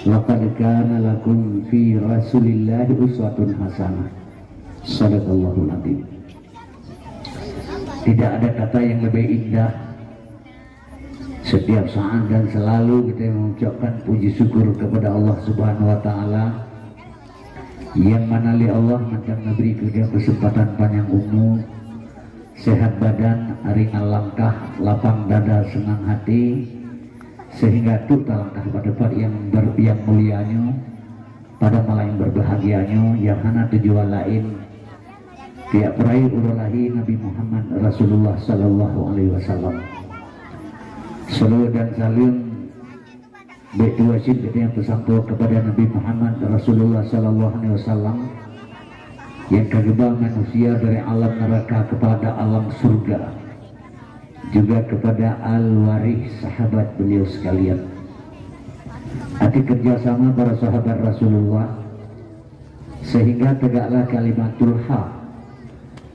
Laqad kana lakum fi Rasulillahi uswatun hasanah. Shadaqallahul adzim. Tidak ada kata yang lebih indah setiap saat dan selalu kita mengucapkan puji syukur kepada Allah Subhanahu wa taala, yang mana li Allah macam memberi kita kesempatan panjang umur, sehat badan, ringan langkah, lapang dada, senang hati, sehingga kita langkah pada tempat yang mulianya, pada malam yang berbahagianya, yang hana tujuan lain tiap peraih urulahi Nabi Muhammad Rasulullah Sallallahu Alaihi Wasallam. Salawat dan salam betul wajib yang tersampaikan kepada Nabi Muhammad Rasulullah Sallallahu Alaihi Wasallam, yang kegembal manusia dari alam neraka kepada alam surga, juga kepada al-warith sahabat beliau sekalian. Hati kerjasama para sahabat Rasulullah sehingga tegaklah kalimatul haq,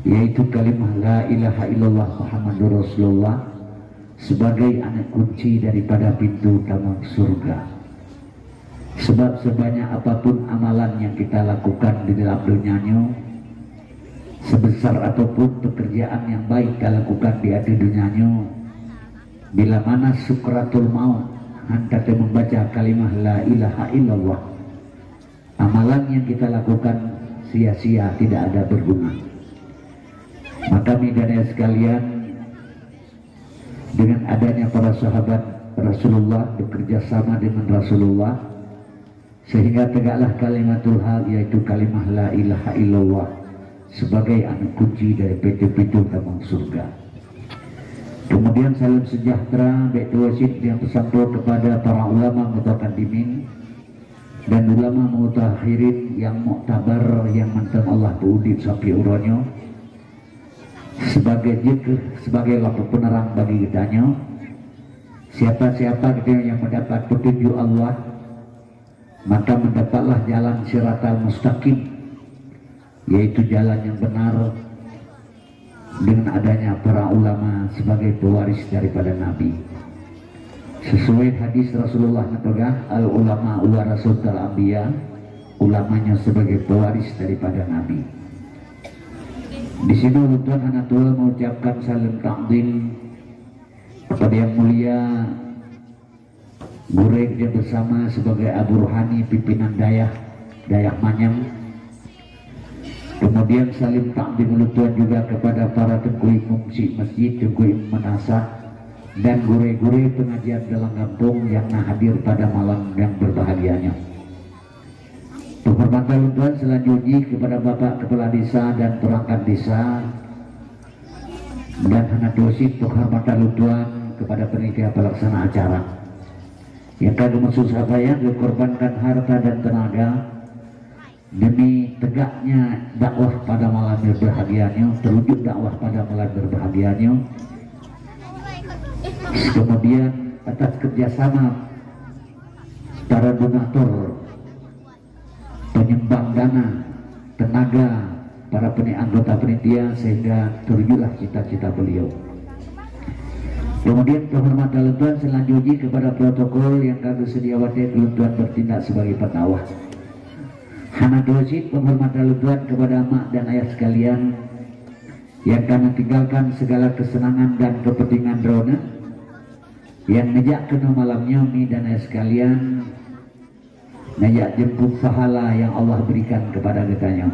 yaitu kalimah la ilaha illallah Muhammadur Rasulullah, sebagai anak kunci daripada pintu taman surga. Sebab sebanyak apapun amalan yang kita lakukan di dalam dunianya, sebesar apapun pekerjaan yang baik kita lakukan di akhir dunianya, bila mana sukratul maut hendak membaca kalimah la ilaha illallah, amalan yang kita lakukan sia-sia, tidak ada berguna. Maka midanya sekalian, dengan adanya para sahabat Rasulullah bekerja sama dengan Rasulullah, sehingga tegaklah kalimatul haq, yaitu kalimah la ilaha illallah, sebagai anak kunci dari pintu-pintu taman surga. Kemudian salam sejahtera betul wasid yang tersampaikan kepada para ulama mutaqaddimin dan ulama mutakhirin yang muktabar, yang mantan Allah berudip sampai uranyo, sebagai zikr, sebagai lampu penerang bagi kitanya. Siapa-siapa kita yang mendapat petunjuk Allah, maka mendapatlah jalan siratal mustaqim, yaitu jalan yang benar, dengan adanya para ulama sebagai pewaris daripada Nabi. Sesuai hadis Rasulullah Nabi, al ulama warasatul anbiya, ulamanya sebagai pewaris daripada Nabi. Di sini Tuan anak tua mengucapkan salam takdim kepada yang mulia guru yang bersama sebagai Abu Ruhani pimpinan Dayak Manyang. Kemudian salim takdim Tuan juga kepada para tengkui fungsi masjid, tengkui manasah, dan guru-guru pengajian dalam kampung yang hadir pada malam yang berbahagianya. Penghormatan Tuan selanjutnya kepada Bapak Kepala Desa dan perangkat desa, dan anak dosis penghormatan Tuan kepada panitia pelaksana acara yang kagum susah payah dikorbankan harta dan tenaga demi tegaknya dakwah pada malam berbahagianya, terwujud dakwah pada malam berbahagianya. Kemudian atas kerjasama para donatur, penyumbang dana, tenaga, para anggota panitia, sehingga terwujudlah cita-cita beliau. Kemudian penghormatan Tuan selanjutnya kepada protokol yang kami sediawati Tuan bertindak sebagai penawah. Hana dosit penghormatan Tuan kepada mak dan ayah sekalian yang kami tinggalkan segala kesenangan dan kepentingan drona, yang ngejak kena malamnya mi dan ayah sekalian, ngajak jemput pahala yang Allah berikan kepada kitanya.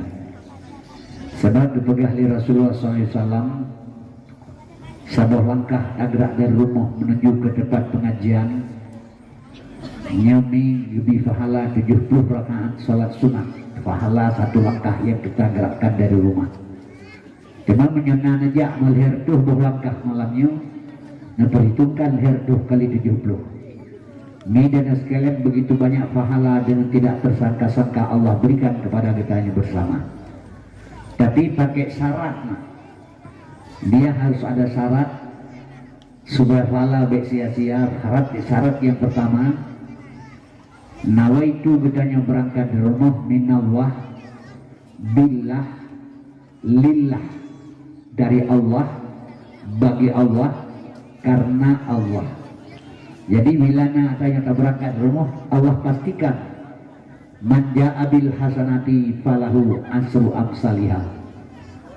Sebab dipegahli Rasulullah SAW, sebuah langkah agak dari rumah menuju ke tempat pengajian, nyami lebih pahala 70 rakaat salat sunat, pahala satu langkah yang kita gerakkan dari rumah. Cuma menyenang aja melihat tuh berlangkah malamnya, memperhitungkan herduh kali 70. Dan sekalian begitu banyak pahala dengan tidak tersangka-sangka Allah berikan kepada kita bersama. Tapi pakai syarat, dia harus ada syarat supaya pahala baik sia-sia. Syarat yang pertama, nawaitu bedanya berangkat dari rumah minallah billah lillah, dari Allah, bagi Allah, karena Allah. Jadi bila tanya tak berangkat rumah, Allah pastikan manja abil hasanati falahu asru amsalihah.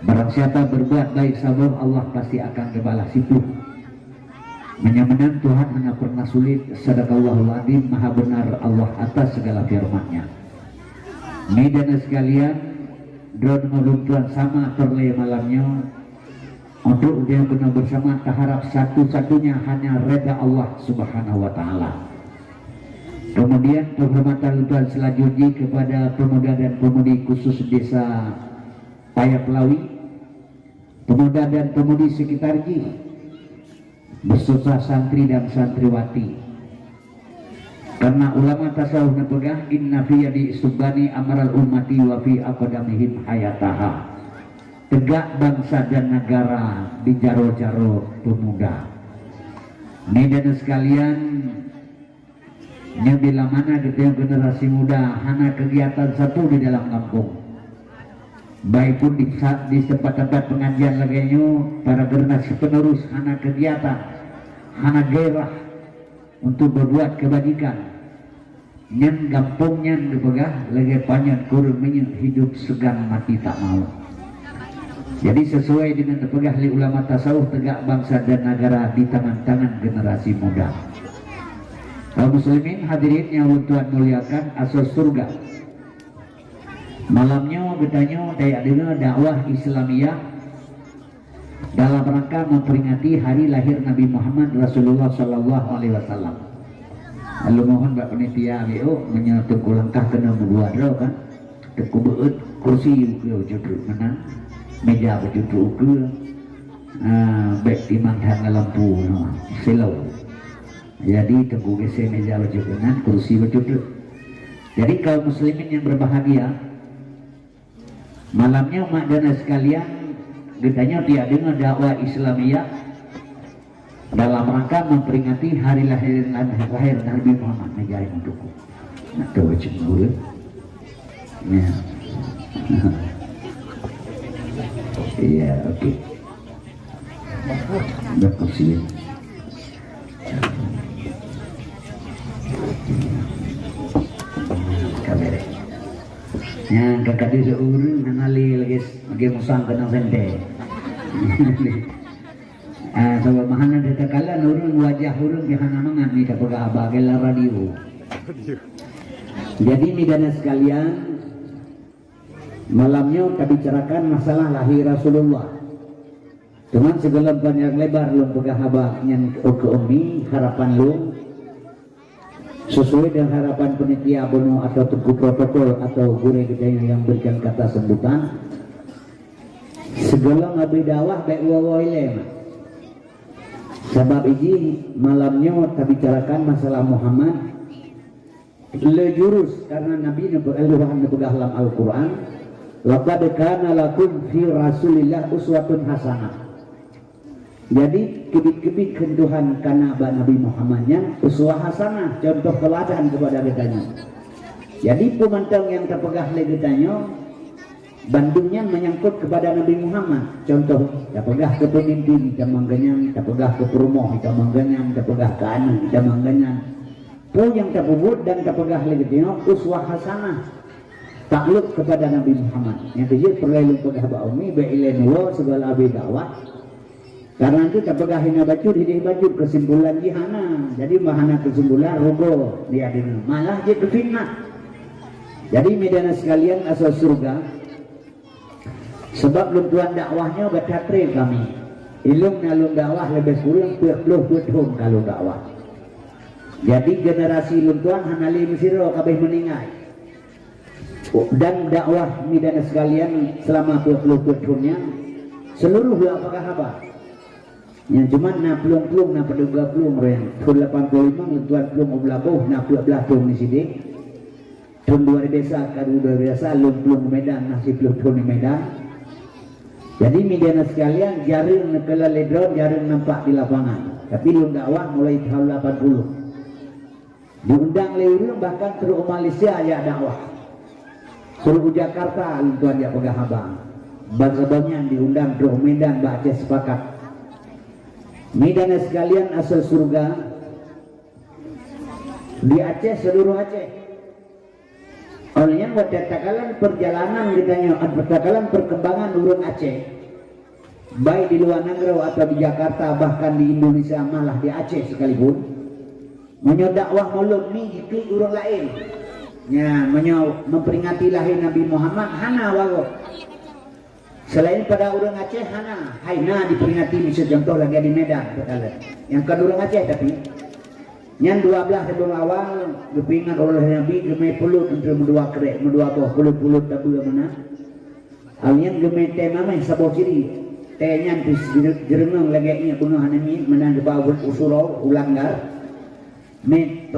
Barang siapa berbuat baik sabar, Allah pasti akan kebalas itu. Menyamanan Tuhan hanya pernah sulit. Sadaqallahul adzim, maha benar Allah atas segala firman-Nya. Medan sekalian, drone meluntuan sama terlay malamnya. Untuk dia benar bersama, terharap satu-satunya hanya reda Allah Subhanahu wa Ta'ala. Kemudian penghormatan luntuan selanjutnya kepada pemuda dan pemudi khusus desa Payapelawi, pemuda dan pemudi sekitar Ji, beserta santri dan santriwati. Karena ulama tasawuf nepegah inna fi yadi subani amaral ummati wa fi aqdamihim hayataha. Tegak bangsa dan negara di jaro-jaro pemuda. Medan sekalian, bila mana kita generasi muda hana kegiatan satu di dalam kampung, baik pun di tempat-tempat pengajian laganya, para generasi penerus hana kegiatan, hana gairah untuk berbuat kebajikan. Nyen kampungnya dipegah lagi panjang kurang hidup segan mati tak mau. Jadi sesuai dengan dipegah oleh ulama tasawuf, tegak bangsa dan negara di tangan-tangan generasi muda. Kaum muslimin hadirin yang Tuhan muliakan, asal surga. Malamnya bertanya daya dengar dakwah Islamiyah dalam rangka memperingati hari lahir Nabi Muhammad Rasulullah Sallallahu Alaihi Wasallam. Lalu mohon Pak Panitia BO menyatu langkah kena berbuat roh kan, terkubeut kursi judul mana, meja berjudul ke, baik timang hang lampu, silau. Jadi tengku gesek meja berjudul kanan, kursi berjudul. Jadi kaum muslimin yang berbahagia, malamnya mak dan sekalian, getanya dia dengar dakwah Islamiyah dalam rangka memperingati hari lahir Nabi Muhammad. Meja yang untukku. Nak tahu cemburu? Ya. Iya, oke. Dah kursi. Kamera. Yang kakak dia seorang nangali lagi musang kena sente. Sebab mahana dia terkala orang wajah orang yang mangan ni tak pegah bagelah radio. Jadi midana sekalian, malamnya kita bicarakan masalah lahir Rasulullah. Cuman segala banyak lebar lu pegah abah yang ke umi harapan lu sesuai dengan harapan penitia bono atau tuku protokol atau guru kita yang berikan kata sambutan. Segala ngabdi dakwah baik wawailem. Sebab ini malamnya kita bicarakan masalah Muhammad lejurus karena Nabi Tuhan dalam Al-Quran, laqad kana lakum fi Rasulillah uswatun hasanah. Jadi kebit-kebit kentuhan karena Nabi Muhammadnya uswah hasanah, contoh teladan kepada kitanya. Jadi pemantang yang terpegah oleh kitanya Bandungnya menyangkut kepada Nabi Muhammad. Contoh, kita pegah ke pemimpin, kita menggenyang, kita pegah ke perumoh, kita menggenyang, kita pegah ke anu, kita menggenyang. Pun yang kita pebut dan kita pegah lagi tengok, uswah hasanah. Takluk kepada Nabi Muhammad. Yang kejut perlu pegah ba'umi, ba'ilain wa segala abid dakwah. Karena itu kita pegah hina bacur, hidih bacur, kesimpulan jihana. Jadi mahana kesimpulan, rogo, dia dengar. Malah dia kefitnah. Jadi medana sekalian asal surga. Sebab luntuan dakwahnya bertatri kami. Ilum nalung dakwah lebih kurang 20 tahun kalau dakwah. Jadi generasi luntuan hanali mesiro kabeh meninggal. Dan dakwah midana sekalian selama 20 tahunnya seluruh apakah apa? Yang cuma na pelung-pelung na peduga pelung yang tahun 85 luntuan pelung oblabuh na 12 tahun di sini. Tahun 2000 kadu 2000 pelung Medan nasi pelung tahun di Medan. Jadi media sekalian jaring nekala ledron jaring nampak di lapangan. Tapi lu dakwah mulai tahun 80. Diundang lewurun bahkan suruh Malaysia aja dakwah. Suruh Jakarta tuan dia pegah abang. Bangsa-bangsa diundang ke Medan baca sepakat. Media sekalian asal surga di Aceh, seluruh Aceh. Olehnya takalan perjalanan kitanya, takalan perkembangan urang Aceh, baik di luar negeri atau di Jakarta, bahkan di Indonesia, malah di Aceh sekalipun, menyodakwah maulud ni jika urang lain, ya, memperingati lahir Nabi Muhammad, hana wago. Selain pada orang Aceh, hana, haina diperingati, misal contoh lagi di Medan, yang kan orang Aceh tapi. Yang 12 sebelum awal dipingat oleh Nabi gemai pulut untuk mendua kerek, mendua boh pulut tabu yang mana. Alien gemai teh mamai sabo ciri. Tehnya pis jerenung lagi nya bunuh hanami menang ke bawah usurau ulanggar. Me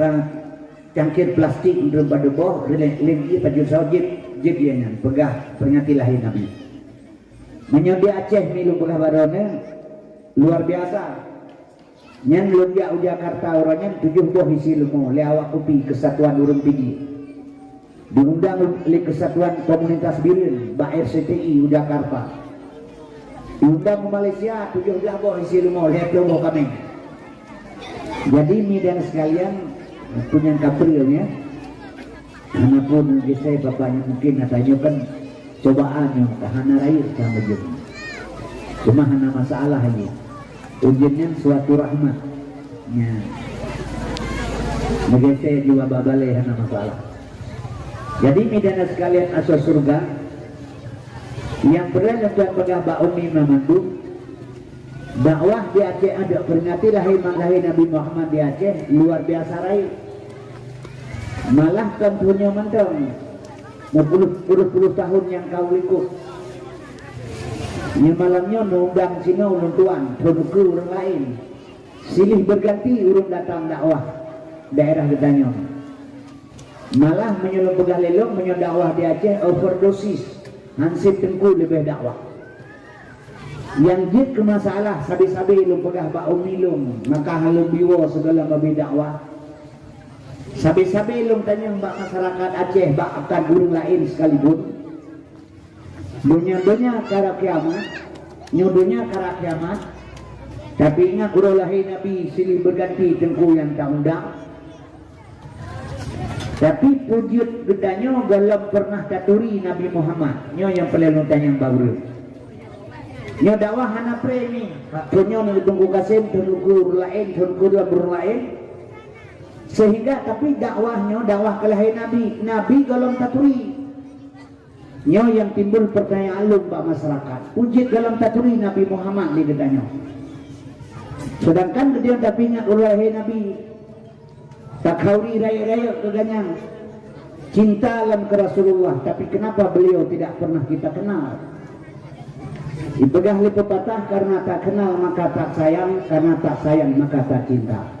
cangkir plastik untuk pada boh lagi baju saujib jib ianya pegah peringati lahir Nabi. Menyodi Aceh milu pegah barone luar biasa. Yang ludia Jakarta orangnya 7 buah isi lemo lewat kopi kesatuan urang pigi diundang oleh kesatuan komunitas birin Bair CTI Jakarta, diundang ke Malaysia 17 buah isi lemo lewat lemo kami. Jadi medan sekalian punya kaprilnya anapun saya bapaknya mungkin katanya kan cobaannya hana raih sama jeng cuma hana masalah ini ujiannya suatu rahmatnya. Bagi saya juga babalai hana masalah. Jadi midana sekalian asal surga yang berat untuk pegah ba'umi memandu dakwah di Aceh ada peringati lahir Nabi Muhammad di Aceh luar biasa raih. Malah kan punya mantong 10 tahun yang kau ikut. Yang malamnya nundang sini ulun tuan, terbuka orang lain. Silih berganti urung datang dakwah daerah Gedanyo. Malah menyelum pegah lelong menyodakwah di Aceh overdosis. Hansip tengku lebih dakwah. Yang jid ke masalah sabi-sabi lum pegah ba'um milum, maka halum biwa segala mabi dakwah. Sabi-sabi lum tanya mbak masyarakat Aceh bak akan urung lain sekalipun. Dunia cara kiamat, nyudunya cara kiamat. Tapi ingat urulahi Nabi silih berganti tengku yang tak undang. Tapi pujud gedanya galam pernah taturi Nabi Muhammad. Nyo yang peleluntan yang baru. Nyo dakwah hana premi. Punyo tunggu kasim, tunggu lain, tunggu dua berlain. Sehingga tapi dakwahnya dakwah kelahi Nabi. Nabi galam taturi. Nyo yang timbul pertanyaan lum pak masyarakat. Ujit dalam taturi Nabi Muhammad di gedanya. Sedangkan dia tapi ingat ulai Nabi. Tak kauri raya-raya gedanya. Cinta alam ke Rasulullah. Tapi kenapa beliau tidak pernah kita kenal? Dipegah lipat patah karena tak kenal maka tak sayang. Karena tak sayang maka tak cinta.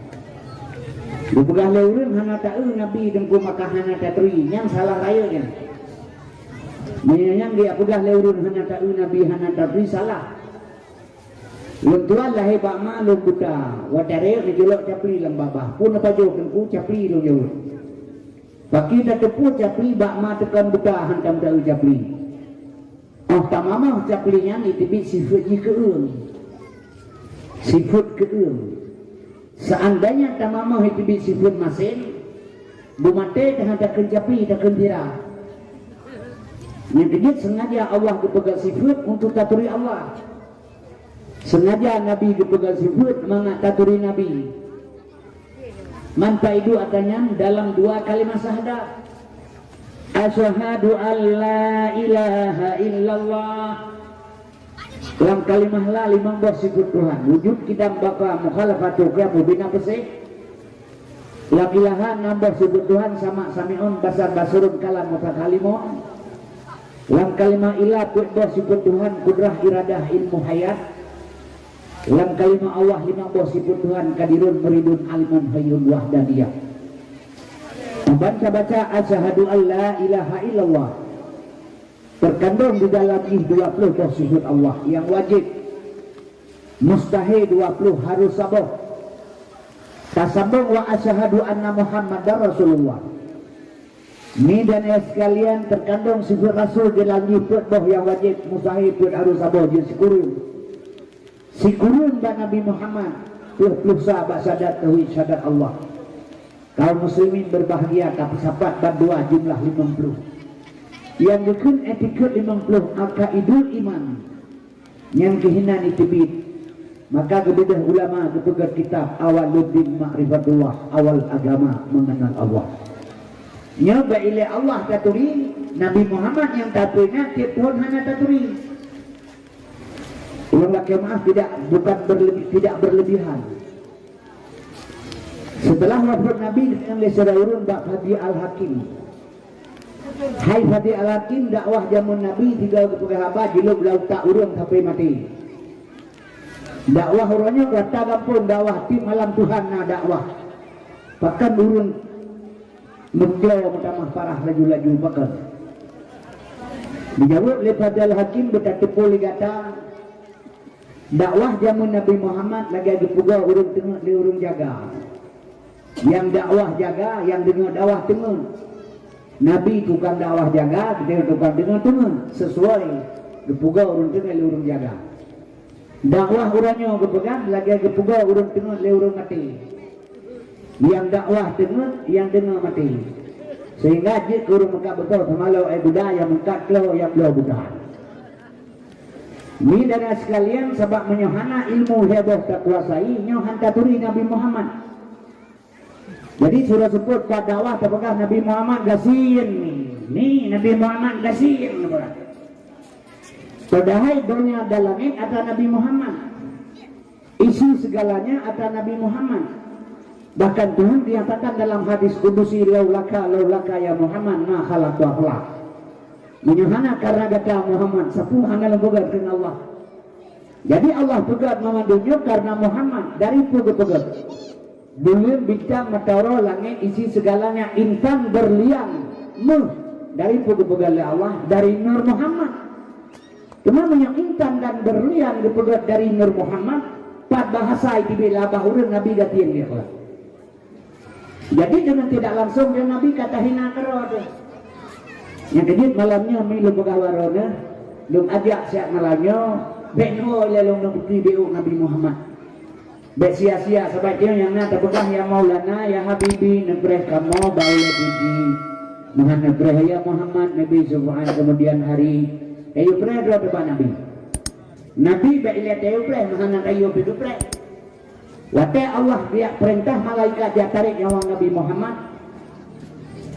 Dipegah leureun hana tak Nabi dengku maka hana taturi. Yang salah raya kan. Yang dia pegah leurun hanya tak Nabi hanya tapi salah. Luntuan lahir pak ma lu buta. Wadare ni jolok capri lembabah. Pun apa jo kenku capri lu jauh. Baki dah tepu capri bak ma tekan buta hantam dah capri. Oh tak mama caprinya ni tibi sifat ji keung. Sifat keung. Seandainya tak mama tibi sifat masin. Bumate dah ada capri dah kendira. Yang kedua sengaja Allah dipegang sifat untuk taturi Allah. Sengaja Nabi dipegang sifat mengat taturi Nabi. Mantai itu adanya dalam 2 kalimat syahadat. Asyhadu an la ilaha illallah. Dalam kalimah la 5 buah sifat Tuhan. Wujud kita baka mukhalafatu qiyamu bina pesih. La ilaha 6 buah sifat Tuhan sama sami'un basar basurun kalam mutakalimun. Dalam kalimah ilah buah sifat Tuhan kudrah iradah ilmu hayat. Dalam kalimah Allah 5 buah sifat Tuhan kadirun muridun alimun hayyun wahdaniyah. Baca-baca asyhadu an la ilaha illallah terkandung di dalam 20 buah sifat Allah yang wajib, mustahil 20 harus sabah. Tasabung wa asyhadu anna Muhammadar Rasulullah. Ini dan sekalian terkandung sifat Rasul dalam 20 buah yang wajib, mustahil pun harus sabah dia si kurun dan Nabi Muhammad plus sahabat syahadat tauhid syahadat Allah. Kaum muslimin berbahagia tapi sapat berdua jumlah 50. Yang dikun etiket 50 akaidul iman. Yang kehinan itibid. Maka kebedah ulama kepegat kitab Awaluddin Ma'rifatullah, awal agama mengenal Allah. Nyoba ile Allah taturi, Nabi Muhammad yang taturinya tiap Tuhan hanya taturi. Ulang lagi maaf tidak berlebihan. Setelah wafat Nabi dengan lesara urun Mbak Fadi Al-Hakim. Hai Fadi Al-Hakim, dakwah zaman Nabi 3 haba jilub laut tak urun sampai mati. Dakwah urunnya kata kampun dakwah tim malam Tuhan na dakwah. Bahkan urun mengklaw mutamah parah laju-laju bahkan. Dijawab oleh Fadi Al-Hakim bertatipul kata dakwah zaman Nabi Muhammad lagi dipuga urun tengah di urun jaga. Yang dakwah jaga, yang dengar dakwah tengah. Nabi tukang dakwah jaga, kita tukang dengar tengah. Sesuai dipuga urun tengah di urun jaga. Dakwah urangnya kepegang lagi kepuga urun tengah di urun mati. Yang dakwah tengah, yang dengar mati. Sehingga jik urun mekak betul sama lo budak yang mekak lo yang lo budak. Ini dari sekalian sebab menyohana ilmu heboh tak kuasai nyohan taturi Nabi Muhammad. Jadi surah sebut pada dakwah terpegang Nabi Muhammad gasin ni Nabi Muhammad gasin. Padahal dunia ada langit ada Nabi Muhammad. Isi segalanya ada Nabi Muhammad. Bahkan Tuhan dinyatakan dalam hadis kudusi laulaka ya Muhammad ma khalaqtu aflaq. Menyuhana karena kata Muhammad sapu hana lembaga dengan Allah. Jadi Allah pegat nama dunia karena Muhammad dari pegat. Bulan bintang matahari langit isi segalanya intan berlian dari pegat Allah dari Nur Muhammad. Cuma yang intan dan berlian dipegat dari Nur Muhammad. Pat bahasa itu bila bahura Nabi gatian dia. Jadi dengan tidak langsung dia Nabi kata hina kerod. Yang kedua malamnya milu pegawai lum ajak siap malamnya beno lelong nabi Nabi Muhammad. Bek sia-sia sebaiknya yang nak terbelah ya Maulana ya Habibi nebreh kamu baula biji Muhammad nebreh ya Muhammad Nabi subhanahu kemudian hari ayo preh dua depan Nabi bek lihat ayo preh Muhammad ayo bidu preh wate Allah dia perintah malaikat dia tarik nyawa Nabi Muhammad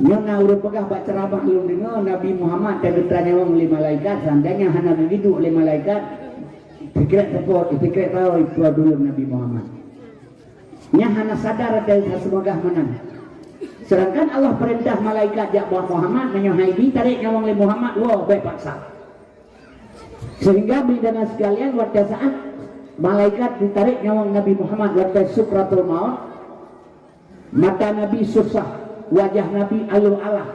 nyona urut pegah baca ceramah belum dengar Nabi Muhammad dia bertanya wong li malaikat seandainya hana begitu oleh malaikat pikiran support, pikiran tahu itu dulu Nabi Muhammad. Nya hana sadar dari semoga menang. Sedangkan Allah perintah malaikat jakbah Muhammad menyuhaibi tarik nyawang oleh Muhammad, wah baik paksa. Sehingga bidana sekalian pada saat malaikat ditarik nyawang Nabi Muhammad pada sukratul maut, mata Nabi susah, wajah Nabi aluh-alah.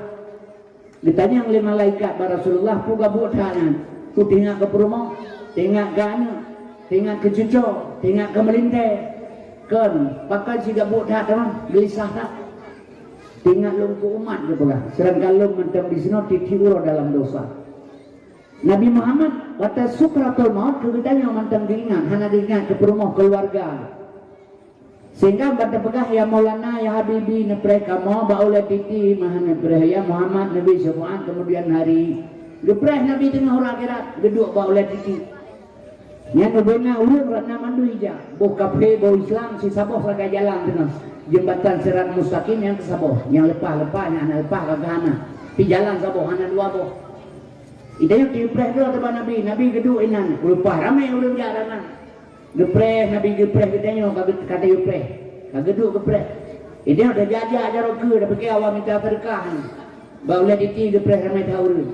Ditanya oleh malaikat Rasulullah puga buatan, ku tinggal ke perumah. Tengok gana, tengok kecucuk, tengok ke melintai kan, pakai jika budak teman, gelisah tak tengok lumpuh umat ke pula sedangkan lum mentang di sini titiur dalam dosa. Nabi Muhammad kata sukratul maut kegetanya mentang diingat, hanya diingat ke rumah keluarga sehingga pada pegah ya Maulana ya Habibi nepreh kamu baula titi maha nepreh ya Muhammad Nabi Syu'an kemudian hari gepreh Nabi tengah orang akhirat geduk baula titi yang benar urut ratna mandu ija buka pe bau Islam si saboh laga jalan dengan jembatan sirat mustaqim yang ke saboh yang lepah-lepahnya anak lepah kagana di jalan saboh anak dua boh idanya dipreh dulu teman Nabi geduk inan lepah ramai urut jaranan gepreh Nabi gepreh idanya kata gepreh kageduk gepreh idanya udah jajah ajar ke udah pergi awam minta berkah baulah diti gepreh ramai tahu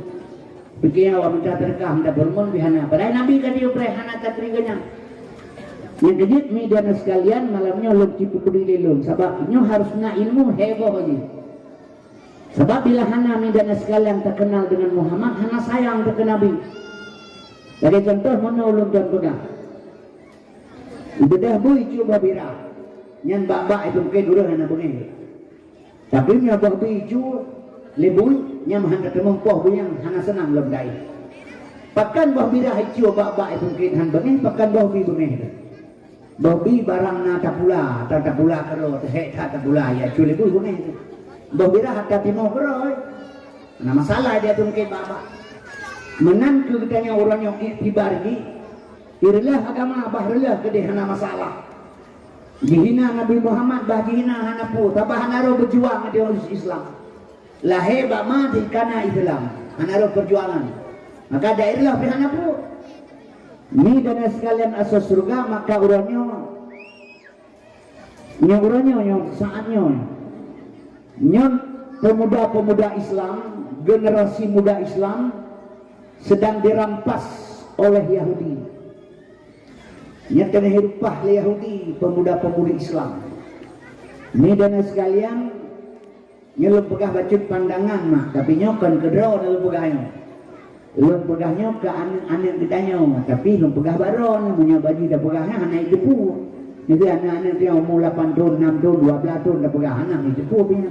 pikir awak minta terkah minta bermun bihana padahal Nabi kan dia berhana tak teriganya yang kejut media sekalian malamnya lum cipu kudili lum sebabnya harusnya ilmu heboh aja sebab bila hana media sekalian terkenal dengan Muhammad hana sayang terkenal Nabi dari contoh mana ulun dan pegang ibadah bui coba bira nyan bak-bak itu mungkin dulu hana bunyi tapi nyabak biju lebui nya mahan ketemu poh yang hana senang lebdai pakan bah bira hijau bak-bak itu mungkin han bengih pakan bah bi bengih Bobi barang na tapula karo teh tapula ya culi bul gune. Bobi dah hata timo karo. Nah masalah dia tuh ke baba. Menan ke katanya orang yang iktibar ni. Irilah agama bahrelah ke dia hana masalah. Dihina Nabi Muhammad bah dihina hana pu tabah hana ro berjuang di Islam. Lahir ba mati kana Islam. Hana ro perjuangan. Maka daerah hana pu. Ni dan sekalian asas surga maka urangnya saatnya nyon pemuda-pemuda Islam, generasi muda Islam sedang dirampas oleh Yahudi. Nyata hirupah oleh Yahudi pemuda-pemudi Islam. Ni dan sekalian nyelum pegah bacut pandangan mah tapi nyokan kedro dalam pegahnya. Lung pegahnya ke anak ditanya, tapi lung pegah baron, punya baju dah pegahnya anak itu pun. Jadi anak-anak dia umur 8 tahun, 6 tahun, 12 tahun dah pegah anak itu pun punya.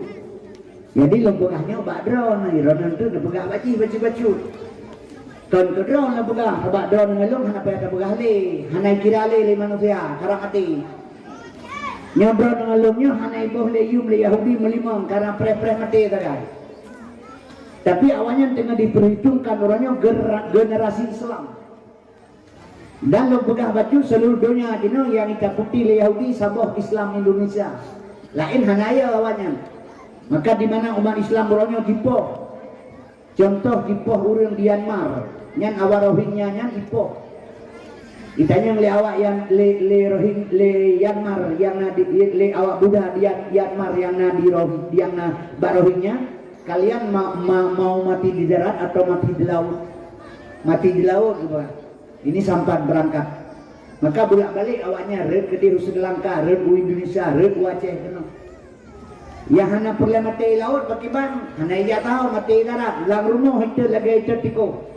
Jadi lung pegahnya baron, ronan tu dah pegah baju. Kan kedron lah pegah, sebab dron dengan lung anak payah dah pegah le, anak kira le manusia, karang hati. Nyobron dengan lungnya anak ibuh le yum le Yahudi melimang karena pre-pre mati tadi. Tapi awalnya tengah diperhitungkan orangnya generasi Islam. Dan lo pegah baju seluruh dunia dino yang itakuti le Yahudi sabah Islam Indonesia. Lain hanaya awalnya. Maka di mana umat Islam orangnya dipoh. Contoh dipoh urang Myanmar, nyan awal Rohingya nyan dipoh. Ditanya le awak yang le Myanmar yang na le awak Buddha di Myanmar yang na di yang na Rohingya. Kalian mau mati di darat atau mati di laut? Mati di laut gitu. Ini sampan berangkat. Maka bolak-balik awaknya red ke di Sri Lanka, red u Indonesia, red u Aceh kena. Yang hana perlu mati di laut bagi bang, hana ia tahu mati di darat. Lang rumah itu lagi itu tiko.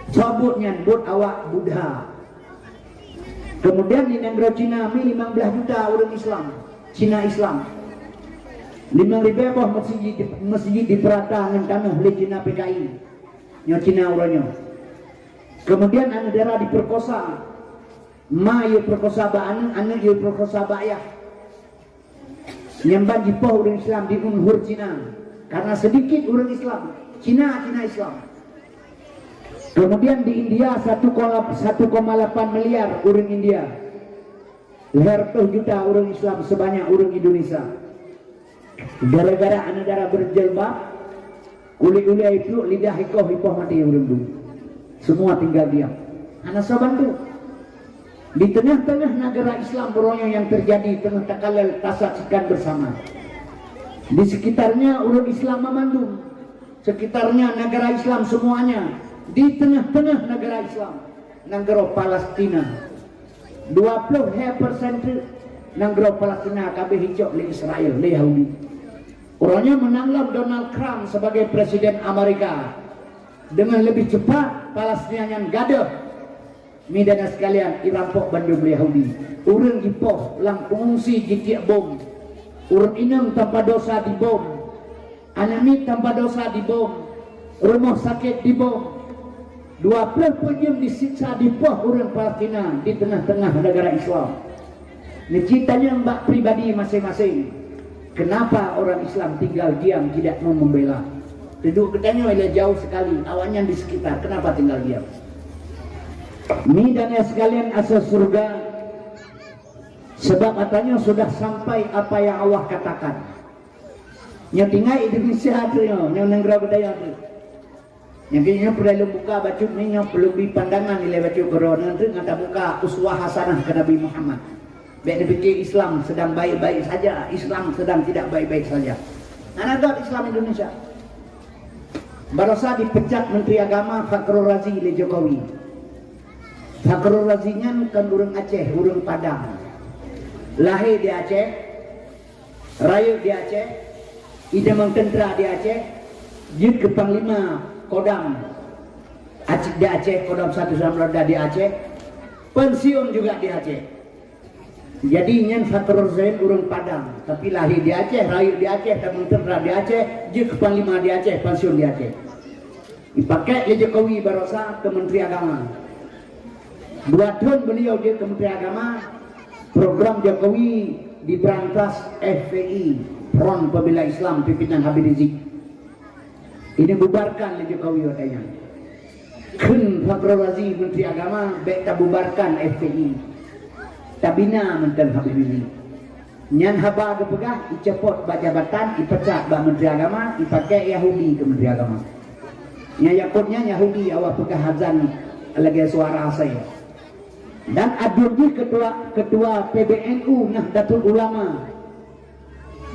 Cabutnya buat awak Buddha. Kemudian di negara Cina 15 juta orang Islam, Cina Islam. 5.000 bah masjid diperata dengan tanah oleh Cina PKI yang Cina orangnya. Kemudian anak daerah diperkosa, ma yu perkosa ba anak yu perkosa ba ayah. Nyamban jipoh orang Islam di unhur Cina karena sedikit orang Islam, Cina Islam. Kemudian di India 1,8 miliar orang India. Leher juta orang Islam sebanyak orang Indonesia. Gara-gara anak darah berjilbab, uli-uli itu lidah hikoh mati orang dulu. Semua tinggal diam. Anak sabantu. Di tengah-tengah negara Islam beronyong yang terjadi tengah takalal tasaksikan bersama. Di sekitarnya orang Islam memandung. Sekitarnya negara Islam semuanya. Di tengah-tengah negara Islam, negara Palestina. 20% negara Palestina kabeh hijau oleh Israel, oleh Yahudi. Orangnya menanggap Donald Trump sebagai presiden Amerika. Dengan lebih cepat Palestina yang gaduh. Midana sekalian irampok bandung Yahudi. Urang jipoh lang pengungsi jitiak bom. Urang inang tanpa dosa dibom. Anak tanpa dosa dibom. Rumah sakit dibom. 20 jam disiksa dipoh orang Palestina di tengah-tengah negara Islam. Ini ceritanya mbak pribadi masing-masing. Kenapa orang Islam tinggal diam tidak mau membela? Duduk ketanya oleh jauh sekali, awalnya di sekitar. Kenapa tinggal diam? Ini dan ya sekalian asal surga. Sebab katanya sudah sampai apa yang Allah katakan. Yang tinggal Indonesia tu yang negara budaya tu. Yang kini perlu buka baju ni yang perlu pandangan nilai baju corona tu ngata buka uswah hasanah ke Nabi Muhammad. Baik dipikir Islam sedang baik-baik saja, Islam sedang tidak baik-baik saja. Anak Islam Indonesia. Barasa dipecat Menteri Agama Fakhrul Razi oleh Jokowi. Fakhrul Razi nya kan orang Aceh, orang Padang. Lahir di Aceh, rayu di Aceh, idamang tentera di Aceh, jut ke Panglima Kodam di Aceh, Kodam 1 Samrada di Aceh, pensiun juga di Aceh. Jadi nyan Fakhrul Zain urang Padang, tapi lahir di Aceh, rayu di Aceh, dan mentera di Aceh, je ke Panglima di Aceh, pensiun di Aceh. Dipakai oleh Jokowi Barosa ke Menteri Agama. 2 tahun beliau je ke Menteri Agama, program Jokowi diberantas FPI, Front Pembela Islam pimpinan Habib Rizik. Ini bubarkan oleh Jokowi katanya. Kun Fakhrul Razi Menteri Agama baik tak bubarkan FPI. Tabina Menteri Habib Rizik. Nyan haba ke pegah, icepot bak jabatan, ipecat bak Menteri Agama, ipakai Yahudi ke Menteri Agama. Nya yakutnya Yahudi awak pegah hazan lagi suara saya. Dan adunji ketua PBNU Nahdlatul Ulama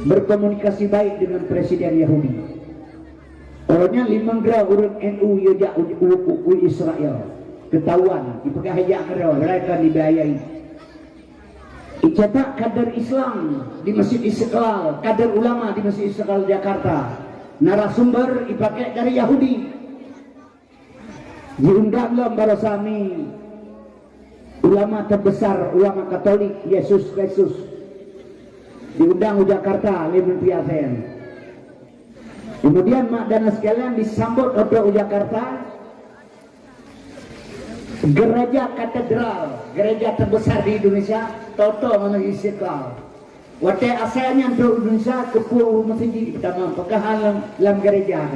berkomunikasi baik dengan Presiden Yahudi. Orangnya 5 gram urut NU yajak Israel. Ketahuan, dipegah hajak kerja, mereka dibiayai. Dicetak kader Islam di Masjid Istiqlal, kader ulama di Masjid Istiqlal Jakarta. Narasumber dipakai dari Yahudi. Diundang dalam barasami ulama terbesar, ulama Katolik, Yesus Kristus. Diundang ke Jakarta oleh Menteri ASEAN. Kemudian mak dan sekalian disambut oleh Jakarta. Gereja katedral, gereja terbesar di Indonesia, Toto mana Istiqlal. Waktu asalnya untuk Indonesia kepul masjid pertama pekahan dalam gereja.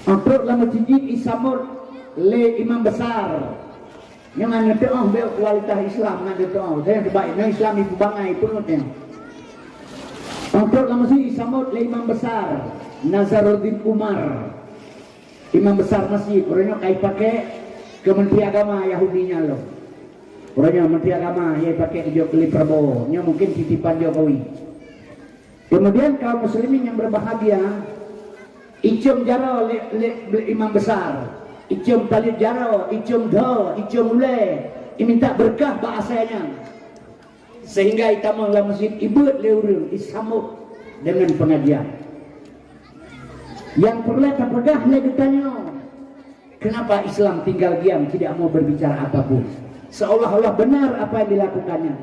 Untuk dalam masjid disambut oleh imam besar. Yang mana doa bel kualitas Islam ada doa. Saya terbaik Islam ibu bangai penutnya. Untuk dalam masjid disambut oleh imam besar Nazaruddin Umar. Imam besar masjid, orangnya kai pakai ke Menteri Agama Yahudinya loh. Orangnya Menteri Agama ia pakai Jokowi Prabowo. Nya mungkin titipan Jokowi. Kemudian kaum muslimin yang berbahagia, icum jaro le imam besar, icum talib jaro, icum do, icum ule, minta berkah bahasanya. Sehingga itamah dalam masjid ibut leurung isamuk dengan pengajian. Yang perlu terpegah lagi tanya. Kenapa Islam tinggal diam, tidak mau berbicara apapun? Seolah-olah benar apa yang dilakukannya.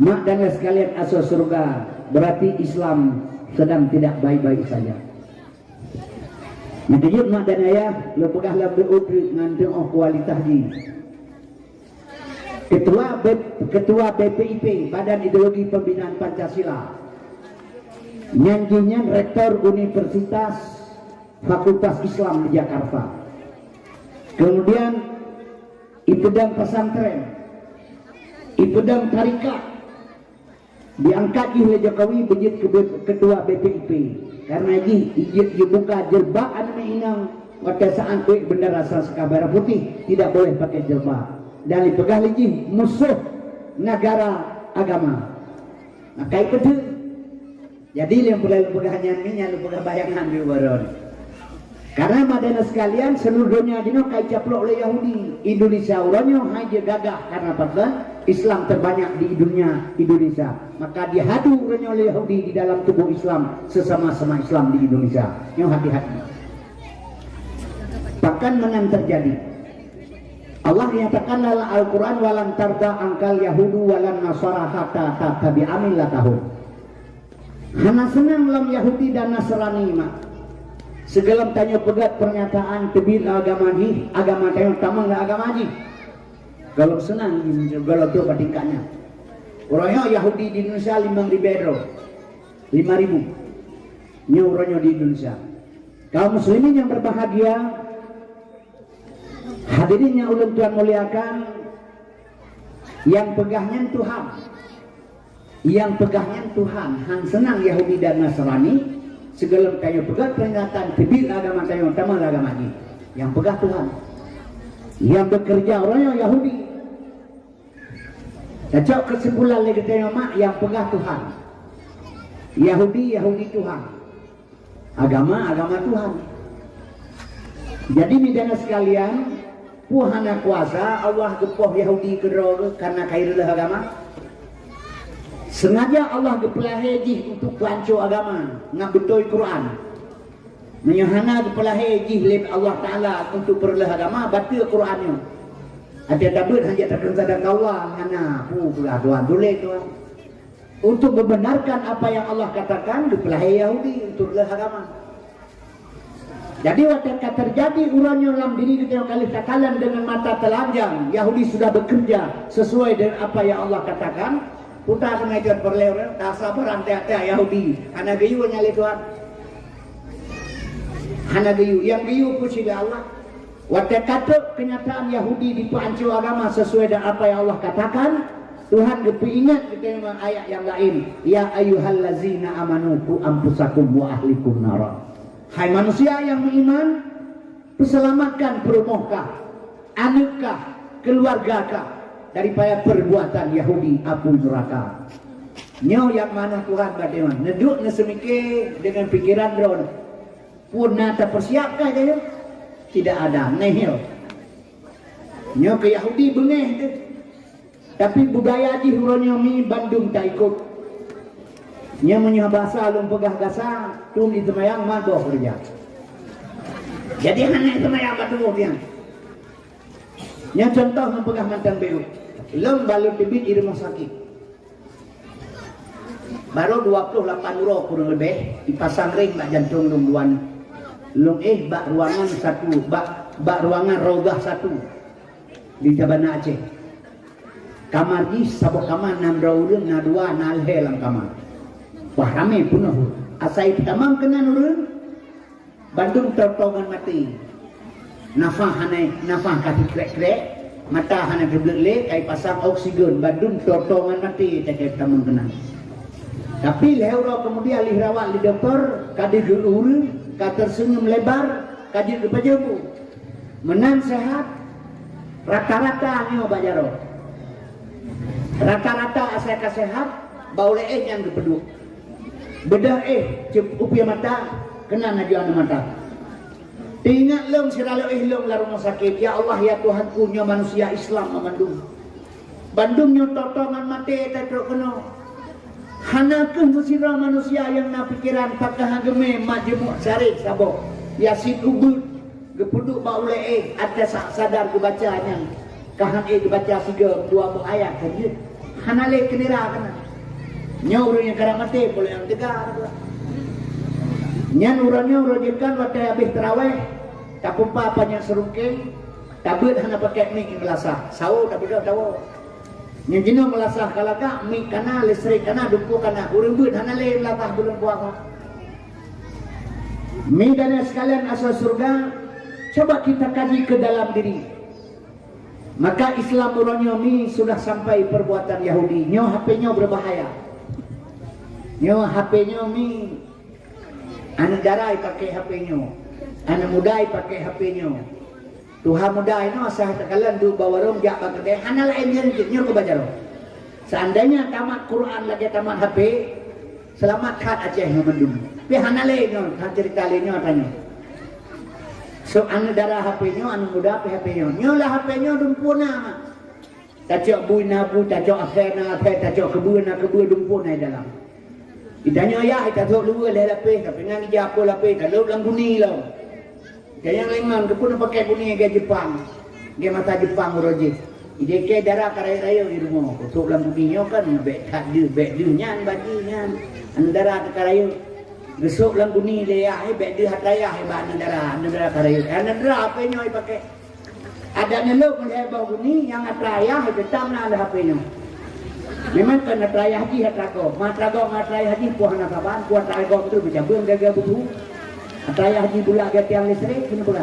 Mak dan sekalian asal surga, berarti Islam sedang tidak baik-baik saja. Makanya mak dan ayah, lo pegahlah berudri dengan doa kualitas ini. Ketua BPIP, Badan Ideologi Pembinaan Pancasila, nyanyian Rektor Universitas Fakultas Islam di Jakarta. Kemudian Ipedang pesantren, Ipedang tarikat diangkat oleh Jokowi menjadi ketua BPIP karena ini dibuka jerbak anu inang pada saat bendera Saka Merah Putih tidak boleh pakai jerbak dan dipegang lagi musuh negara agama. Maka itu jadi yang boleh pegangan ini yang pegang bayangan di baron. Karena madana sekalian seluruh dunia dino kai caplok oleh Yahudi. Indonesia orangnya hanya gagah karena pasal Islam terbanyak di dunia Indonesia. Maka dihadu orangnya oleh Yahudi di dalam tubuh Islam sesama-sama Islam di Indonesia. Yang hati-hati. Bahkan menang terjadi. Allah nyatakan dalam Al-Quran walan tarda angkal Yahudu walan Nasara hatta tabi'a millatahum. Hana senang lam Yahudi dan Nasrani mak. Segelam tanya pegat pernyataan tebir agama ni, agama tanya tamang agama ni. Kalau senang, kalau tu tingkatnya. Orangnya Yahudi di Indonesia 5.000 5.000. Ini orangnya di Indonesia. Kaum muslimin yang berbahagia, hadirinnya ulun Tuhan muliakan, yang pegahnya Tuhan, yang pegahnya Tuhan, han senang Yahudi dan Nasrani. Segala kayu pegang pernyataan tebir agama kayu tamal agama ini yang pegah Tuhan, yang bekerja orangnya Yahudi. Cocok kesimpulan lagi tanya mak yang pegah Tuhan, Yahudi Tuhan, agama Tuhan. Jadi midana sekalian, puhana kuasa Allah gepoh Yahudi kedua karena kairulah agama. Sengaja Allah gepelaheji untuk pelancu agama ngabutoi Quran. Menyahana gepelaheji lep Allah Ta'ala untuk perlah agama batil Qurannya. Ada dabut hanya terkenal Allah hana pula doa boleh tuan. Untuk membenarkan apa yang Allah katakan gepelahe Yahudi untuk perlah agama. Jadi waktu terjadi uranya dalam diri kita kali sekalian dengan mata telanjang, Yahudi sudah bekerja sesuai dengan apa yang Allah katakan. Putar mengajar berlewat, tak sabar antai-antai Yahudi. Hana gayu nyali Tuhan. Hana gayu, yang gayu pun sila Allah. Waktu kata kenyataan Yahudi di pancur agama sesuai dengan apa yang Allah katakan, Tuhan ingat kita dengan ayat yang lain. Ya ayyuhallazina amanu qu anfusakum wa ahlikum nara. Hai manusia yang beriman, selamatkan perumahkah, anukkah, keluargakah daripada perbuatan Yahudi api neraka. Nyo yang mana Tuhan bagaimana? Neduk nesemike dengan pikiran drone. Puna terpersiapkah dia? Tidak ada, nihil. Nyo ke Yahudi bengeh tu. Tapi budaya di huronyo mi Bandung tak ikut. Nyo punya bahasa lum pegah gasa, tum di temayang madoh kerja. Jadi hanya temayang madoh dia. Nyo contoh mempegah mantan beru. Lem balut debit di rumah sakit. Baru 28 euro kurang lebih dipasang ring bak jantung lumbuan. Lum bak ruangan satu, bak ruangan rogah satu di Tabana Aceh. Kamar ni sabok kamar 6 urang na 2 na alhe lang kamar. Wah rame penuh. Asai tamam kena urang. Bandung tertongan mati. Nafah kaki krek-krek. Mata hana geblek kai pasang oksigen Bandung totongan mati tak tamang kena. Tapi lehuro kemudian alih rawat di doktor kadi geurung ka tersenyum lebar kadi kepajebu. Menang sehat rata-rata nyo bajaro. Rata-rata asal sehat baule yang kepeduk. Bedah upia mata kena najuan mata. Ingat lem siralu lem la rumah sakit. Ya Allah ya Tuhan punya manusia Islam Bandung. Bandung nyo totongan mati tak kena. Hanakah musira manusia yang na pikiran pakah geme majemuk sarik sabok. Yasin ubud gepuduk baule ada sadar kebacanya. Kahan kebaca 3 2 ayat saja. Hanale kenira kana. Nyo urang yang kadang mati boleh yang tegar. Nyan urangnya urojekan waktu habis terawih tak pumpa apa yang serungking tabut hana pakai mik melasah sawo tak beda tawo nyan jino melasah kalaka mik kana listrik kana dupu kana urang beut hana le melasah bulan puasa mik dan sekalian asal surga coba kita kaji ke dalam diri maka Islam urangnya mi sudah sampai perbuatan Yahudi nyo HP-nya berbahaya nyo HP-nya mi anak darai pakai HP-nya, anak mudai pakai HP-nya. Tuhan mudai no asah tekalan du bawa rom jak pakai hana lain nyer ko baca rom. Seandainya tamat Quran lagi tamat HP, selamat khat Aceh Bandung. Tapi hana lain no kan cerita lainnya tanya. So anak darah HP-nya, anak muda pakai HP-nya. Nyolah HP-nya dumpuna mah. Tajok buina bu, tajok afena, tajok kebun dumpuna dalam. Ditanya ya, kita tahu dulu ada lapis, tapi ngan dia apa lapis, kalau dalam buni lah. Dia yang lain ke pun pakai buni ke Jepang, ke mata Jepang roji. Dia ke darah karaya di rumah, untuk dalam buninya kan bek dia nyan bagi nyan, darah karaya. Besok dalam buni dia, bek dia hataya hebat darah karaya. Darah apa nyoy pakai? Ada nelok melihat bau buni yang atraya, tetap nak ada HP-nya. Memang kena try haji hatrago, matray haji puah nak kaban, puah trago betul berjabung gagal betul. Try haji pula ke tiang listrik kena pula.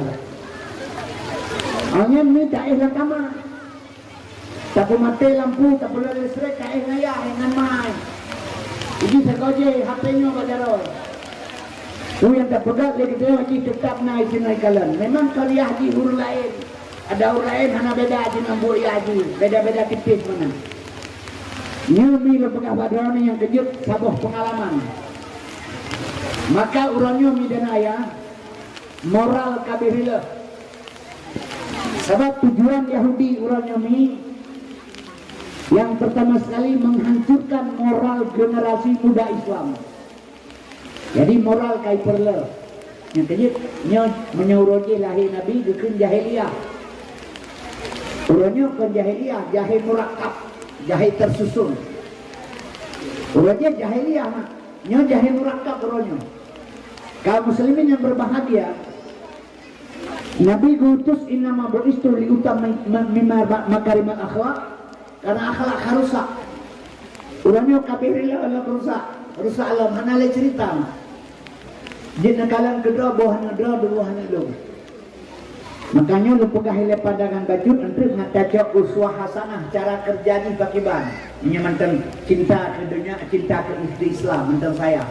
Hanya ni tak ada kamar. Tak mati lampu, tak boleh listrik, tak ada ngayah dengan mai. Ini sekoje HP-nya bajaroi. Tu yang tak pegat dia kita haji tetap naik sinai kalan. Memang kali haji huruf lain. Ada huruf lain hana beda haji nombor haji, beda-beda tipis mana. Nyubi lepegah badrani yang kejut sabuh pengalaman. Maka urangnya midanaya moral kabirila. Sebab tujuan Yahudi urangnya mi yang pertama sekali menghancurkan moral generasi muda Islam. Jadi moral kai perle. Yang kejut nyo menyuruhi lahir Nabi dukun jahiliyah. Urangnya kan jahiliyah, jahil murakkab. Jahil tersusun. Urangnya jahiliyah mah. Nyo jahil murakkab urangnya. Kaum muslimin yang berbahagia Nabi gutus innama bu'istu liutam makarimat akhlak, karena akhlak rusak. Urangnya kabirila Allah rusak alam hanale cerita. Jin nakalan kedua bawah nedra dua hanalung. Makanya lu pegahile pandangan bajut untuk ngataca uswah hasanah cara kerja di pakiban. Ini mantan cinta ke dunia, cinta ke istri Islam, mantan sayang.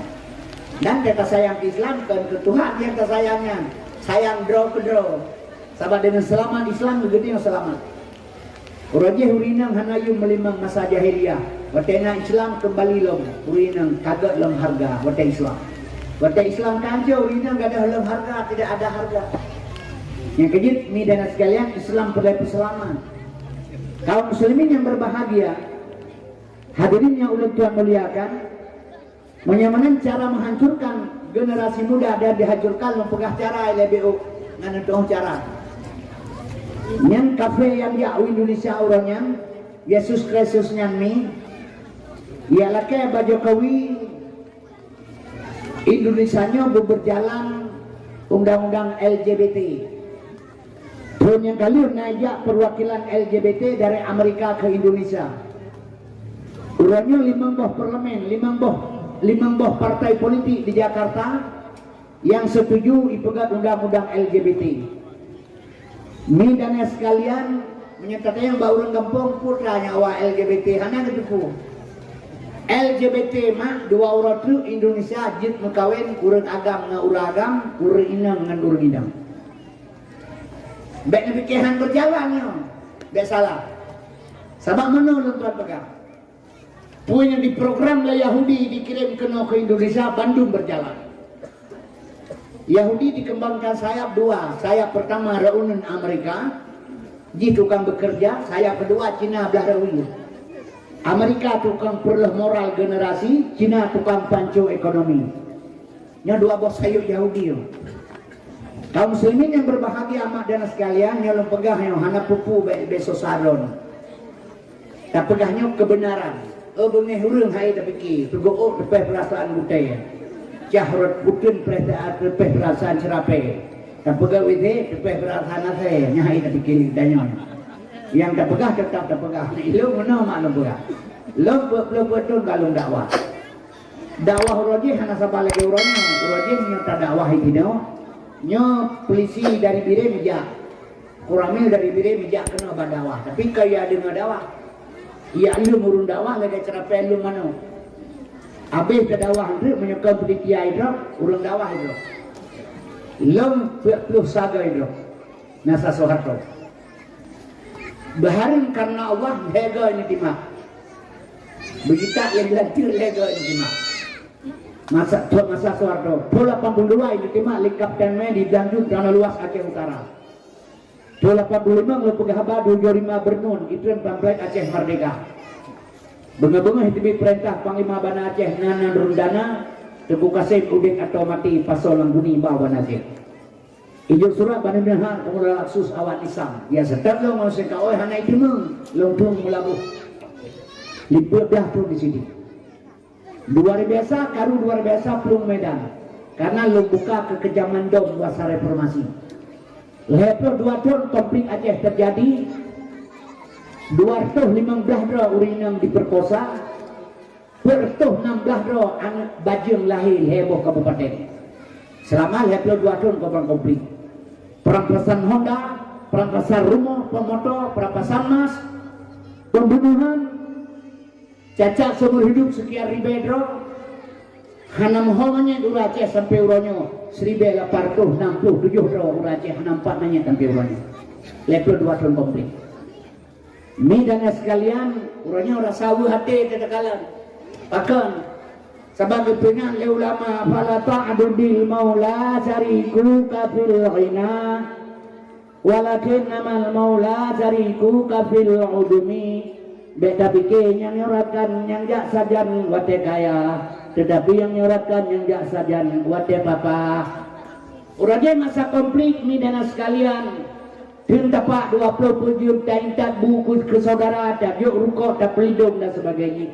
Dan kita sayang ke Islam kan ke Tuhan yang kita sayangnya. Sayang draw ke draw. Sahabat dengan selamat Islam begitu yang selamat. Urajih urinang hanayum melimang masa jahiliyah. Watena Islam kembali lom. Urinang kagak lom harga. Wata Islam. Wata Islam kanjo urinang gak ada lom harga. Tidak ada harga. Yang kejut, mi dan sekalian, Islam pada peselaman. Kaum muslimin yang berbahagia, hadirin yang ulang Tuhan muliakan, menyamakan cara menghancurkan generasi muda dan dihancurkan mempegah cara LBO dengan doang cara. Yang kafe yang di Indonesia orangnya, Yesus Kristus nyanyi, ialah kayak Pak Jokowi, Indonesianya berjalan undang-undang LGBT. Tahun yang kali ngajak perwakilan LGBT dari Amerika ke Indonesia. Urangnya 5 buah parlemen, 5 buah partai politik di Jakarta yang setuju ipegat undang-undang LGBT. Mi dan sekalian menyatakan yang orang kampung putranya awak LGBT hanya ketuku. LGBT mah dua orang tu Indonesia jid mekawin urang agam dengan urang agam, urang inang dengan urang inang. Baik nafikihan berjalannya, tak salah. Sebab mana tuan pegang? Puan yang diprogram oleh Yahudi dikirim ke Indonesia, Bandung berjalan. Yahudi dikembangkan sayap 2. Sayap pertama reunan Amerika, ji tukang bekerja. Sayap kedua Cina belah rawi. Amerika tukang perlah moral generasi, Cina tukang panco ekonomi. Nya 2 bos sayap Yahudi. Kaum muslimin yang berbahagia amat dan sekalian, yang pegah yang hana pupu beso saron. Tak pegahnya kebenaran. Bengeh hurung hai tak fikir, tergook lepeh perasaan butai. Cahrot butun perasaan cerape. Tak pegah wite lepeh perasaan saya, nyahai tak fikir danyon. Yang tak pegah tetap tak pegah. Lu mana mak lu pegah. Lu betul galung dakwah. Dakwah roji hana sabale ke urangnya. Roji nyata dakwah itu. Nyo polisi dari bire mijak, kuramil dari bire mijak kena badawah. Tapi kaya dengan dakwah, ia lu murun dakwah lagi cara pelum mana? Habis ke dakwah itu menyokong penitia itu, urang dakwah itu. Lom peluk saga itu, nasa sohato. Baharin karena Allah lega ini timak. Begitu yang lanjut lega ini timak. Masa Soeharto, Pulau 82 itu timah lingkap dan di Danjung tanah luas Aceh Utara. Pulau 85 lu pegah badu 25 bernun itu yang pamflet Aceh Merdeka. Benga-benga itu perintah Panglima Bana Aceh Nana Rundana terbuka sep uding atau mati pasol langguni bawa Aceh. Ijo surat Bani Benhar kemudian laksus awak Islam. Ya sedap lo mau sekau hana itu meng longtung mulabuh. Liput dah tu di sini. Luar biasa, karu luar biasa pelung Medan. Karena lu buka kekejaman dom masa reformasi. Lepas 2 tahun konflik Aceh terjadi. 215 dra urinang diperkosa. 16 dra anak bajeng lahir heboh kabupaten. Selama lepas 2 tahun konflik. Perampasan Honda, perampasan rumah, pemotor, perampasan emas, pembunuhan. Cacat seumur hidup sekian ribedro. Hanam homanya urace sampai uronyo 1867 dro urace hanampat nanya sampai uronyo. Level 2 tahun komplit. Mi dan sekalian uronyo rasa hati tetakalan. Bahkan sebagai pengan le ulama fala ta'dul bil maula syariku kafil ghina walakin namal maula syariku kafil udumi. Beta pikir yang nyoratkan yang jak sajan wate kaya, tetapi yang nyoratkan yang jak sajan wate papa. Urangnya masa konflik ni dan sekalian. Tin tapak 27 tak buku ke saudara ada yuk rukuk tak pelidung dan sebagainya.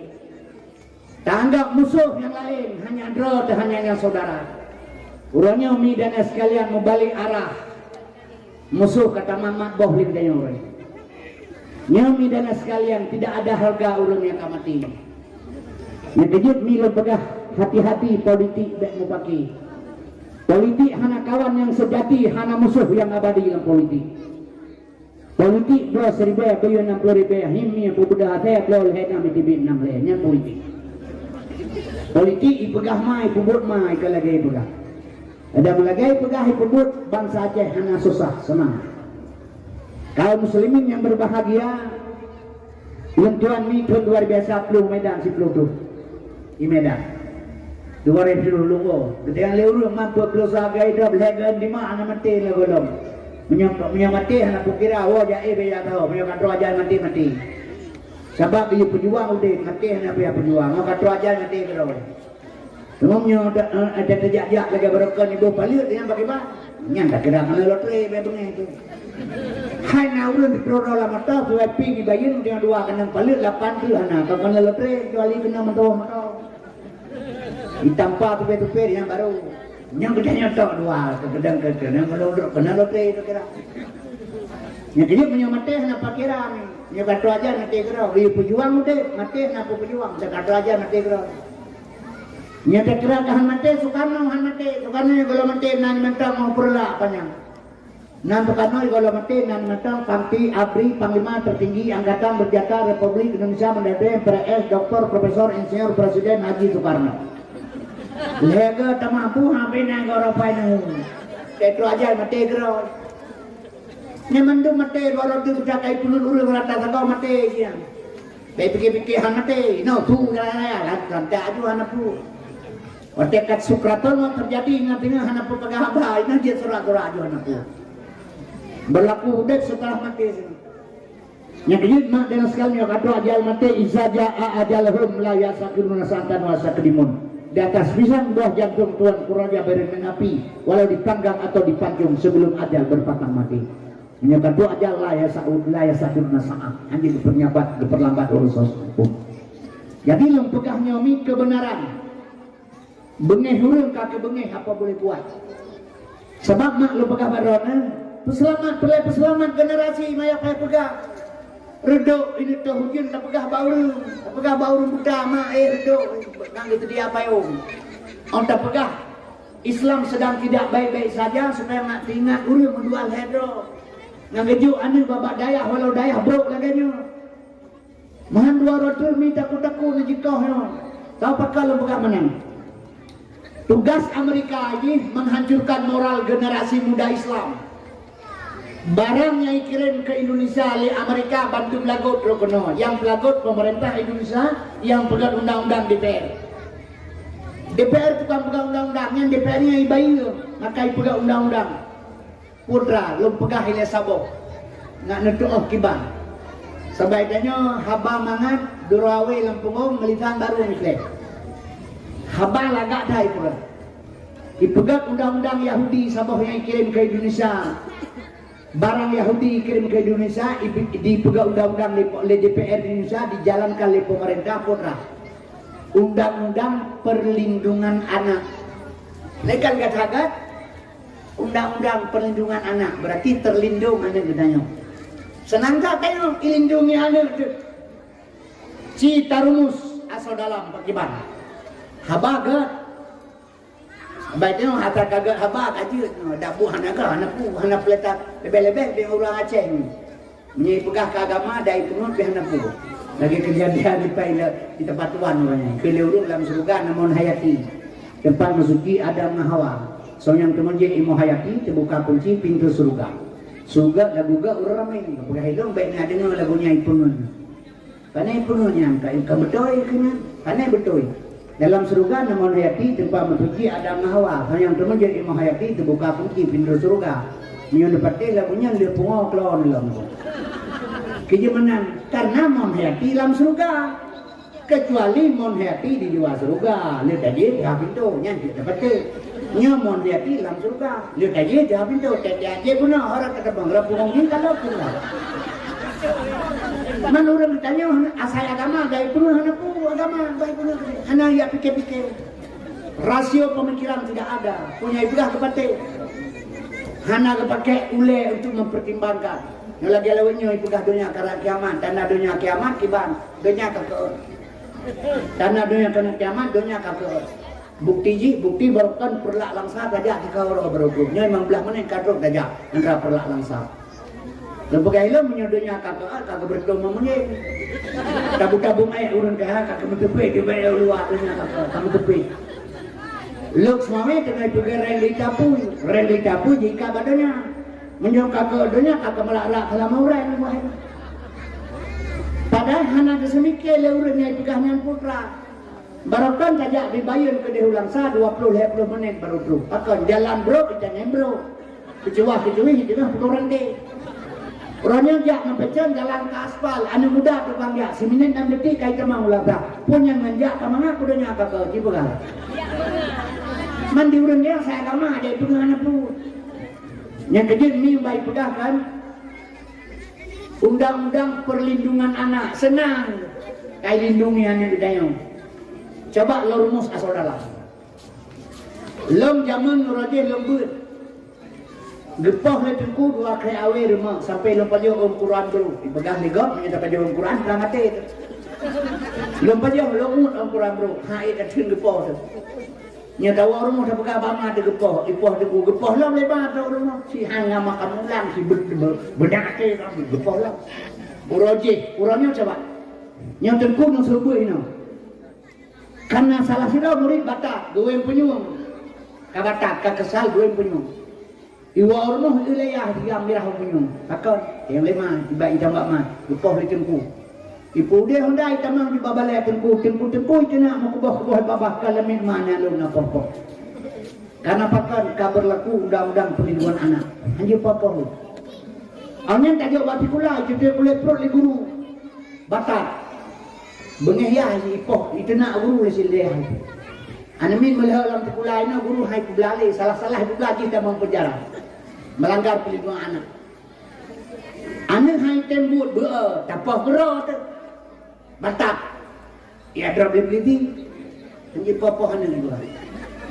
Tak anggap musuh yang lain, hanya draw dan hanya yang saudara. Urangnya mi dan sekalian membalik arah. musuh kata mamat boh li katanya orang. Nyami dan sekalian tidak ada harga urang yang kamati. Yang kejut mi lepegah hati-hati politik bek mau pakai. Politik hana kawan yang sejati, hana musuh yang abadi dalam politik. Politik bro 1000 bayu 60 himmi pemuda saya bro lehna mitibin 6 lehnya politik. Politik ipegah mai pebut mai kalagay pegah. Ada melagay pegah pebut bangsa Aceh hana susah senang. Kaum muslimin yang berbahagia lentuan ni tuan luar biasa peluh Medan si peluh tu di Medan 2010 lugo ketika leuru mampu peluh sagai dah belagan di mana mati lah golong menyamati anak kira wah jae be ya tahu menyamati aja mati sebab dia pejuang udah mati anak dia pejuang kata aja mati kalau umumnya ada terjak-jak lagi berokon ibu palit yang bagaimana nyanda kira kalau lotre be itu hai naurun di prorola mata suai pi dibayin dengan dua kena palit 8 tu hana kalau kena lotre juali kena mentau ditampa tupe yang baru yang gedenya tok dua kedang kena melodok kena lotre itu kira yang dia punya mati hana pakira ni kata aja mati kira dia pejuang udah mati hana pejuang kata aja mati kira nyata kira kahan mati Soekarno yang kalau mati nan mentang mau perla panjang nan Soekarno kalau mati nan mentang Kampi Abri Panglima tertinggi Angkatan Bersenjata Republik Indonesia mendadak PRS Dr. Profesor Insinyur Presiden Haji Soekarno lega tak mampu hampir nang goropai nang itu aja mati kira nyaman tu mati baru tu cakai puluh rata sakau mati dia pikir-pikir han mati no tu lah lantai aju han pu Tekat Sukraton terjadi ingat-ingat hana pegah abah ini dia surat-surat aja anak berlaku udah setelah mati yang kejut mak dan sekalian kata ajal mati izaja ajalhum la yasakiruna sa'atan wa sakdimun di atas pisang buah jantung Tuhan Kuraja beri mengapi walau dipanggang atau dipancung sebelum ajal berpatang mati menyebut doa ajal la yasakiruna sa'at anjing diperlambat urusan hukum jadi yang pegah nyomi kebenaran bengeh hurung kaki bengeh apa boleh buat sebab mak lu pegah barona peselamat generasi maya payah pegah redok ini tu hujan tak pegah bauru budak mak redok nang itu dia apa om on tak pegah Islam sedang tidak baik-baik saja supaya mak ingat hurung mendual hedro nang gejuk anu babak dayah walau dayah brok laganya mahan dua rotul minta ku-taku najikoh tahu pakal lu pegah menang. Tugas Amerika ini menghancurkan moral generasi muda Islam. Barang yang dikirim ke Indonesia oleh Amerika bantu pelagut rokono. Yang pelagut pemerintah Indonesia, yang pegang undang-undang DPR. DPR tukang pegang undang-undang, yang DPR-nya ibayi maka pegang undang-undang. Putra lum pegah ile sabok. Nak netuk kibang. Sebaiknya haba mangat durawe lampungong melitan baru misleh. Habang lagak dah itu. Dipegat undang-undang Yahudi sabah yang kirim ke Indonesia. Barang Yahudi kirim ke Indonesia dipegat undang-undang oleh DPR Indonesia dijalankan oleh pemerintah putra. Undang-undang perlindungan anak. Lekan kata-kata undang-undang perlindungan anak berarti terlindung anak gedanya. Senang tak kayo ilindungi anak tu. Citarumus asal dalam pakiban. Haba ke baiknya hata kagak haba kaji dabu hanaga hana peletak lebih-lebih di orang Aceh ni pegah ke agama dai penuh di hanapu lagi kejadian di tempat tuan orangnya kelurung dalam surga namun hayati tempat masuki Adam dan Hawa soalnya teman je Imu Hayati terbuka kunci pintu surga lagu ga orang ramai pegah hidung baiknya dengar lagunya ipunun karena ipununnya ka betul kena betul dalam surga namun hayati tempat mensuci Adam dan Hawa yang teman jadi Imam Hayati terbuka kunci pintu surga yang dapatnya lagunya dia pungok lawan dalam kejemenan karena Imam Hayati dalam surga kecuali Imam Hayati di luar surga dia tadi di pintu yang dia dapatnya Imam Hayati dalam surga dia tadi di pintu tadi aja guna orang kata bangga pungok ini kalau pula mana orang bertanya asal agama dari penuh agama baik penuh hanya ya pikir-pikir rasio pemikiran tidak ada punya ibadah kepada Hana pakai ule untuk mempertimbangkan. Yang lagi lawanya ipugah dunia karena kiamat. Tanah dunia kiamat kiban dunia kakeur. Tanah dunia karena kiamat dunia kakeur. Bukti barukan perlak langsa saja jika orang berhukum. Nya memang belah mana kadrok saja antara perlak langsa. Dan pakai ilmu menyodonya kakeur kakak berdoa menyek. Tabu-tabu air urun kah kakak mentepi di bawah luar dunia kakeur kamu tepi. Luk suami tengah juga reli tapu jika badannya menyongka ke dunia kakak melak-lak selama orang padahal hana kesemikir leurnya pegahnya putra barokan saja dibayar ke dehulang sah 20 menit baru bro akan jalan bro ditanya bro kecuali itu mah orang deh orangnya jak mempecan jalan ke aspal anu muda tu bang ya 1 minit 6 detik kait mau labrak punya menjak ke mana kudanya kakak cipegal mandi urang dia saya agama ada pengen pun yang kejadian ini baik pedahkan undang-undang perlindungan anak senang kayak lindungi anak gedayong coba lo rumus asal dalam long zaman nurajih lembut gepoh letengku 2 kali awe rumah sampai lompat jauh Quran dulu dipegang ligop menyata pada Quran berangkat itu lompat jauh lomut Quran bro hai kacin gepoh tu nya tahu orang dah pegang bama de gepoh gepoh lah lebar tahu orang si hang makan ulang si bedak ke gepoh lah urangnya coba yang tengku nang serbu ini karena salah sira murid batak dua yang penyung ka batak ka kesal dua yang penyung iwa orang wilayah diam mirah penyung takon yang lima tiba itambak mah gepoh di tengku ipu dia Honda itamang di babalai tengku itu nak mengubah babah kalamin mana lu nak pokok karena pakan ka berlaku undang-undang perlindungan anak anjir pokok lu awalnya tak jauh bapi pula itu dia boleh perut di guru batak bengehya si ipoh itu nak guru di sini anamin melihat dalam sekolah ini guru hai kubelali salah-salah juga kita mempenjara melanggar perlindungan anak anak hai tembut tapah gero tu batak ya drop beli menjadi popohan ini gua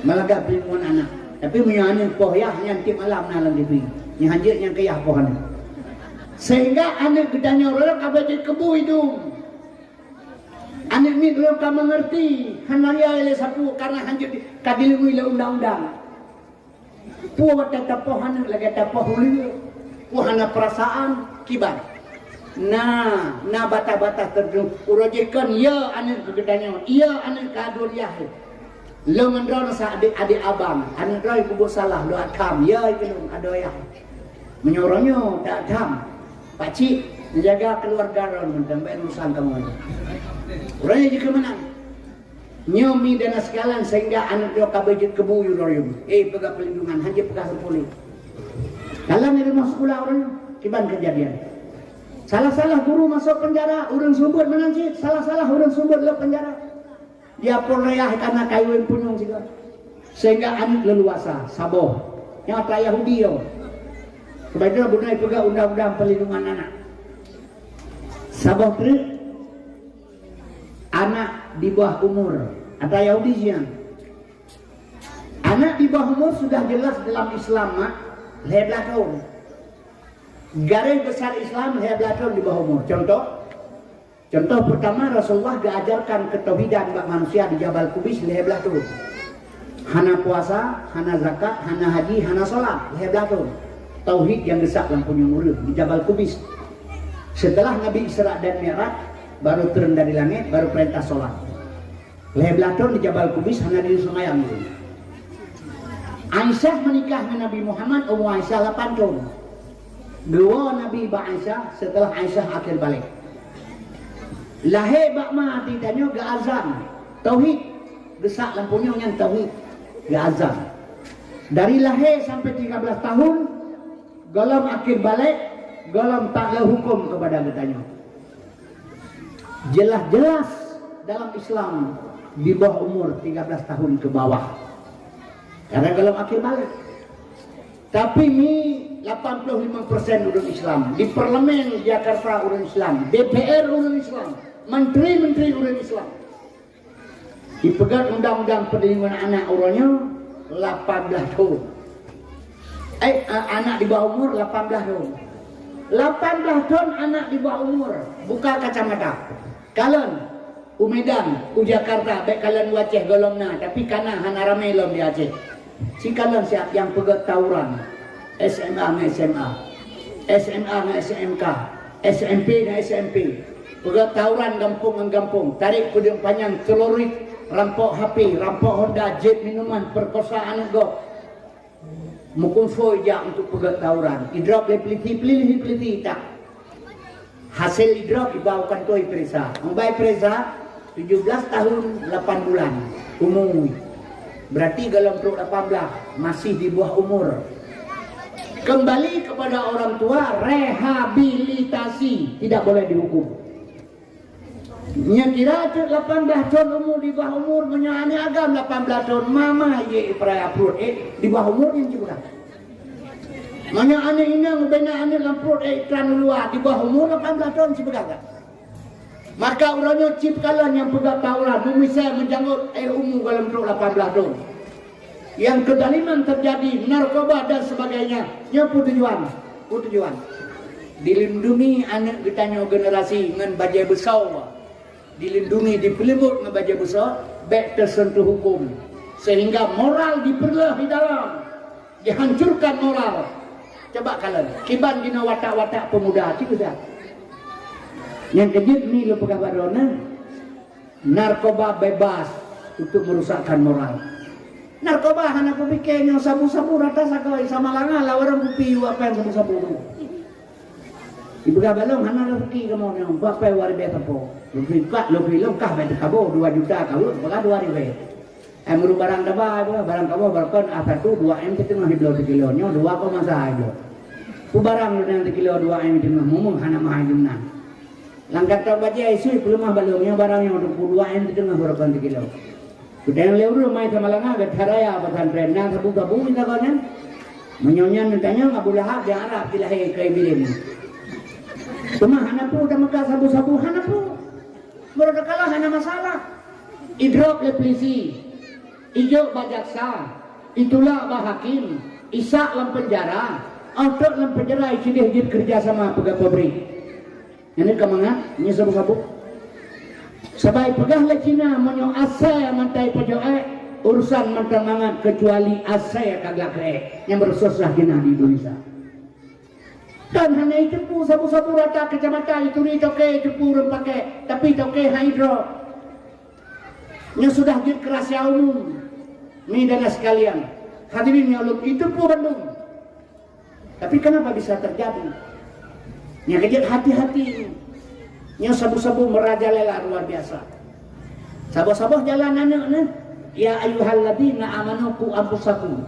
melanggar perlindungan anak tapi menyanyi poh ya yang tim alam nalang di yang hanjir yang kaya pohan sehingga anak gedanya orang kabeh jadi kebu itu anak ni belum kamu mengerti hanaya ile sapu karena hanjir kadilui le undang-undang puat tapohan lagi tapoh hulu wahana perasaan kibar nah bata-bata terjun urojekan ya anak gedanya iya anak kadoliah lo ngendron sa adik abang anak roy kubur salah lo atam ya itu adoyah menyorongnya tak atam pakcik menjaga keluarga ron sampai urusan kamu aja orangnya juga menang nyomi dan sekalian sehingga anak dia kabejit kebuyu royum pegang pelindungan hanya pegang sepuluh dalam di rumah sekolah orang kiban kejadian salah-salah guru masuk penjara urang sumber menanci salah-salah urang sumber le penjara dia porayah karena kayuin punyung juga sehingga anak leluasa saboh yang apa Yahudi yo kebaiknya bunai pegang undang-undang perlindungan anak saboh tri anak di bawah umur atau Yahudi siang anak di bawah umur sudah jelas dalam Islam mak lebelah tahun garis besar Islam lebelah tahun di bawah umur contoh pertama Rasulullah diajarkan ketauhidan bagi manusia di Jabal Kubis lebelah tahun hana puasa, hana zakat, hana haji, hana sholat lebelah tahun tauhid yang desak dalam punya murid di Jabal Kubis setelah Nabi Isra dan Mi'raj baru turun dari langit, baru perintah sholat. Leheblatan di Jabal Kubis hanya di Sumayang. Aisyah menikah dengan Nabi Muhammad, umur Aisyah 8 tahun. Dua Nabi Ba Aisyah setelah Aisyah akhir balik. Lahir bak mati tanya ke azan. Tauhid, desak lampunya yang tauhid, ke azan. Dari lahir sampai 13 tahun, golong akhir balik, golong tak hukum kepada bertanya. Jelas-jelas dalam Islam di bawah umur 13 tahun ke bawah karena kalau akhir balik tapi ini 85% orang Islam di parlemen Jakarta orang Islam DPR orang Islam menteri-menteri orang Islam dipegang undang-undang perlindungan anak orangnya 18 tahun Anak di bawah umur 18 tahun. 18 tahun anak di bawah umur buka kacamata. Kalian Umedan, Jakarta, baik kalian Aceh golongna, tapi kana hana ramai lom di Aceh. Si kalian siap yang pegat tawuran, SMA na SMA, SMA na SMK, SMP na SMP, pegat tawuran gampung ng gampung, tarik kudung panjang celurit, rampok HP, rampok Honda, jet minuman, perkosaan go. Mukun foja untuk pegat tawuran, idrop peliti tak. Hasil idrop dibawakan tuai perisa. Ambai perisa 17 tahun 8 bulan umur. Berarti dalam perut 18 masih di bawah umur. Kembali kepada orang tua, rehabilitasi, tidak boleh dihukum. Nya kira 18 tahun umur di bawah umur menyani agam 18 tahun mama ye peraya perut di bawah umur yang juga. Manya ane inang bena ane lamprut iklan luar di bawah umur 18 tahun sebegaga. Maka urangnya cip kalian yang pegang tauran memisah menjanggut umur dalam perut 18 tahun. Yang kedaliman terjadi narkoba dan sebagainya. Yang tujuan dilindungi anak kita generasi dengan bajai besar. Dilindungi, dipelimut dengan bajai besar, baik tersentuh hukum. Sehingga moral diperlah di dalam. Dihancurkan moral. Coba kalian, kiban dina watak-watak pemuda itu dah. Yang kejut ni lu pegah badona, narkoba bebas untuk merusakkan moral. Narkoba hana kupikirnya sabu-sabu rata sakoi sama langa lawaran kupi apa yang sabu-sabu. Ibu balong hana rezeki kamu yang bapak wari beta po. Lebih lengkah beta kabo 2 juta kau baga 2 ribu. Muru barang daba barang kabo berkon apa tu 2 M kita ngah kilo kilonyo 2,1 aja. Ku barang nanti kilo 2 M tengah mumung hana mah jumna. Langkat tak baca isu belum mah balongnya barang yang 22 M tengah berkon kilo. Sudah lewat mai sama langa betaraya pesantren na sabu-sabu minta konan. Menyonyan tanya Abu Lahab di Arab dilahir kai bilim. Cuma hanapu dah Mekah sabu-sabu hanapu. Mereka kalah hana masalah. Idrop leplisi, ijo bajaksa, itulah bahakim, isak lam penjara, autot lam penjara isidih jid kerja sama pegawai pabrik. Ini kemangat, ini sabu-sabu. Sebaik pegah le Cina menyo asai mantai pojoke urusan mantan mangat kecuali asai kagak ke yang bersusah jenah di Indonesia. Dan hanya itu pun sabu-sabu rata kecamatan itu ni toke itu pun pakai tapi toke hidro yang sudah jadi kerasnya umum ni dan sekalian hadirin yang ulum itu pun Bandung. Tapi kenapa bisa terjadi? Yang kejadian hati-hati yang sabu-sabu merajalela luar biasa. Sabu-sabu jalan anak ya ayyuhalladzina amanu qu anfusakum.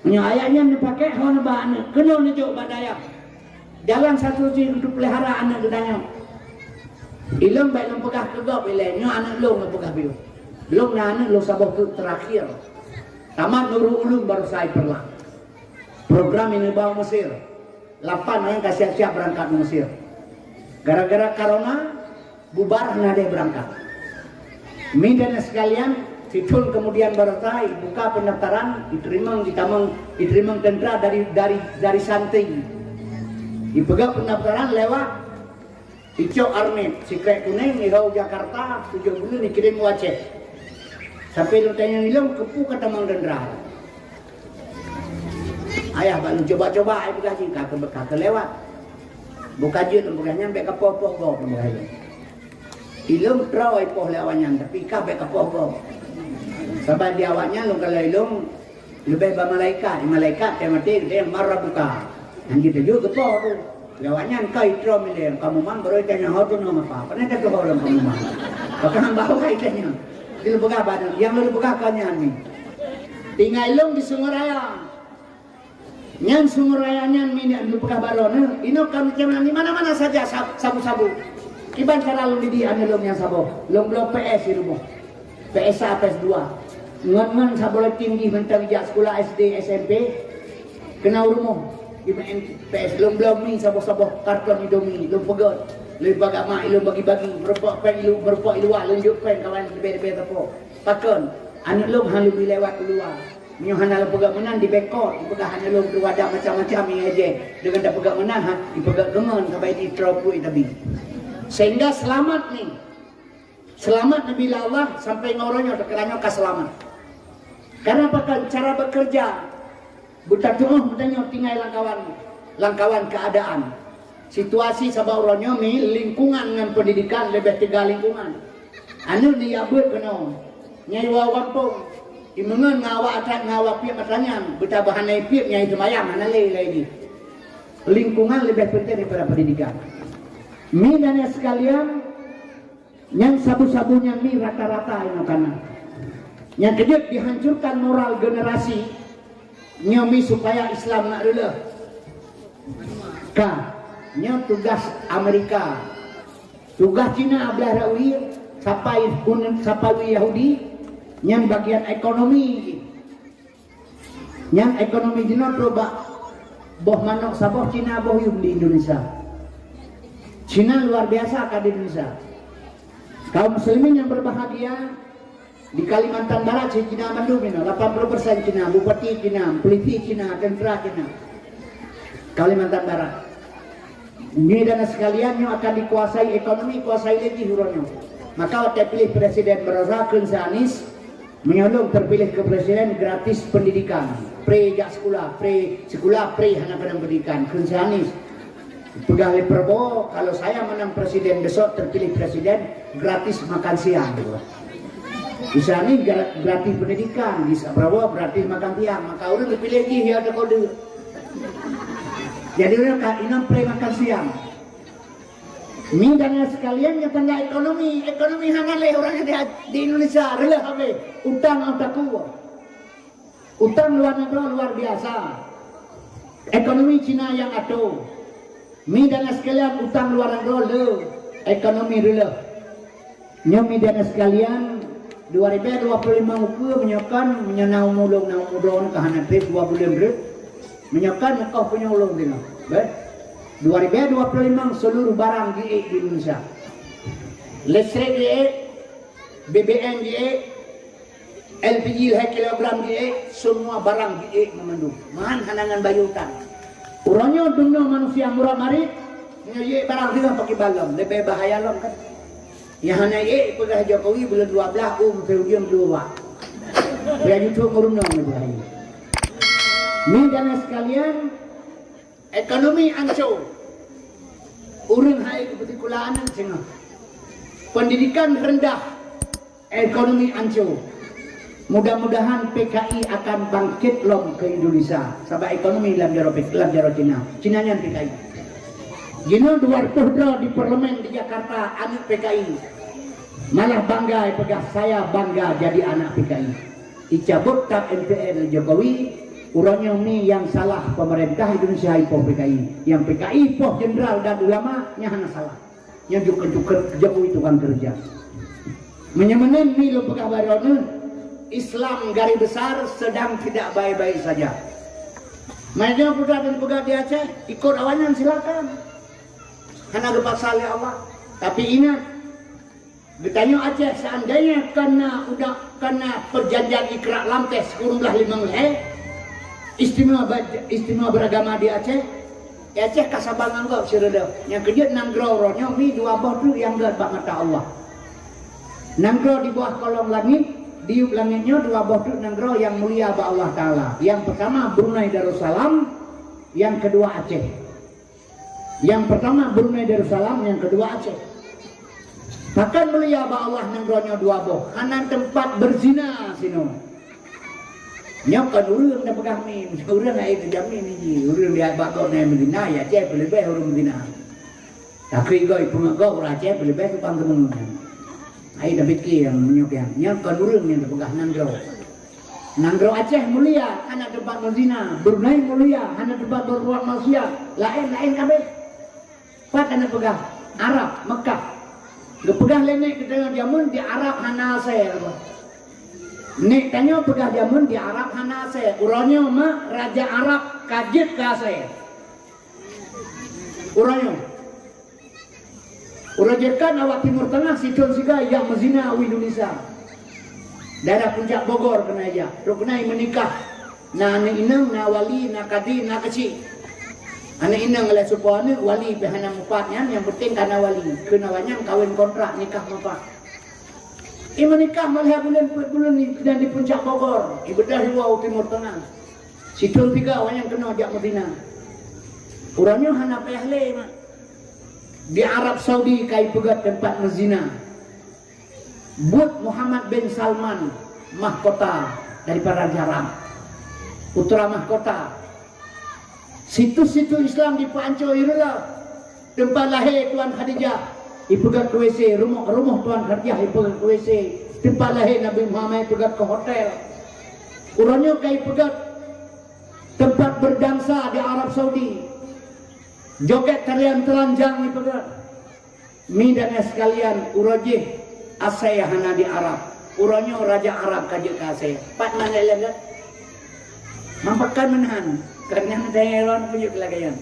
Yang ayatnya dipakai hawana ba anak kena nunjuk badaya. Jalan satu sisi untuk pelihara anak gedanya. Ilung baik long pegah kegop ilenya anak long pegah biu. Long na anak long sabah tu terakhir. Tamat Nurul Ulum baru saya perlah. Program ini bawa Mesir. 8 orang kasih siap berangkat ke Mesir. Gara-gara corona bubar nade berangkat. Midana sekalian Fitul kemudian baratai buka pendaftaran diterima tentara dari Santing. Dipegang pendaftaran lewat Ico Armit, Sikret Kuning, Irau Jakarta, 7 bulan dikirim ke Aceh. Sampai lu tanya nilang kepu kata Mang Dendra. Ayah baru coba-coba ibu kaji kakak lewat. Buka jin bukan nyampe ke popoh go pembahayan. Ilung trau ipoh lewanyan tapi kabeh ke popoh. Sebab di awaknya lu kalau ilung lebih ba malaikat yang mati dia marah buka. Yang kita juga kepoh tu. Lewanyan kai trau milih kamu man baru tanya hau tu nama apa. Pernah tak kepoh dalam kamu man. Bahkan bawa itanya. Di lembaga badan yang lu buka kanyan ni. Tinggal ilung di Sungaraya. Nyan Sungarayanya minyak lu buka baron. Ino kami jaman di mana-mana saja sabu-sabu. Kiban cara lu di ane long yang sabu. Long belum PS di rumah. PS1, PS2. Ngan saboleh tinggi mentang jak sekolah SD, SMP. Kena rumah. Di PS belum ni sabu-sabu karton Indomie, lu pegot. Lu bagi mak, lu bagi-bagi, berpok pen ilu, lunjuk pen kawan lebih-lebih apa. Pakon, anak lu halu lewat keluar. Menyuhana lepegak menang di Bangkok, ipegak hanya lu ada macam-macam yang aja. Dengan dah pegak menang, ipegak gemen sampai di tropu itabi. Sehingga selamat nih. Selamat Nabi Allah sampai ngoronyo terkeranya selamat. Karena apa kan cara bekerja buta tunggu mudanya tinggal langkawan keadaan. Situasi sabau ronyo mi lingkungan dengan pendidikan lebih tiga lingkungan. Anu ni abut kena nyai wawampung. Imengen ngawak atas ngawak piap matanya bertabahan naik piap nyai semayang mana lagi. Lingkungan lebih penting daripada pendidikan. Mi dan sekalian yang sabu-sabunya mi rata-rata ini kanan. Yang kedua dihancurkan moral generasi nyomi supaya Islam nak rela. Nya tugas Amerika, tugas Cina belah rawi sampai Yahudi. Yang bagian ekonomi Cina coba boh manok saboh Cina boh yum di Indonesia. Cina luar biasa kan di Indonesia. Kaum muslimin yang berbahagia di Kalimantan Barat Cina mandum ini 80% Cina, bupati Cina, polisi Cina, tentara Cina. Kalimantan Barat. Ini dan sekalian yang akan dikuasai ekonomi, kuasai lagi huronnya. Maka waktu pilih Presiden Baraza Anies menyolong terpilih ke presiden gratis pendidikan pre-jak sekolah, hanya pendidikan Anies pegawai Prabowo kalau saya menang presiden besok terpilih presiden gratis makan siang di sana gratis pendidikan di Prabowo gratis makan siang maka orang terpilih lagi ya ada kode jadi orang inam pre makan siang mi dan sekalian yang tanda ekonomi hanya leh orang di Indonesia rela habe utang luar negeri luar biasa ekonomi Cina yang atuh mi dan sekalian utang luar negeri le ekonomi rela nyomi dan sekalian 2025 ukur menyokan menyenau mulung ke hanape 2 bulan ber menyokan kau punya ulung dina 2025 seluruh barang di Indonesia listrik BBM LPG 1 kilogram semua barang memandung mahan kanangan bayutan urangnya dunia manusia murah marit barang juga pakai balon lebih bahaya lom kan yang hanya pegah Jokowi bulan 12 periodium 2 biar itu urungnya bahaya ini dan sekalian ekonomi ancur urang hai kebetulan cenah pendidikan rendah ekonomi ancur mudah-mudahan PKI akan bangkit lom ke Indonesia sebab ekonomi dalam jaro Cina nya PKI gino 200 di parlemen di Jakarta anak PKI malah bangga pegah saya bangga jadi anak PKI dicabut tak MPR Jokowi urangnya ini yang salah pemerintah Indonesia ipoh PKI yang PKI ipoh jenderal dan ulama hanya salah yang juga Jokowi itu kan kerja menyemenen ini lo pekabarone Islam garis besar sedang tidak baik-baik saja mainnya budak dan pegawai di Aceh ikut awannya silakan karena dipaksa oleh Allah tapi ingat ditanya Aceh seandainya kena perjanjian ikrar lamtes kurang belah 5 istimewa beragama di Aceh Aceh kasabang anggap sirada yang kedua nanggro rohnya mi 2 boh tu yang berat mata Allah nanggro di bawah kolong langit diup langitnya 2 boh tu nanggro yang mulia ba Allah Ta'ala yang pertama Brunei Darussalam yang kedua Aceh yang pertama Brunei Darussalam yang kedua Aceh bahkan mulia ba Allah nanggro-nya 2 boh kanan tempat berzina sino nyokan urang dah pegah ni urang ai terjamin ni urang dia bakal ni Medina ya Aceh lebih urang Medina tapi goi pengagau Aceh lebih tukang temen ai dah fikir yang nyokan urang yang pegah nanggro Aceh mulia anak tempat berzina Brunei mulia anak tempat berbuat maksiat lain kabeh pat anak pegah Arab Mekah gepegah lenek ke jamun di Arab hana saya nek tanya pegah jamun di Arab hana saya urangnya mah raja Arab kajet ke saya urangnya urajekan awak Timur Tengah sidon siga yang mezina Indonesia daerah puncak Bogor kena aja ruknai menikah Na anak inang, na wali, na kadi, na kecil. Anak inang oleh supaya ni wali behana mupatnya, yang penting karena wali. Kenawanya kawin kontrak nikah mupat. Menikah malah bulan ni dan di puncak Bogor. Ibadah riwau Timur Tengah. Situl 3 orang yang kena jak Madinah. Urangnya hana pehle mak. Di Arab Saudi kai pegat tempat mezina. Buat Muhammad bin Salman mahkota daripada Raja Arab. Putra mahkota. Situ-situ Islam dipancur itulah. Tempat lahir Tuan Khadijah. Ipegat ke WC, rumah Tuan Khadijah ipegat ke WC. Tempat lahir Nabi Muhammad ipegat ke hotel. Urangnya kai pegat tempat berdansa di Arab Saudi. Joget tarian telanjang ipegat. Mi dan sekalian urajih asaya hana di Arab. Urangnya Raja Arab kajik ke asaya. Pat mana lagi? Mampakan menahan. Karena daerah punya kelagayan.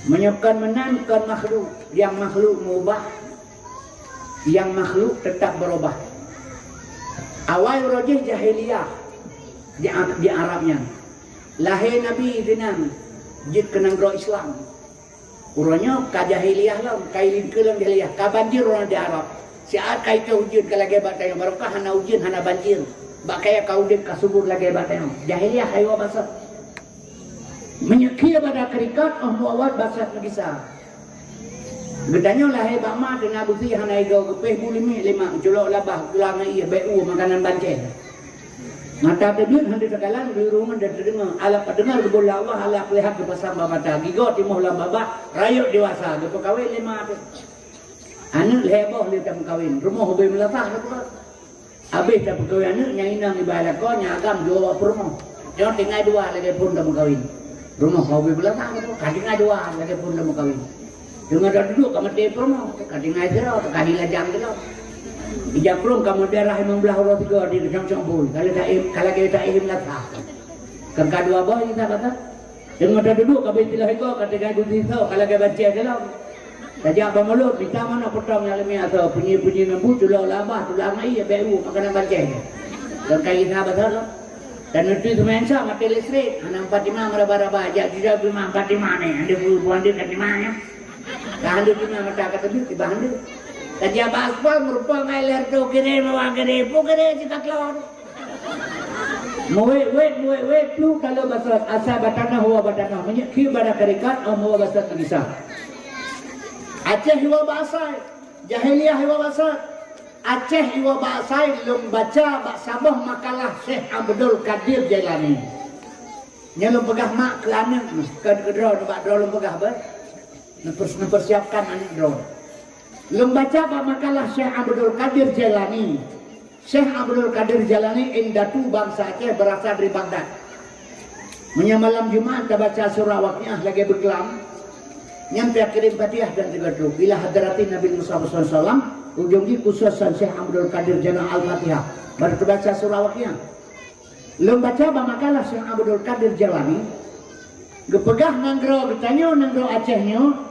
Menyokkan menankan makhluk. Yang makhluk mubah, yang makhluk tetap berubah. Awal rojih jahiliyah di Arabnya. Lahir Nabi dinam jid kenang roh Islam. Urangnya ka jahiliyah lah, kailin kelam jahiliyah. Ka banjir orang di Arab. Siat kai ke hujan ka lagi batay barokah hana hujan hana banjir. Bakaya ka udip ka subur lagi batay. Jahiliyah haywa basat. Menyekir pada kerikat muawad basat kisah. Gedanya lahir bakma dengan busi hana igo gepeh bulimi 5 culok labah tulang ia BU makanan bancen. Mata tebut handi sekalan di rumah dan terdengar ala pendengar bola Allah ala lihat ke pasar mata gigo timuh lah babak rayuk dewasa gepo kawin 5 anu leboh li tam kawin rumah hobe melatah tu habis tak kawin anu nya inang ibadah ko nya agam dua rumah jangan tinggal 2 lagi pun dah kawin rumah hobe melatah tu kadinga 2 lagi pun dah kawin dengan dah duduk kamu di rumah kadinga jero kadinga jam jero ijak rum kamu darah membelah orang 3 di jam-jam bul kalau kita ihim latah kan kedua boy kita kata dengan dah duduk kamu tilah iko ketika gusti tu kalau kita baca dalam saja apa mulut kita mana potong yang lemah atau punyi-punyi ngembu tulah labah tulah mai BU makanan baca dan kai kita betul dan itu semensa mati listrik anak Fatimah meraba-raba aja tidak Fatimah ni ada buan dia Fatimahnya dah ada Fatimah mata kata tiba anda Kajian aspal merupakan air tu kiri mawang kiri pu kiri kita keluar. Muwet tu kalau bahasa asal batana huwa batana menyekir pada kerikat huwa bahasa Indonesia. Aceh huwa bahasa jahiliyah huwa bahasa Aceh huwa bahasa lum baca bak sabah makalah Syekh Abdul Qadir Jailani. Nya lum pegah mak ke anak ke draw bak draw lum pegah ber. Mempersiapkan anak draw. Lembaca makalah Syekh Abdul Qadir Jailani. Syekh Abdul Qadir Jailani indatu bangsa Aceh berasal dari Baghdad. Malam Jumat kita baca surah Waqiah lagi berkelam. Nyampe kirim Fatihah dan juga doa. Bila hadratin Nabi Muhammad SAW ujungnya khususan Syekh Abdul Qadir Jailani Al-Fatihah. Baru terbaca surah Waqiah. Lembaca makalah Syekh Abdul Qadir Jailani. Gepegah nanggro bertanya nanggro Acehnya.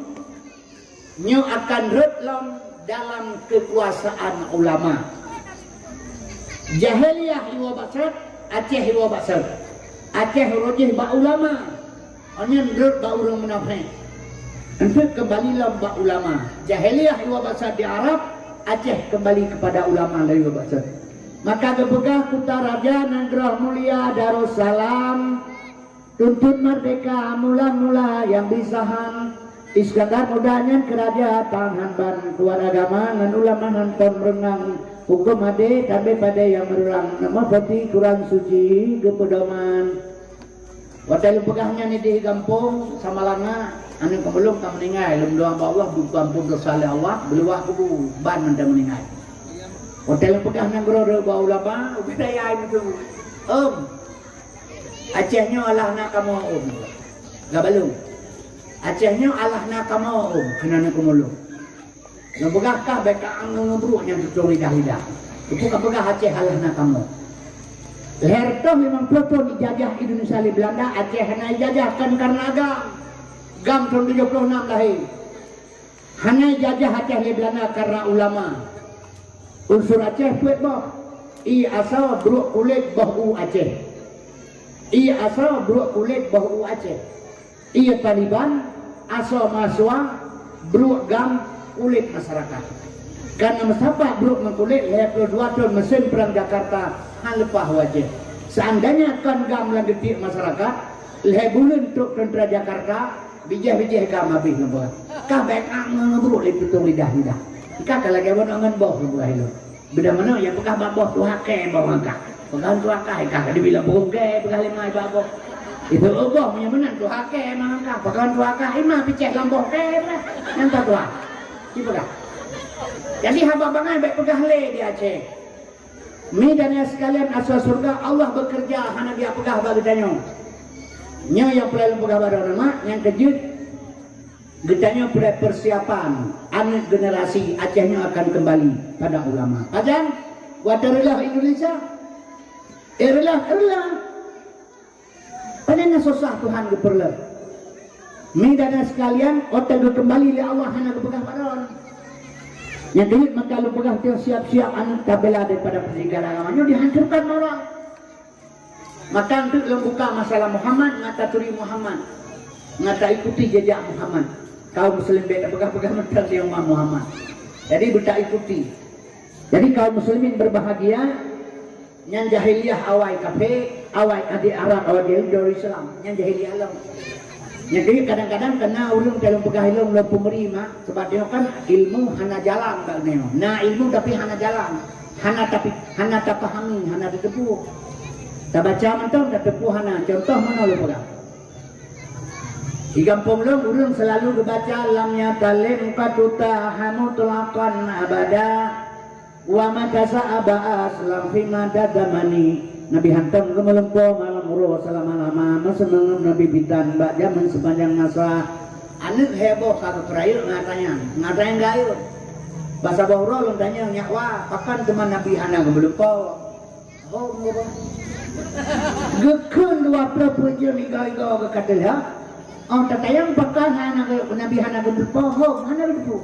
Nyo akan redlom dalam kekuasaan ulama. Jahiliyah iwa basat, Aceh iwa basat. Aceh rojih ba ulama. Hanya red ba urang munafik. Untuk kembali ba ulama. Jahiliyah iwa basat di Arab, Aceh kembali kepada ulama dari iwa basat. Maka kepegah kuta raja Nandrah Mulia Darussalam tuntut merdeka mula-mula yang bisahan Iskandar mudahnya kerajaan hanban tuan agama ngan ulama hanton merenang hukum ade tabe pada yang merulang nama pati kurang suci kepedoman wadai pegahnya ni di kampung samalanga anu kebelum tak meninggal lum doang Allah ampun dosa Allah beluah kubu ban menda meninggal wadai pegahnya gero ba ulama budaya itu Acehnya Allah nak kamu gak belum Acehnya Allah nak kamu kena nak kumulu. Ngebegahkah beka angin ngebruh yang tutup lidah-lidah. Itu kebegah Aceh Allah nak kamu. Herto memang pelotong dijajah Indonesia di Belanda. Aceh hanya dijajahkan karena agam. Gam tahun 76 lahir. Hanya dijajah Aceh di Belanda karena ulama. Unsur Aceh puet boh. I asal beruk kulit boh Aceh. Ia asal beruk kulit bahu Aceh. Ia Taliban asal mahasiswa beruk gam kulit masyarakat. Karena masyarakat beruk mengkulit lepas 2 tahun mesin perang Jakarta hal lepah wajah. Seandainya kan gam langetik masyarakat lepas bulan untuk tentera Jakarta bijah-bijah gam habis nampak. Kah baik ngebruk le pitung lidah. Kah kalau kawan ngan boh nampak itu. Beda mana yang bekah baboh tu hakai bawa kah. Pegang tu hakai kah dibilang bongke pegang limai baboh. Itu oboh punya menang tu hakai emang kah. Pegang tu hakai imah picek lamboh ke lah. Yang tak tuah. Gitu kah? Jadi hamba bangai baik pegah le di Aceh. Mi dan ya sekalian asal surga Allah bekerja hanya dia pegah bagi tanya. Nya yang pelai pegah pada nama yang kejut getanya pada persiapan anak generasi Acehnya akan kembali pada ulama. Ajan wadarilah Indonesia. Erlah. Padahal susah Tuhan keperlah. Mi dan ya sekalian otak kembali li Allah hanya pegah pada yang duit maka lu pegang dia siap-siap anak tabela daripada pendidikan agamanya dihancurkan orang. Maka untuk lu buka masalah Muhammad ngata turi Muhammad ngata ikuti jejak Muhammad. Kaum muslim beda pegang-pegang mental yang Muhammad. Jadi berta ikuti. Jadi kaum muslimin berbahagia yang jahiliyah awai kafe awai adik Arab awai dari Islam yang jahiliyah alam. Yang jadi kadang-kadang kena ulung dalam pegah ilmu lo pemerima sebab dia kan ilmu hana jalan tak neo. Nah ilmu tapi hana jalan, hana tak pahami, hana ditepu. Tak baca mentong tak tepu hana. Contoh mana lo pegah? Di kampung lo ulung selalu dibaca lamnya talim katuta hamutulakan abada wa matasa abas lam fima dadamani. Nabi hantam ke melempo malam uruh selama-lama meseneng Nabi bitan mbak zaman sepanjang masa anak heboh kagak perayul ngatanya gayun bahasa bawro lu tanya nyakwa kapan teman Nabi hana ke melempo oh ngapa gekun 20 jam iga-iga ke katil ha oh tatayang pakan hana ke Nabi hana ke melempo oh hana ke melempo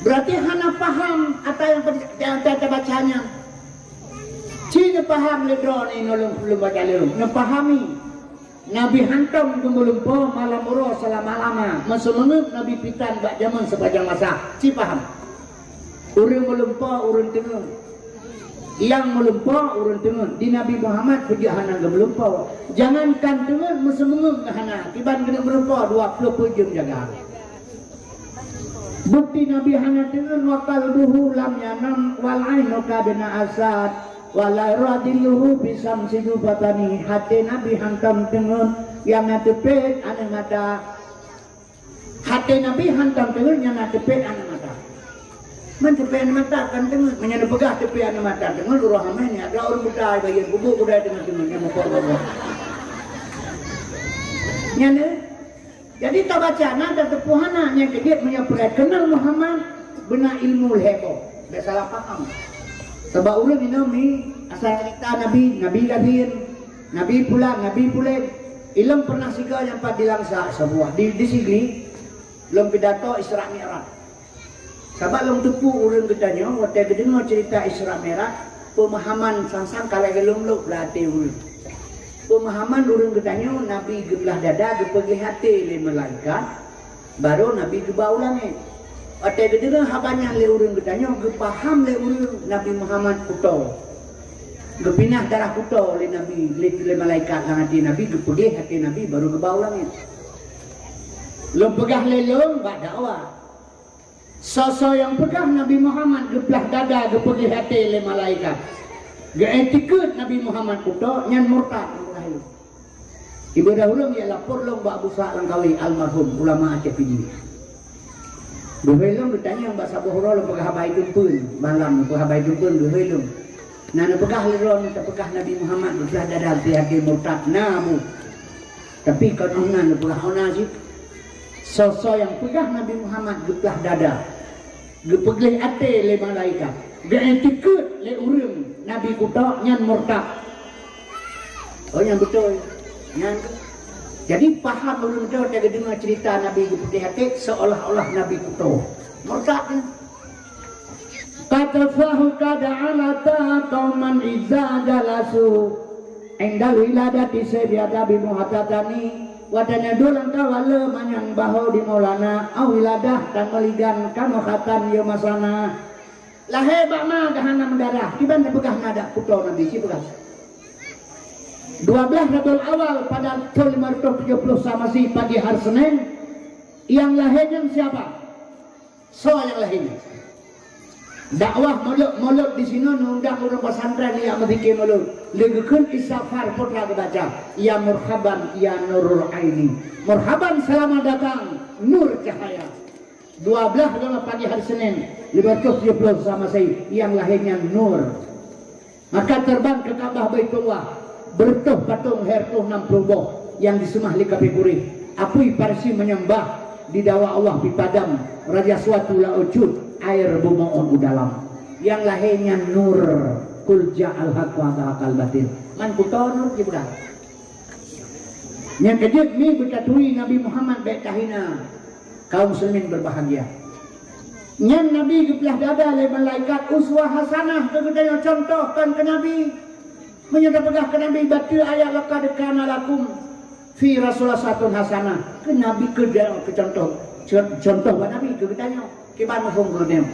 berarti hana paham apa yang kita bacanya. Cina paham ledron ini belum baca lelum. Nepahami Nabi hantam gemulumpo malam uroh selama-lama. Masemengup Nabi pitan bak zaman sepanjang masa. Ci paham. Urang melumpo urang tenun. Yang melumpo urang tenun. Di Nabi Muhammad pujahana gemulumpo. Jangankan tenun masemengup hana. Tiban kena melumpo 20 jam jaga. Bukti Nabi hana tenun wakal duhu lam yanam wal ainu kadena asad. Walai radilluhu bisam sidu batani hati Nabi hantam tenun yang ngatepet ane mata hati Nabi hantam tenun yang ngatepet ane mata mentepet ane mata kan tenun menyana pegah tepet ane mata tenun urah hamanya ada orang budaya bagian bubuk budaya dengan tenun yang mokor-mokor nyana jadi tak baca nada tepuhana yang kedip menyampaikan kenal Muhammad benar ilmu heboh tak salah paham. Sebab ulang ini asal cerita Nabi lahir, Nabi pulang, Nabi pulang. Ilmu pernah siga yang empat dilangsa sebuah di Sigli, lom pidato Isra Mi'raj. Sebab lom tepu ulang ketanya, waktu kedengar cerita Isra Mi'raj, pemahaman sang-sang kalau gelum lu berarti ulang. Pemahaman ulang ketanya, Nabi gebelah dada, pergi hati le malaikat, baru Nabi gebau langit. Waktu kedengar habanya le urang ketanya, paham le urang Nabi Muhammad kuto. Gepinah darah kuto le Nabi, le malaikat lang hati Nabi, pergi hati Nabi baru gebau langit. Lom pegah lelong bak dakwah. Sosok yang pegah Nabi Muhammad gebelah dada, pergi hati le malaikat. Geetikut Nabi Muhammad kuto nyan murtad. Ibu dahulu ya lapor long bak busa langkawi almarhum ulama Aceh Pidi. Duhelong bertanya bahasa bohro lo pegah habai dumpun malam pegah habai dumpun duhelong. Nah pegah liron tak pegah Nabi Muhammad sudah ada hati murtad nabu. Tapi kononan pegah ona sih. Sosok yang pegah Nabi Muhammad geplah dada. Gepeglah ate le malaikat. Geetikut le urang Nabi kuto nyan murtad. Oh yang betul. Nyan jadi paham ulun tu dia dengar cerita Nabi putih hati seolah-olah Nabi kuto. Murtad. Katafahu kada alata qauman iza jalasu indal wiladati sayyidina bi muhatatani wadana dulang kawala manyang baho di maulana awiladah dan meligan kamukhatan ya masana lahir bakma gahana mendarah kiban begah nada puto nabi si begah 12 Rabiul Awal pada tahun 570 sama si pagi hari Senin yang lahirnya siapa? So yang lahirnya dakwah mulut di sini nundang orang pesantren yang memikir mulut legekeun istighfar putra kebaca ya murhaban ya nurul aini murhaban selamat datang nur cahaya 12 adalah pagi hari Senin 570 sama saya yang lahirnya nur maka terbang ke Ka'bah Baitullah bertuh patung hertuh 60 boh yang disemah li kapipuri apui parsi menyembah di dawa Allah pipadam raja suatu la ujud air bumoon udalam yang lahirnya nur kul ja'al haq wa ta'al batin man kuto nur jibudah yang kejut ni berkatui Nabi Muhammad baik tahina kaum muslimin berbahagia yang Nabi gebelah dada oleh malaikat uswah hasanah kemudian contohkan ke Nabi menyerta pegah ke Nabi baca ayat laqad kana lakum fi rasulullah satun hasanah ke Nabi ke contoh buat Nabi ke tanya kiban mafhum kemudian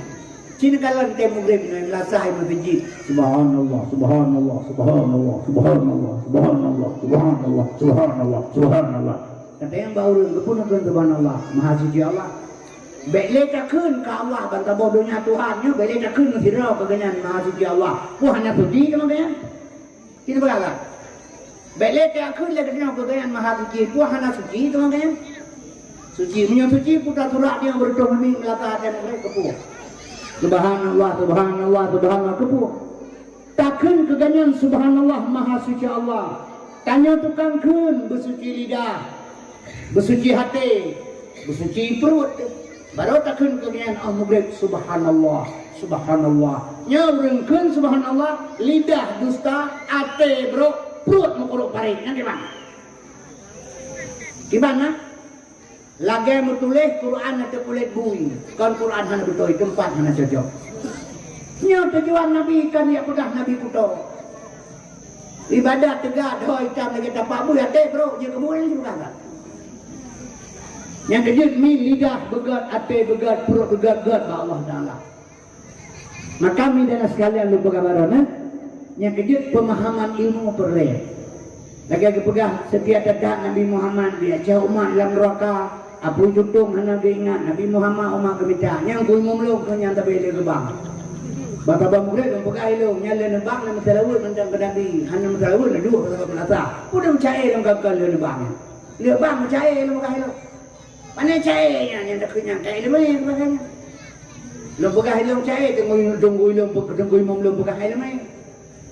sini kalau kita mugrim dengan lasai menjadi subhanallah subhanallah subhanallah subhanallah subhanallah subhanallah subhanallah subhanallah kata yang baru kepun subhanallah maha suci Allah baik takun ke Allah bantah bodohnya Tuhannya baik takun firau keganyan maha suci Allah Tuhannya suci teman-teman kita berkata baik takun le keganyan maha suci Tuhannya suci teman-teman suci punya suci putra turak dia berdoa ni melata dan mereka kepuh subhanallah subhanallah subhanallah kepuh takkan keganyan subhanallah maha suci Allah tanya tukang kun bersuci lidah bersuci hati bersuci perut baru takkan keganyan al-mughrib subhanallah subhanallah nyaurengkeun subhanallah lidah dusta hati bro perut mukuruk paring nanti mana gimana lagi menulis Quran atau kulit bui kan Quran hanya betul tempat hanya cocok nya tujuan Nabi kan ya pedah Nabi kuto ibadat tegak doi tam lagi tapak bui hati bro dia kebun juga enggak yang kejut mi lidah begat hati begat perut begat Allah Ta'ala maka kami dan sekalian lupa kabarana yang kejut pemahaman ilmu perleh lagi pegah setiap datang Nabi Muhammad dia jauh umat dalam neraka apa tutung hana ingat Nabi Muhammad umat kemita yang kui mumluk yang tabe le gebang bapa bamure pegah ilmu nyale nebang nama telawut tentang ke Nabi hana telawut ada dua kata pelata udah mencai dalam gagal le nebang le bang mencai le pegah ilmu mana cai yang dak kenyang cai le mana pegahnya le pegah ilmu cai tunggu imam le pegah ilmu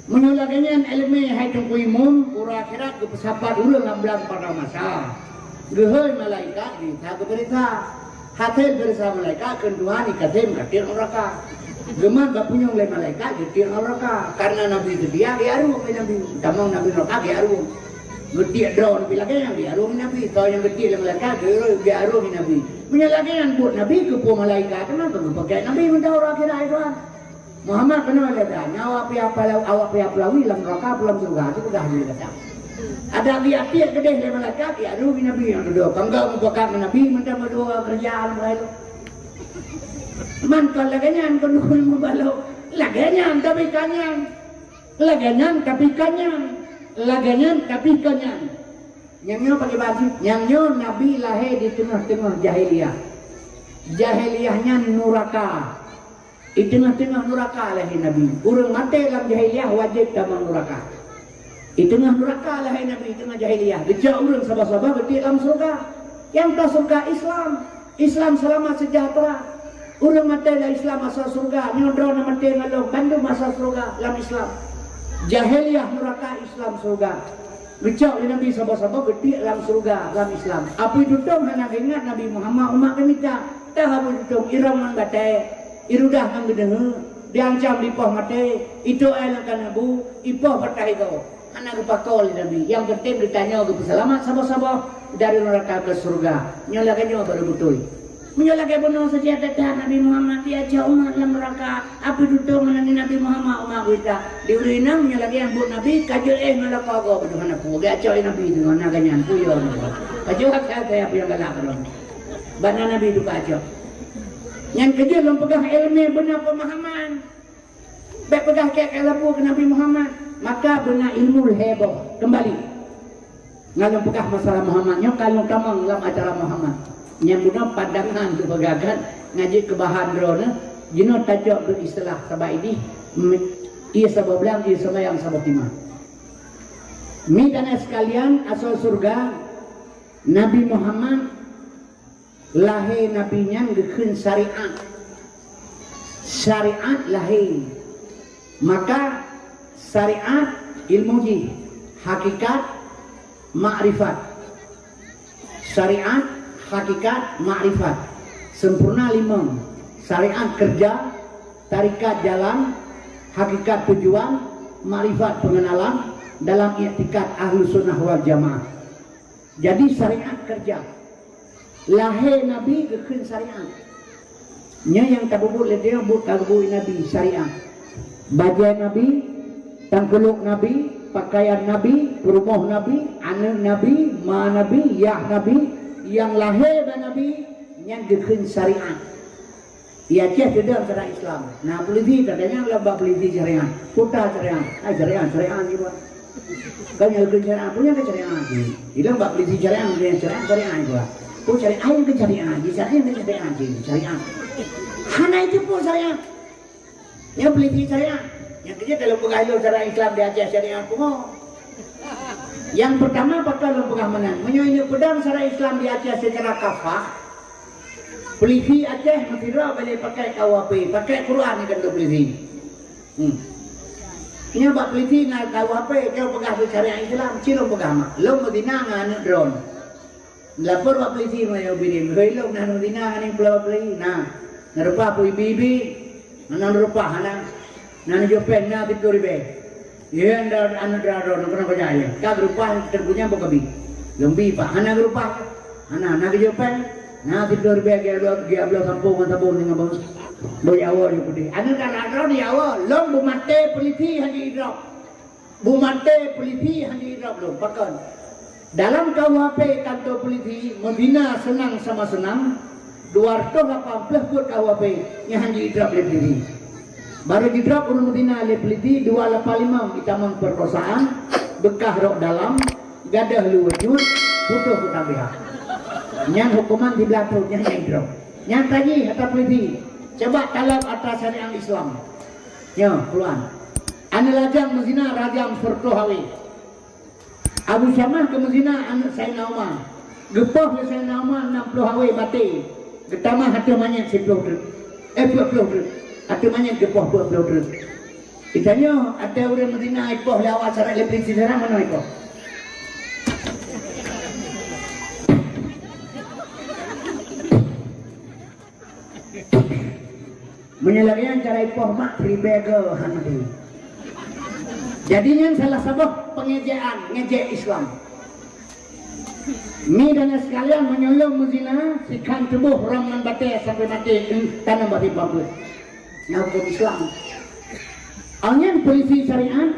menyulakannya ilmu hai tunggu imam ura akhirat ke pesapat ulang ablang pada masa gehoi malaikat di tak berita hatil berisa malaikat kenduani katem katir neraka geman bapunya oleh malaikat katir neraka karena Nabi itu dia diaru Nabi tamang Nabi neraka diaru gede drone bila yang diaru Nabi tahu yang gede oleh malaikat diaru Nabi menyalakan buat Nabi ke malaikat kenapa pakai Nabi mendahulu akhirat itu Muhammad pernah lihat nyawa awak pihak pelawi dalam neraka pulang surga itu sudah dia kata ada lihat dia gede le malaikat ya rugi Nabi yang duduk kangga bukan Nabi mentang berdua kerjaan baik man kalau laganyan kunul mubalau laganyan tapi kanyan laganyan tapi kanyan nyangnya pakai baju nyangnya Nabi lahir di tengah-tengah jahiliyahnya neraka di tengah-tengah neraka lahir Nabi urang mati dalam jahiliyah wajib dalam neraka di tengah neraka lahir Nabi di tengah jahiliyah dijak urang sabah-sabah berarti dalam surga yang tak surga Islam selamat sejahtera urang mati dalam Islam masuk surga nyodro nama mati ngalong Bandung masuk surga dalam Islam jahiliyah neraka Islam surga dijak Nabi sabah-sabah berarti dalam surga dalam Islam apa itu dong hanya ingat Nabi Muhammad umat kami tak apa itu dong iram manggatai irudah manggedengu diancam dipoh mati itu ayatkan Abu ipoh pertahi kau anak upakol Nabi yang penting ditanya ke selamat sabah-sabah dari neraka ke surga nyalakannya baru betul Menyolake bunuh sejadah Nabi Muhammad diajak umat dalam neraka. Apa duduk menangi Nabi Muhammad umat kita. Diurina menyolake yang buat Nabi kajul melaka kau betul aku. Diajak Nabi dengan naganyan puyo. Kajul saya punya galak belum. Bana Nabi itu kajul. Yang kejul belum pegang ilmu benar pemahaman. Baik pegang kayak ilmu ke Nabi Muhammad. Maka benar ilmu heboh kembali. Ngalung pegang masalah Muhammadnya kalau kamu dalam acara Muhammad. Yang guna pandangan tu bagagan ngaji kebahan drone jino tajuk beristilah sabah ini ia sabah belang ia sembahyang sabah timah. Mi dan sekalian asal surga Nabi Muhammad lahir nabinya ngekun syariat lahir maka syariat ilmu ji hakikat ma'rifat syariat hakikat ma'rifat sempurna 5 syariat kerja tarikat jalan hakikat tujuan ma'rifat pengenalan dalam i'tikad ahlu sunnah wal jamaah. Jadi syariat kerja lahir Nabi kekun syariat nya yang tabubut dia but kabui Nabi syariat bajai Nabi tangkuluk Nabi pakaian Nabi rumah Nabi anak Nabi ma Nabi ya Nabi yang lahir dan Nabi yang dikhin syariat. Ia ceh dalam syariat Islam. Nah, polisi katanya laba polisi syariat. Putar syariat. Syariat juga. Kan yang dikhin syariat punya ke syariat. Hilang bab polisi syariat syariat juga. Pun syariat yang ke syariat. Syariat. Hana itu pun syariat. Yang polisi syariat. Yang kerja dalam pegawai syariat Islam dia ajar syariat pun. Yang pertama bakal pengamanan menyoyok pedang syariat Islam di Aceh secara kafah. Polisi Aceh Mesira boleh pakai KWP, pakai Quran kan tu polisi. Ini bab polisi nak KWP kau pegang syariat Islam, ciro pegang mak. Lo Medina ngane drone. Lapor bab polisi mayo birim. Hei lo nak Medina ngane pulau polisi. Nah, narupa pui bibi, narupa hana, jopen na tidur be. Ya anda drone kena percaya. Kau berupa terpunya bokabi. Lembi pak, anak berupa, anak kejopan, nak tidur bagi dia kampung dengan bang. Boy awal juga deh. Anak drone di awal, lom bumate polisi handi drop. Bumate polisi handi drop lom pakan. Dalam KUHP kantor polisi Medina senang sama senang 280 put KUHP yang handi drop lebih. Baru di drop urun Medina oleh peliti 285 kita memperkosaan bekah rok dalam gadah lu wujud putuh kutabiah yang hukuman di belakang yang drop yang tadi kata peliti coba kalau atas syariat Islam ya keluar ane lajang Medina rajam Sertohawi Abu Syamah ke Medina anak Sayyidina Umar gepah ke Sayyidina Umar 60 hawi mati getama hati banyak 10 atau mana gepoh buat peluduk. Itanya ada orang Medina ipoh lawat syarat lebih sejarah mana ipoh. Menyelarian cara ipoh mak pribego hanti. Jadinya salah satu pengejaan ngejek Islam. Mi dan sekalian menyolong Medina sikan tubuh raman batai sampai mati tanam bati bagus. Hukum Islam. Angin polisi syariat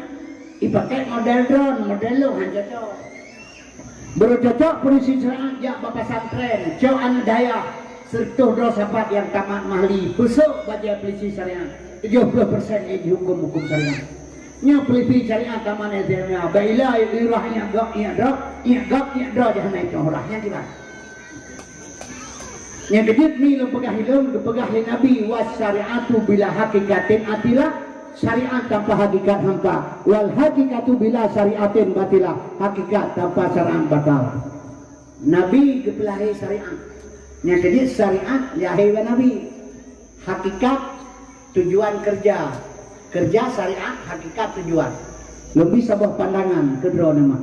dipakai model drone, model lo hanya cocok. Bercocok polisi syariat jak bapak santren, jauh anak daya, sertuh dosa sahabat yang tamat mahli, besok baca polisi syariat. 70% ini hukum syariat. Nya polisi syariat taman ezemnya, baila irahnya gak jangan naik orangnya kita. Yang kedua ni lo pegah Nabi was syariatu bila hakikatin atilah syariat tanpa hakikat hampa wal hakikatu bila syariatin batilah hakikat tanpa syariat batal. Nabi kepelahi syariat. Yang kedua syariat lahir Nabi. Hakikat tujuan kerja syariat hakikat tujuan. Lebih sebuah pandangan kedua nama.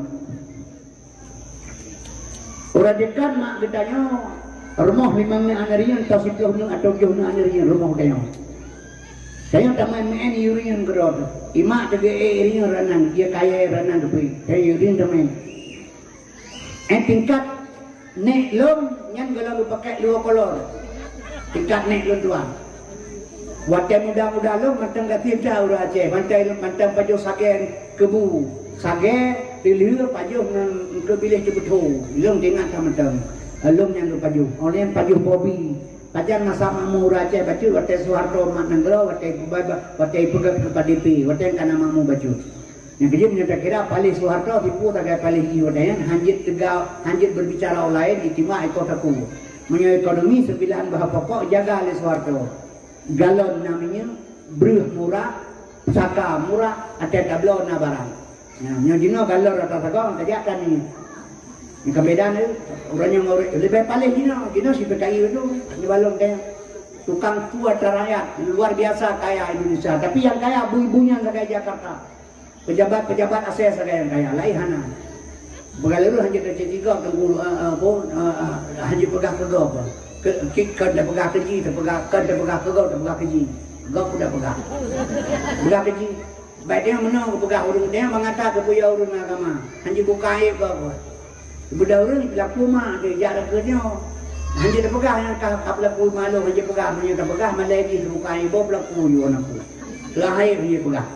Orang dekat mak gedanya rumah 5 anarian atau 10 atau 7 anarian rumah kayo. Saya tak main yurin gerod. Imak juga irin renang, dia kaya renang tu. Saya yurin temen. Tingkat nek lom nyan kalau pakai 2 kolor. tingkat naik lu tuan. Watai muda-muda lu mantang gatim dah urang Aceh. Mantang pajuh sagen kebu. Sage dilir pajuh nang ke bilih cebetu. Lung dengan mantang. Lung yang lu pajuh. Orang yang pajuh bobi. Pajan masa mamu Aceh baca watai Soeharto mak nanggro watai pegang kepada DP. Watai kana mamu baca. Yang kerja menyatakan kira paling Soeharto tipu tak kaya paling hiu dan hanjit tegak, hanjit berbicara orang lain itima ikut aku. Mengenai ekonomi sembilan bahan pokok jaga oleh Soeharto. Galon namanya, beruh murah, saka murah, ada tablon na barang. Yang jino galon rata sagong tadi akan ni. Yang kebedaan ni orang yang lebih paling jino si PKI itu ni balong dia tukang tua rakyat luar biasa kaya Indonesia. Tapi yang kaya ibu-ibunya yang kaya Jakarta. Pejabat ASES ada yang kaya, lain hana. Berlalu hanya kerja tiga, hanya pegang kegau apa. Kan dah pegang keji, terpegang kegau, terpegang keji. Kegau pun dah pegang. Pegang keji. Baik dia mana pegang urung dia mengata ke punya urung agama. Hanya buka air ke apa. Budak urung ni pelaku mak dia jarak kerja. Hanya dah pegang yang pelaku malu hanya pegang, hanya dah pegang malah lagi buka air bawa pelaku juga nak. Lahir hanya pegang.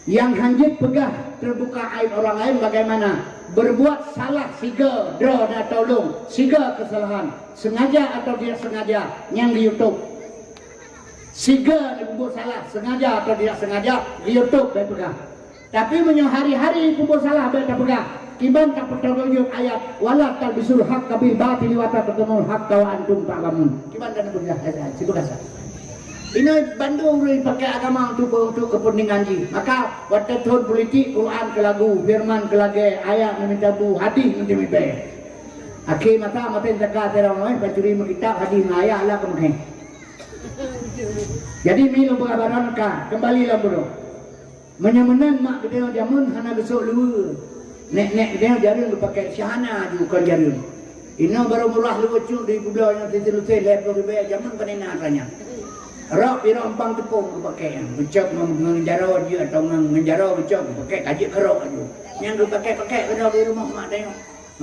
Yang hanjit pegah terbuka aib orang lain bagaimana? Berbuat salah siga, draw dan tolong, siga kesalahan, sengaja atau tidak sengaja, yang di YouTube. Siga berbuat salah, sengaja atau tidak sengaja, di YouTube dia pegah. Tapi menyo hari-hari berbuat salah dia tak pegah. Kiban tak pertolong ayat, wala talbisul haqqa bil batil wa taqtumul haqqa wa antum ta'lamun. Kiban dan pegah situ kasar. Ini Bandung pakai agama untuk kepentingan ji. Maka waktu tahun politik Quran ke lagu, firman ke lagu, ayat meminta bu, hadis meminta mibe. Akhir mata tegak terang lain, pencuri kitab hadis ayat lah kemudian. Jadi milu pengabaran ka kembali lah bro. Menyamenan mak dia jamun hana besok lu. Nek dia jarin pakai syahana juga jarin. Ini baru murah lu cuk di budak yang tidur-tidur lepas riba jamun panena tanya. Rok pira empang tepung pakai becok menjaro dia atau menjaro becok pakai kaji kerok aja. Yang pakai kena di rumah mak tengok.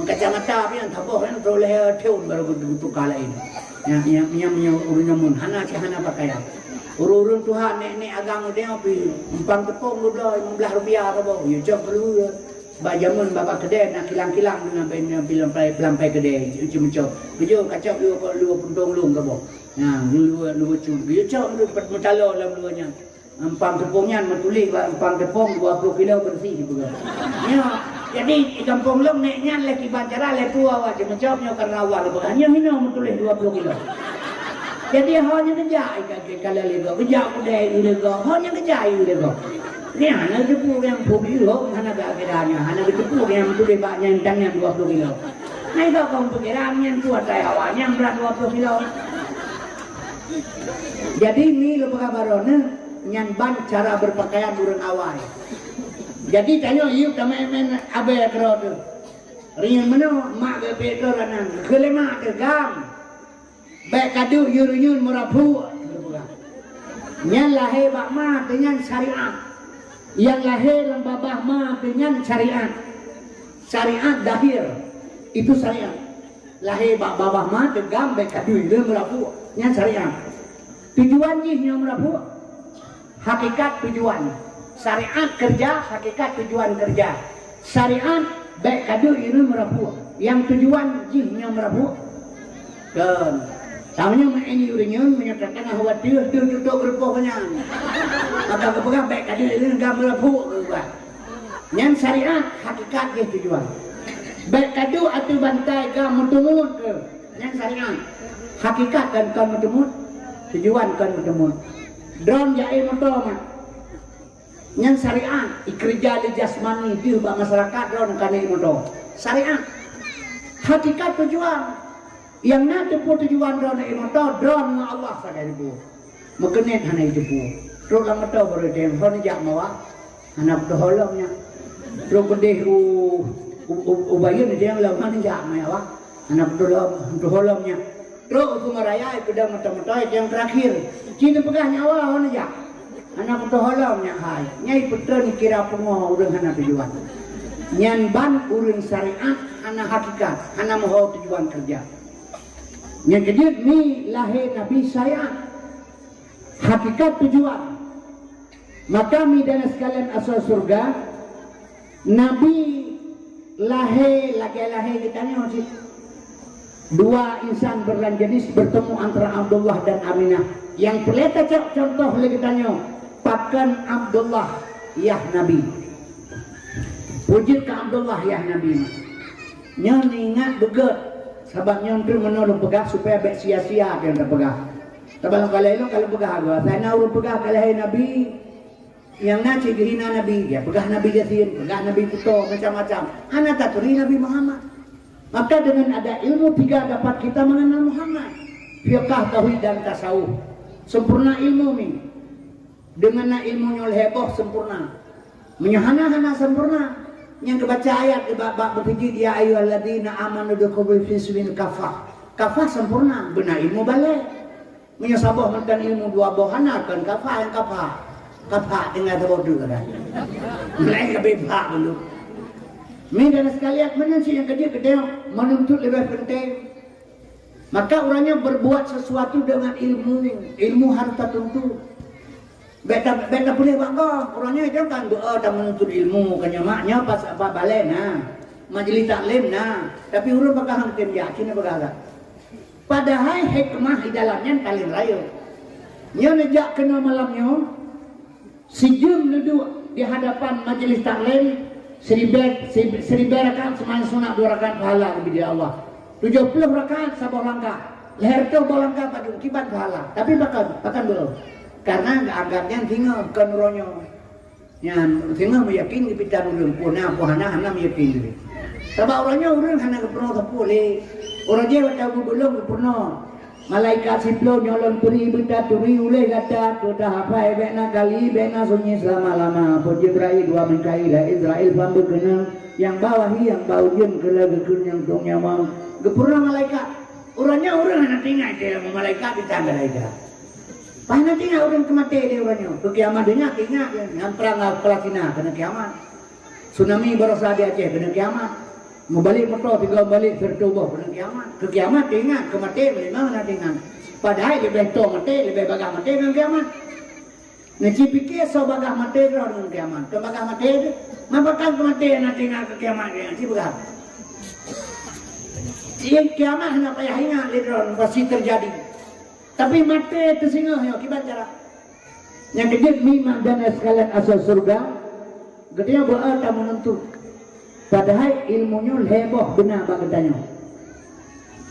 Kacamata pian taboh kan toleh teun baru tukar lain. Yang urun hana hana pakai. Urun Tuhan nek agama dia pi empang tepung udah RM15 apa ya cok perlu. Bajamun bapak kedai nak kilang-kilang dengan pelampai kedai cuma-cuma. Bejo kacau lu puntung lu ke boh. Nah, lu cun. Dia cak lu metalo dalam luarnya. Empang tepungnya metulis empang tepung 20 kilo bersih juga. Ya, jadi kampung lu neknya lagi bancara le tua wae mencopnya karena awal beganya hino metulis 20 kilo. Jadi hanya kejai kalau lego, kejak kedai lego, hanya kejai lego. Ni hana tepung yang pubi lo, hana keadaannya, hana tepung yang metulis banyak tangnya 20 kilo. Nah itu kaum pikiran yang tua saya awalnya berat 20 kilo. Jadi ini lupa kabarona nyanban cara berpakaian burung awal. Jadi tanya yuk kami men abe kerod. Rian mana mak ke betul kanan. Kelema tegam. Baik kadu yurun merapu. Nyan lahir bak ma dengan syariat. Yang lahir babah ma dengan syariat. Syariat dahir itu syariat. Lahir bak babah ma tegam baik kadu yurun merapu. Nyan syariat. Tujuan jihnya merapu. Hakikat tujuan. Syariat kerja, hakikat tujuan kerja. Syariat baik kadu ini merapu. Yang tujuan jihnya merapu. Dan tahunya ini uringan menyatakan bahwa dia tutup berpokoknya. Maka kepegang baik kadu ini enggak merapu. Yang syariat hakikat dia tujuan. Baik kadu atau bantai ke mutumut ke. Yang syariat hakikat dan ke mutumut. Tujuan kan mutumut. Drone jahil motor mah. Yang syariat ikerja di jasmani di masyarakat drone kan motor. Syariat hakikat tujuan yang nanti pun tujuan drone motor drone dengan Allah saja itu. Mekenet hana itu pun. Terus lang motor baru dia hon jak mawa. Anak tu holongnya. Terus pedih ubayun dia yang lawan jak mawa. Anak tu holongnya. Terus aku meraya pedang mata-mata yang terakhir. Cina pegah nyawa hon jak. Anak tu holongnya hai. Nyai putra ni kira pengoh urang hana tujuan. Nyan ban urang syariat hana hakikat, hana mau tujuan kerja. Yang kedua ni lahir Nabi saya hakikat tujuan. Maka mi dan sekalian asal surga Nabi lahir kita ni masih dua insan berlain jenis bertemu antara Abdullah dan Aminah. Yang pelita contoh lagi tanya pakan Abdullah ya Nabi. Puji ke Abdullah ya Nabi. Nyon ingat beget sebab nyon tu menolong pegah supaya baik sia-sia dia nak pegah. Sebab kalau pegah gua, saya nak urut pegah kalau Nabi yang nak hina Nabi dia pegah Nabi Yasin, pegah Nabi Kuto macam-macam. Hana tak turi Nabi Muhammad. Maka dengan ada ilmu tiga dapat kita mengenal Muhammad. Fiqh, tauhid dan tasawuf. Sempurna ilmu ni. Dengan ilmunya heboh sempurna. Menyahana-hana sempurna. Yang kebaca ayat di bab berfikir ya ayyuhalladzina amanu dukhulu fi silmin kafah. Kafah sempurna, benar ilmu balik. Menyasabah makan ilmu dua bohana kan kafah yang kafah. Kafah dengan bodoh kan. Mulai kebebak dulu. Ini dan sekalian mana sih yang kedua menuntut lebih penting. Maka orangnya berbuat sesuatu dengan ilmu harus tertentu. Beta boleh bangga orangnya itu kan tak menuntut ilmu kanya maknya pas apa balen majlis taklim tapi urut bakal tim yakin bakal padahal hikmah di dalamnya kalian rayu nya nejak kena malamnya sejam duduk di hadapan majlis taklim 1000 rakaat semain sunat 2 rakaat pahala kepada Allah 70 rakaat sabah langkah leher tu balangkah padu kibat pahala tapi bahkan belum karena agaknya tinggal bukan ronyo yang tinggal meyakin di pitan urang puna pohana hana meyakin diri sebab orangnya urang hana keperno tapule orang dia tahu belum keperno malaikat siplo nyolong turi benda turi ule kata tu dah apa bena kali bena sunyi selama-lama pun Jibril dua Mikail Israel pambu kenang yang bawahi yang bau jen kela gekun yang tongnya mau keperno malaikat orangnya urang hana tinggal dia malaikat di tangga aja. Pahala tinggal orang kemati dia orangnya. Ke kiamat dia ingat yang perang Palestina kena kiamat. Tsunami berasa di Aceh kena kiamat. Mau balik motor tinggal balik tertubuh kena kiamat. Ke kiamat dia ingat kemati memang nak ingat. Padahal lebih tua mati lebih bagah mati dengan kiamat. Neci fikir so bagah mati dengan kiamat. Ke bagah mati itu, mapakan kemati nak ingat ke kiamat dia si bagah. Si kiamat nak payah ingat lidron pasti terjadi. Tapi mati tersinggung ya kibat cara. Yang kedua mimah dan sekalian asal surga. Gedenya berada menuntut. Padahal ilmunya heboh benar bagainya.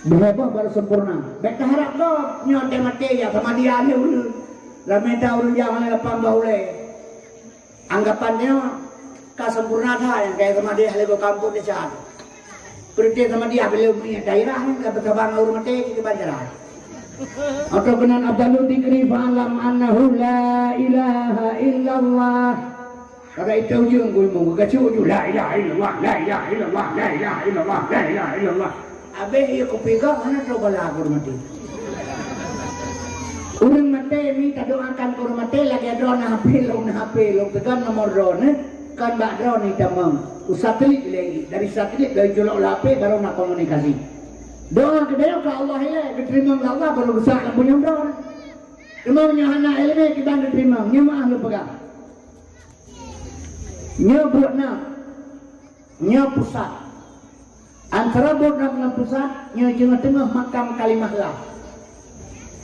Berheboh baru sempurna. Beta harap kau nyote mati ya sama dia ni ulu. Ramai tahu jangan lepas baule. Anggapannya kasempurna dah yang kayak sama dia lego kampung dia cah. Pergi sama dia beliau punya daerah ni ke betabang urut mati kibat cara. Atau benar abdalul dikri fa'alam annahu la ilaha illallah. Kata itu ujung gue mau gacu ujung la ilaha illallah la ilaha illallah la ilaha illallah la ilaha illallah. Abe ia kupiga mana coba lah aku mati. Urang mati ni tak doakan urang mati lagi drone HP lo tekan nomor drone kan bak drone ni tamam. Satelit lagi dari satelit dari jolok HP baru nak komunikasi. Doa kedua ke Allah ile diterima oleh Allah baru besar yang punya doa. Cuma punya anak ile kita diterima, nya maaf lu pegang. Nya buatna, nya pusat. Antara buatna dengan pusat, nya tengah makam kalimah lah.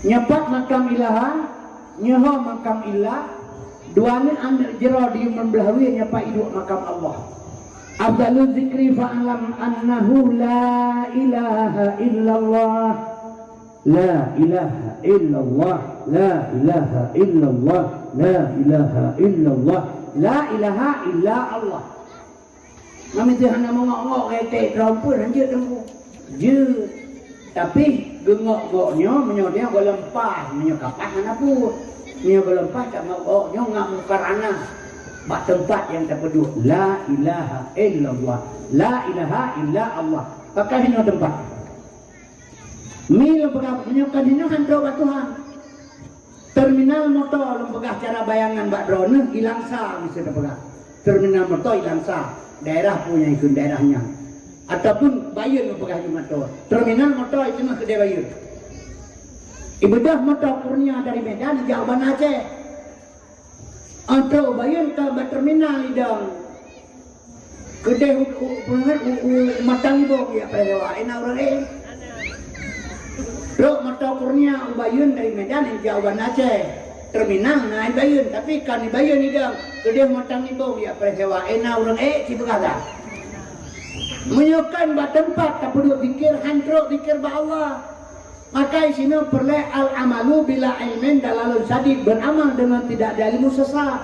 Nya pat makam ilaha, nya ho makam ilah. Dua ni anak jero di membelawi nya pak hidup makam Allah. Afdalul zikri fa'alam annahu la ilaha illallah la ilaha illallah la ilaha illallah la ilaha illallah la ilaha illa Allah. Kami tu hanya mengok-ngok kete terlampun anjir tengku. Je. Tapi gengok-goknya menyodnya golempah, menyokapah mana pun. Menyok golempah tak mau ngak mukarana. Bak tempat yang terpeduk la ilaha illallah la ilaha illa Allah pakai hino tempat mil pegah menyokan hino handro batuhan terminal motor lempegah cara bayangan bak drone hilang sah bisa pegah terminal motor hilang sah daerah punya ikut daerahnya ataupun bayar lempegah di motor terminal motor itu mah kedai bayar Ibadah mata kurnia dari Medan Jawaban Aceh. Atau bayun ke terminal lidang. Kedai matang ibu ya perewa enak orang Rok mata kurnia bayun dari Medan Jawaban Aceh. Terminal naik bayun tapi kan bayun lidang. Kedai matang ibu ya perewa enak orang cibagala. Menyukan buat tempat tak perlu fikir hantruk fikir ba Allah. Maka sini perlu al-amalu bila ilmin dalalun sadid, beramal dengan tidak ada ilmu sesat.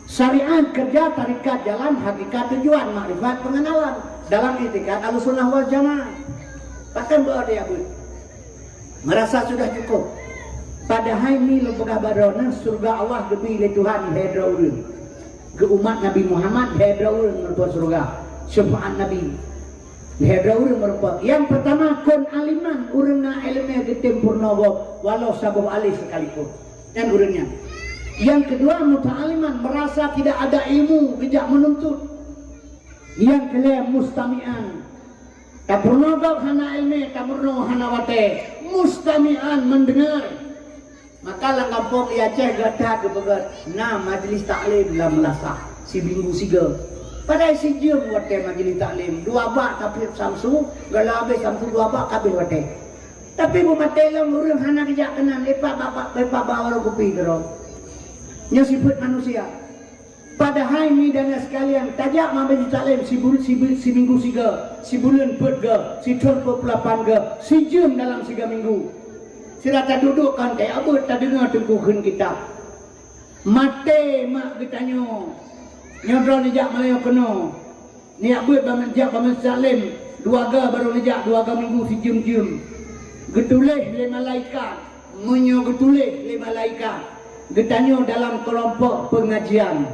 Syariat kerja tarikat jalan hakikat tujuan makrifat pengenalan dalam itikat Ahlussunnah wal Jamaah. Bahkan doa dia pun merasa sudah cukup. Padahal ini lembaga badona surga Allah lebih dari Tuhan hedraulun. Ke umat Nabi Muhammad hedraulun merupakan surga. Syafaat Nabi hedraulun merupakan. Yang pertama kun aliman urangna ilmu getem purnawa walau sabuh alih sekalipun. Dan urangnya. Yang kedua muta'aliman merasa tidak ada ilmu bijak menuntut. Yang kelima mustami'an tak pernah hana ilmu tak pernah hana wate mustami'an mendengar. Maka langkampung Aceh gata kebegat na majlis taklim dalam melasah si minggu siga pada si jam wate majlis taklim dua bak tapi Samsu gala habis Samsu dua bak kabeh wate tapi bu matelong urang hana kejak kenan lepa bapak bawa kopi gerong nya sifat manusia. Padahal ini dan sekalian tajak majlis taklim si minggu siga si bulan berga si tahun 28 ga si jam dalam siga minggu. Sila tak duduk kan kayak abut tak dengar tengkuhan kita. Mate mak kitanya. Nyodro nijak Melayu kena. Ni abut bamajak salim. 2 ga baru nijak 2 ga minggu si jam-jam. Getulih le malaikat. Menyo getulih le malaikat. Getanya dalam kelompok pengajian.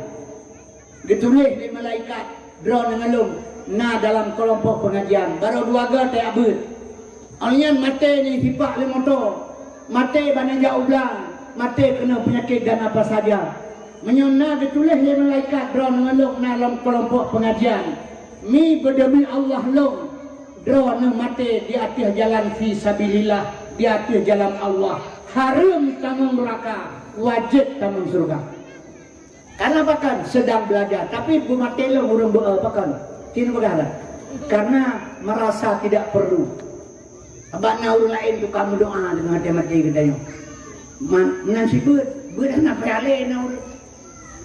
Getulih le malaikat. Dro nengelung. Na dalam kelompok pengajian. Baru 2 ga tak abut. Alian mate ni hipak le motor. Mati bananja ulang, mati kena penyakit dan apa saja. Menyona ditulis oleh malaikat drone ngeluk dalam kelompok pengajian. Mi berdemi Allah long drone mati di atas jalan fi sabilillah, di atas jalan Allah. Haram tamu neraka, wajib tamu surga. Karena bahkan sedang belajar, tapi bu mati long urang bahkan kini berhala. Karena merasa tidak perlu. Abang naur lain tu kamu doa dengan hati-hati katanya. Nan si ber nak payale naur.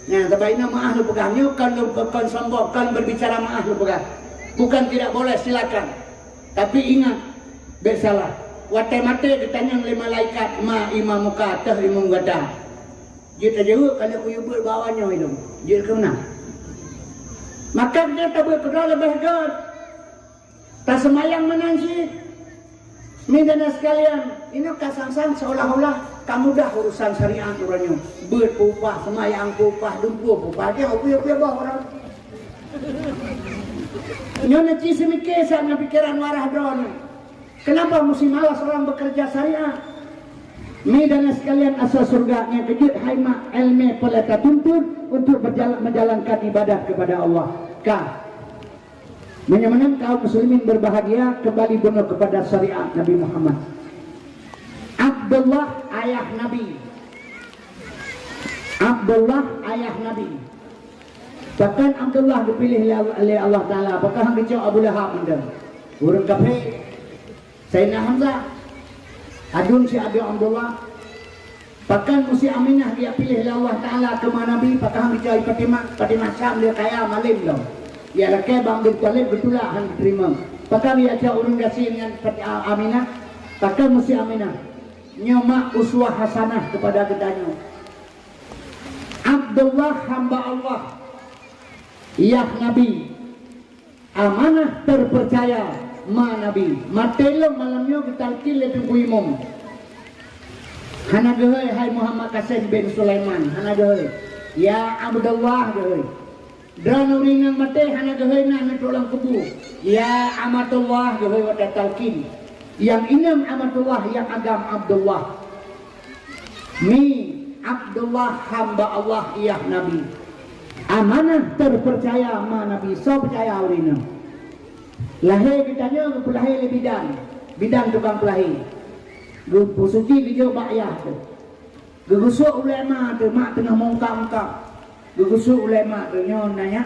Nah, tabaina maah lu pegangnya kan lu pekan sombong kan berbicara maah lu pegang. Bukan tidak boleh silakan. Tapi ingat bersalah. Wate mate ditanya oleh malaikat ma imam muka tah imam gada. Dia tak jawab kalau ku yubur bawanya itu. Dia kena. Maka dia tak boleh kedua lebih god. Tak semayang menansi. Midana sekalian, ini kasang-sang seolah-olah kamu dah urusan syariat orangnya. Berupah, semayang upah, dumpu upah, dia upah bawa orang. Nyonya cisi mikir sama pikiran warah drone. Kenapa mesti malas orang bekerja syariat? Midana sekalian asal surganya kejut haima ilmu pelata tuntun untuk menjalankan ibadah kepada Allah. Menyamakan kaum muslimin berbahagia kembali benar kepada syariat Nabi Muhammad. Abdullah ayah Nabi. Abdullah ayah Nabi. Bahkan Abdullah dipilih oleh Allah Ta'ala. Apakah yang dicok Abu Lahab anda? Urang kafir. Sayyidina Hamzah. Adun si Abi Abdullah. Bahkan Musi Aminah dia pilih oleh Allah Ta'ala ke Nabi. Apakah yang dicok Fatimah Syam dia kaya malim dong. Ya rakyat bang berkualif betulah han terima. Pakar dia cak urang kasih dengan Aminah. Pakar Musi Aminah. Nyoma uswah hasanah kepada ketanya. Abdullah hamba Allah. Ya Nabi. Amanah terpercaya ma Nabi. Matelong malamnya kita kilih tunggu imam. Hana gehoi hai Muhammad Qasim bin Sulaiman. Hana gehoi. Ya Abdullah gehoi. Dan uringan mati hana gehoi nak tulang kubu. Ya amatullah gehoi wa talqin. Yang inam amatullah yang agam Abdullah. Mi Abdullah hamba Allah ya Nabi. Amanah terpercaya ma Nabi. So percaya uringan. Lahir kitanya pelahir le bidan. Bidan tukang pelahir. Suci video bayah tu. Gegusuk ulama tu mak tengah mongkang-mongkang. Gegusuk ulama tu nyon nanya.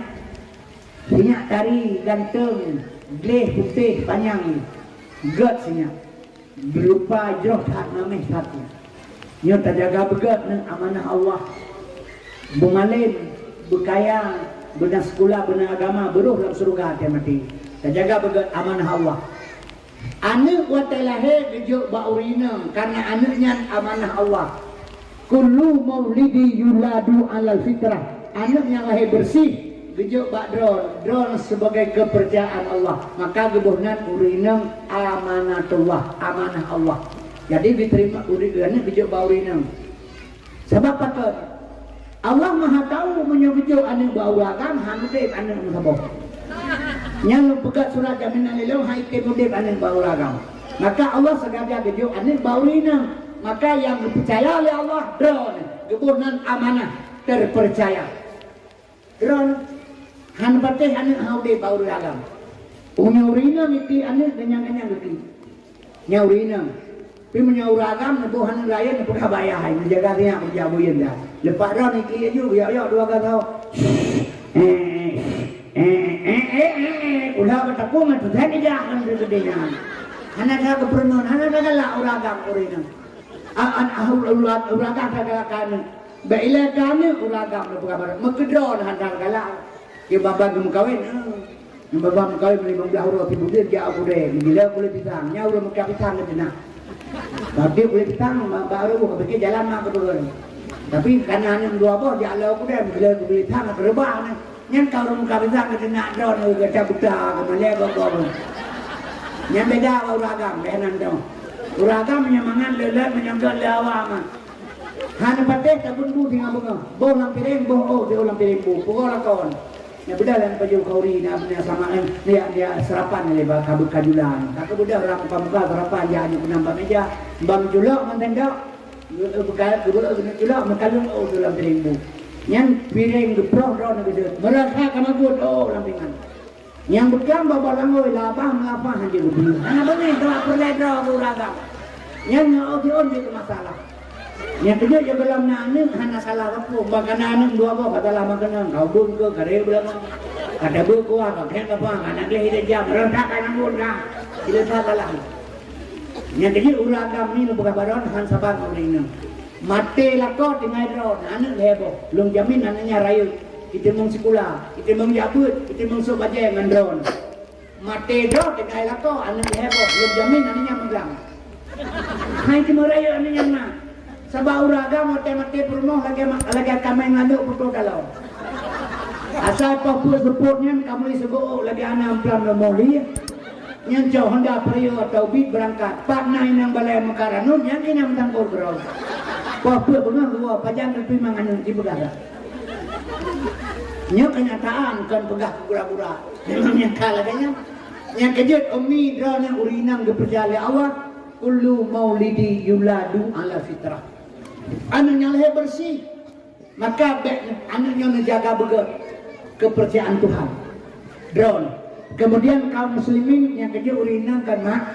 Sinyak tari ganteng, gleh putih panjang ni. Gad sinyak. Berupa jroh tak nameh satu. Nyon tak jaga begat nang amanah Allah. Bumalin, berkaya, benar sekolah, benar agama, beruh dalam surga dia mati. Tak jaga begat amanah Allah. Anak watai lahir gejuk ba'urina karena anaknya amanah Allah. Kullu maulidi yuladu alal fitrah. Anak yang lahir bersih gejuk bak drone sebagai kepercayaan Allah. Maka gebuhnan urina amanatullah, amanah Allah. Jadi diterima urina gejuk ba'urina. Sebab patut Allah Maha tahu menyebut anak ba'uragam hanudib anak musabah. Yang pegat surat jaminan lelo hai ke mudib anak ba'uragam. Maka Allah sengaja gejuk anak ba'urina. Maka yang dipercaya oleh Allah drone gebuhnan amanah terpercaya. Drone han patih anak haude ba'uragam. Unyurina miti anak dengan miti. Nyaurina. Tapi menyauragam nebuhan raya nebuh bayah hai menjaga dia berjabuin dah. Lepas dah ni kira juga ya dua kata. Ulah bertepung itu dah dijahan gedenya. Hana dah kepernon, hana dah galak uragam urina. Uragam dah galakan. Baila kan uragam nebuh kabar. Mekedron hana galak. Dia babag mengkawin. Babag mengkawin beli 15 huruf ibu dia dia aku deh. Bila boleh pisang, nyaur mengkawin pisang gedenya. Tapi boleh pisang baru aku fikir jalan mak kedua. Tapi karena hanya dua bos dia lalu aku dah bila aku beli pisang terbang ni. Nyan kau orang muka pisang kita nak drone ke kita buta ke Malay kau. Nyan beda uragam benan tu. Uragam menyemangat lelat menyambat lawang. Hana pateh tabun bu tinggal bunga. Boh lam piring boh dia ulam piring bu. Pukul lakon. Ya beda lan baju kauri na sama dia sarapan ni ba kabut kajulan. Kakak budak orang muka sarapan dia hanya nampak meja. Bang julok mentenda. Bekal julok mekalung dalam piring bu. Yang piring geproh drone gede. Merasa kamagut lampingan. Yang bekam bawa langoi labah mengapa hanya begini. Hana benih telah perledra uragam. Yang on itu masalah. Yang kedua dia belum anak hana salah apa. Bahkan anak dua apa kata lama kena kau bun ke kare belum. Kata buku kau kena apa anak dia hidup jam rentak anak bun dah. Tidak salah. Yang kedua uragam ni bukan baron han sabar urina. Mati lakot dengan drone anak heboh. Belum jamin anaknya rayu. Kita mung sekolah, kita mung jabut, kita mung sok bajai dengan drone. Mati drone dengan lakot anak heboh. Belum jamin anaknya megang. Hai cuma rayu anaknya mana? Sebab uragam mati perumoh lagi kami ngaduk putus kalau. Asal papua seputnya kamu disebut lagi anak amplam nomoli. Yang jauh hendak periuk atau bit berangkat. Pak naik yang balai mekaranun yang ini yang mentangkul kerau. Papua bengah gua pajang tapi manganun di begara. Nya kenyataan kan pegah kura-kura. Memang yang kalah kayaknya. Yang kejut umi drone yang urinang dipercaya Allah. Kullu maulidi yuladu ala fitrah. Anaknya lahir bersih. Maka anaknya menjaga begat kepercayaan Tuhan. Drone. Kemudian kaum muslimin yang kerja urinang kan mak.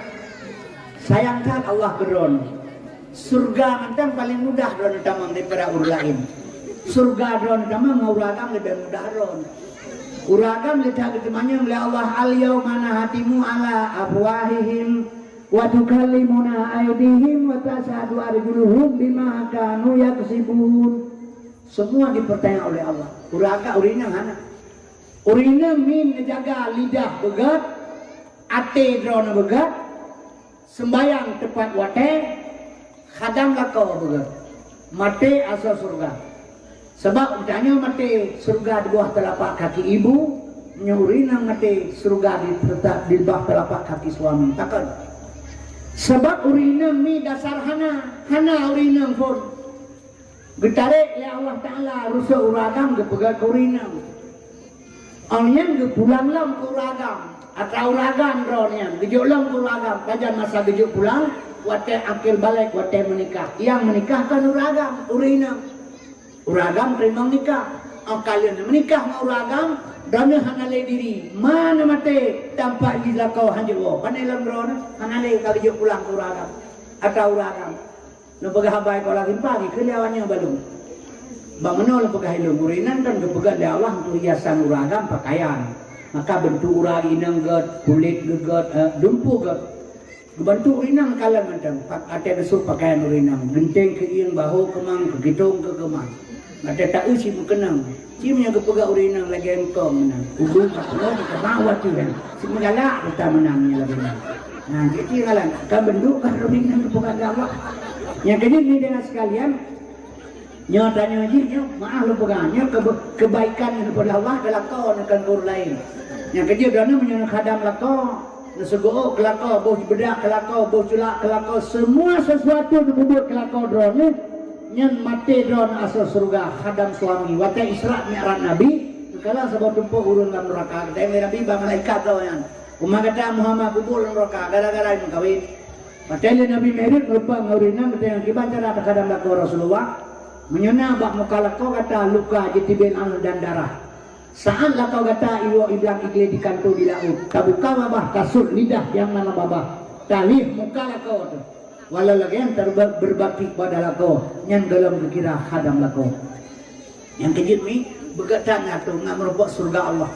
Sayangkan Allah ke drone. Surga mentang paling mudah drone tamang daripada urut lain. Surga drone tamang nguragam lebih mudah drone. Uragam lihat ketemannya oleh Allah al-yauma nahtimu ala afwahihim wa tukallimuna aydihim wa tashhadu arjuluhum bima kanu yaksibun. Semua dipertanya oleh Allah. Urina hana. Urina min menjaga lidah begat, ate drone begat, sembayang tepat wate, khadam lakau begat. Mati asal surga. Sebab ditanya mati surga di bawah telapak kaki ibu, nyurina mati surga di bawah telapak kaki suami. Takkan. Sebab urina mi dasar hana urina pun. Getarik ya Allah Ta'ala rusak uragam ke pegat urina. Orang ke pulang lam ke uragam. Atau uragam drone gejuk lam ke uragam. Kajian masa gejuk pulang, wate akil balik, wate menikah. Yang menikahkan uragam, urina. Uragam terima menikah. Kalian menikah dengan uragam, drone hanale diri. Mana mati tanpa dilakau hanjur. Pandai lam drone hanale kalau gejuk pulang ke uragam. atau uragam no pegah baik kalau lagi pagi keliawannya balung bang menol pegah ilmu urinan kan kepegat dari Allah untuk hiasan uragam pakaian maka bentuk urag inang get kulit geget dumpu get bentuk urinang kalan macam ada besuk pakaian urinang genteng ke iang bahu kemang ke gitong ke kemang ada tak usi berkenang cimnya kepegat urinang lagi engkau menang ubu kaklo ke bawah tu kan si mengalak kita menangnya lagi nah jadi kalan kan bentuk kan urinang kepegat Allah yang kedua ni dengan sekalian nyatanya aja maaf lu pegangnya kebaikan kepada Allah dalam kau akan guru lain yang kedua dana menyuruh khadam lakau Nesego kelakau, bos bedak kelakau, bos culak kelakau, semua sesuatu dibuat kelakau drone nyen mati drone asal surga khadam suami wata Isra Mi'raj Nabi kala sebab tumpuk urun dalam neraka kata Nabi ba malaikat tau yang umma kata Muhammad kubur dalam neraka gara-gara ini kawin materi Nabi merit rupa ngurina kata yang kiban cara khadam lakau Rasulullah menyena bak muka lakau kata luka jitibin anu dan darah saat lakau kata iwo iblang ikli di kanto di laut tabuka babah kasut lidah yang mana babah talih muka lakau tu walau lagi yang berbakti pada lakau yang dalam kira khadam lakau yang kejut ni bergetan atau nak merebut surga Allah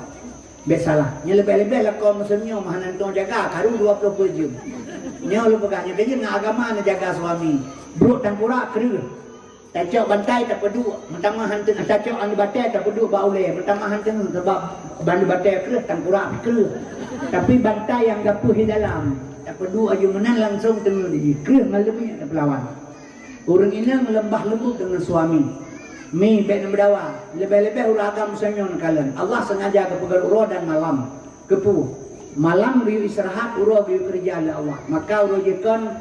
biasalah yang lebih-lebih lakau musimnya mahanan tu jaga karu 20 jam nya lu pegahnya kejut nak agama nak jaga suami bruk tangkurak kera tacok bantai tak pedu mentama hantu tacok anu batai tak pedu baule mentama hantu sebab bandu batai kerah tangkurak kerah tapi bantai yang gapuh di dalam tak pedu aju menan langsung tengah di kerah malamnya tak pelawan urang ini melembah lembut dengan suami mi baik berdawa lebih-lebih uragam senyon kalian Allah sengaja kepegar uro dan malam kepu malam riu istirahat uro riu kerja Allah maka uro jekon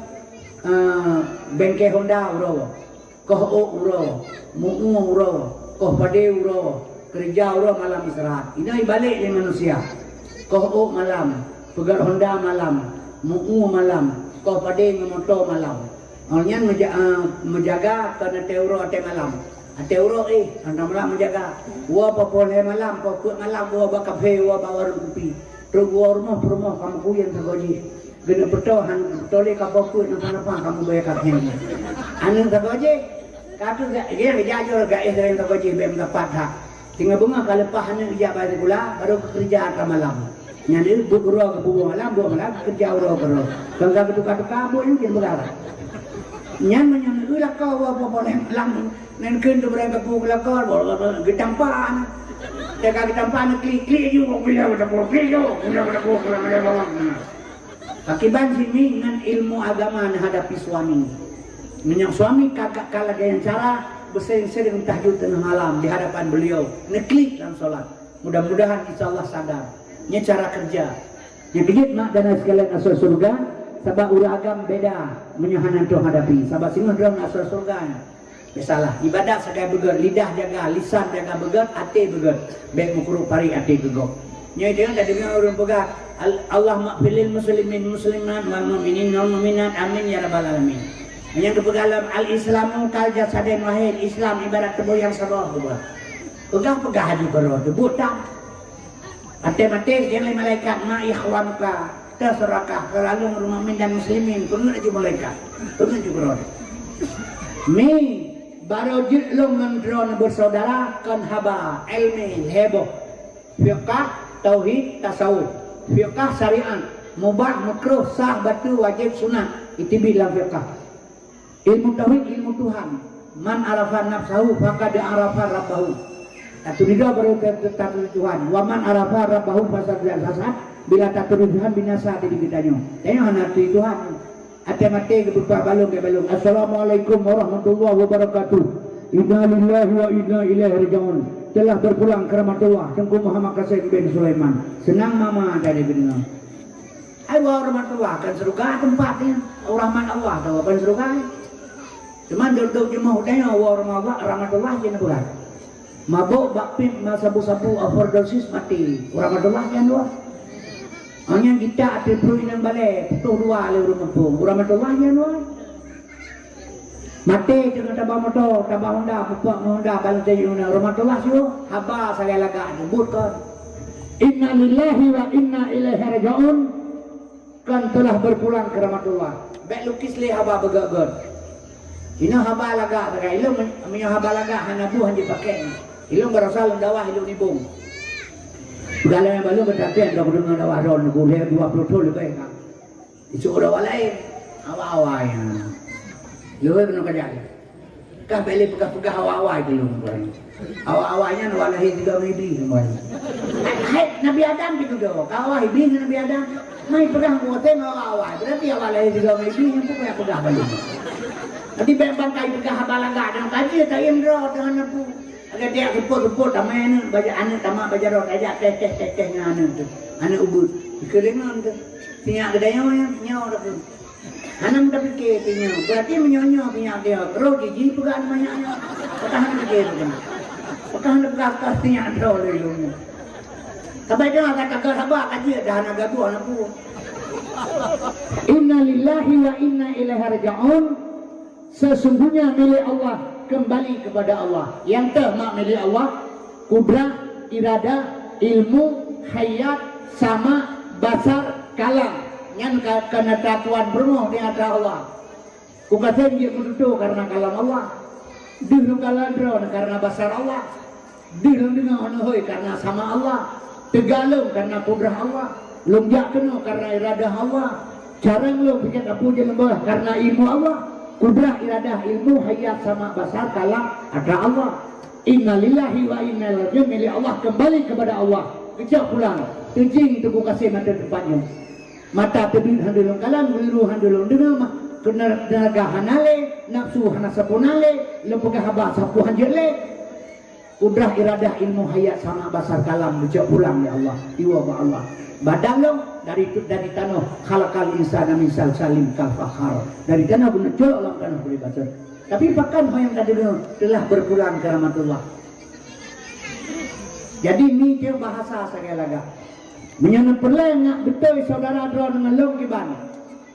bengke Honda uro koh uro, mu'u uro, koh pade uro, kerja uro malam istirahat. Ini balik ni manusia. Koh malam, pegar Honda malam, mu'u malam, koh pade ngomoto malam. Orangnya menjaga kerana teuro ate malam. Ate uro anda malam menjaga. Wa popole malam, poput malam, wa bakafe, wa bawar kopi. Terus wa rumah kamu kuyen sagoji. Gena pertohan, tole kapoput napa kamu bayar kaknya. Anu sagoji katu dia jajur gak dari sagoji bem dapat hak. Tinggal bunga kalepah anu ija balik pula baru kerja ke malam. Nyandi buru ke bubu malam kerja uro kero. Kangga ketuka-tuka bu mungkin belara. Nyan menyan ulah kau apa boleh malam nen keun berang ke bubu lakor getampan. Jaga getampan klik-klik juga bila klik juga. Akibat sini dengan ilmu agama menghadapi suami. Menyang suami kagak kalah dengan cara bersering-sering tahajud tengah malam di hadapan beliau. Neklik dalam solat. Mudah-mudahan insyaAllah sadar. Ini cara kerja. Yang kejut mak dan sekalian asal surga. Sabak uragam beda menyahanan tu hadapi. Sabak singa dalam asal surga. Biasalah. Ibadah sekali begat. Lidah jaga. Lisan jaga begat. Hati begat. Baik mukuruk pari hati gegok. Nya dia tadi dengar orang pegang Allah maghfirlil muslimin muslimat wal mu'minin wal mu'minat amin ya rabbal alamin. Yang kepegalam al-islamu kal jasadin wahid. Islam ibarat tubuh yang sama buat. Pegang haji karo debut tak. Mati-mati dia malaikat ma ikhwanuka terserakah kelalu rumah min dan muslimin kena aja malaikat. Kena juga. Mi baru jitlung ngendron bersaudara kan haba ilmi heboh. Fiqah tauhid tasawuf fiqah syariat mubah makruh sah batu wajib sunat itu bilang fiqah ilmu tauhid ilmu Tuhan man arafa nafsahu faqad arafa rabbahu atau juga baru tentang Tuhan wa man arafa rabbahu fasad hasad bila tak Tuhan binasa di kitanya tengok nanti Tuhan ate mati ke balung ke balung. Assalamualaikum warahmatullahi wabarakatuh. Inna lillahi wa inna ilaihi raji'un. Telah berpulang ke rahmatullah Tengku Muhammad Qasim bin Sulaiman. Senang mama dari benar. Ayo rahmatullah kan surga tempatnya. Rahmat Allah tahu apa surga. Cuman duduk jemaah tanya rahmatullah jangan pulang. Mabuk bakpin sabu-sabu overdosis mati. Rahmatullah jangan dua. Hanya kita ada perlu yang balik. Putuh dua oleh rumah pun. Rahmatullah jangan dua. Mati dengan tabah motor, tabah Honda, pupak Honda, balas dari rahmatullah siu, haba saya laga jemput kan. Inna lillahi wa inna ilaihi raji'un. kan telah berpulang ke rahmatullah. Baik lukis le haba begagon. Ina haba laga daga ilmu menyo haba laga hanabu hanje pakai. Ilmu berasal dawah ilmu nibung. Galanya balu berdaten dak dengan dawah ron ku le 20 thul lebih kan. Isu dawah lain awal-awalnya. Lewe benar kerja. Kah beli pegah-pegah awal-awal belum kan. Awal-awalnya walahi juga nabi semuanya. Hai Nabi Adam gitu doh. Kawah iblis Nabi Adam. Mai pegang muatnya awal-awal. Berarti awalnya juga nabi yang punya pegah belum. Nanti bembang kai pegah balangga dan kaji tak indro dengan aku. Agak dia repot-repot tamen baca anu tamak baca roh aja teh nganu tu. Anu ubud. Dikelengan tu. Tinyak gedanya nyaw tu. Hanam dah fikir punya. Berarti menyonyo punya dia. Roh gigi pegang banyaknya. Petahan fikir tu. Petahan pegang kasnya roh lelungnya. Sampai dia nak kagak sabar kaji dah nak gaduh anakku. Inna lillahi wa inna ilaihi raji'un. Sesungguhnya milik Allah kembali kepada Allah. Yang mak milik Allah kudrah, iradah, ilmu, hayat, sama, basar, kalam. Yang kena tatuan bermoh di atas Allah. Kukasen dia menuduh karena kalam Allah. Dihung kalandron karena basar Allah. Dihung dengan onohoi karena sama Allah. Tegalung karena kudrah Allah. Lungjak kena karena iradah Allah. Jarang lu bikin aku je lembah karena ilmu Allah. Kudrah, iradah, ilmu, hayat, sama, basar, kalam ada Allah. Inna lillahi wa inna ilaihi raji'un. Milik Allah kembali kepada Allah. Kecak pulang. Tejing tu kasih mata tempatnya. Mata tebing handulung kalam, biru handulung dengar, kena tenaga hanale, nafsu hana sapunale, lepegah haba sapu hanjele. Kudrah, iradah, ilmu, hayat, sama, basar, kalam kecak pulang ya Allah. Iwa ba Allah. Badan lo dari tanah khalaqal insana min salsalin kal fakhar. Dari tanah guna jol Allah kan boleh baca. Tapi pakan yang tadi telah berpulang ke rahmatullah. Jadi ni dia bahasa sekali lagi. Menyana perlengak betul saudara dron dengan long kiban.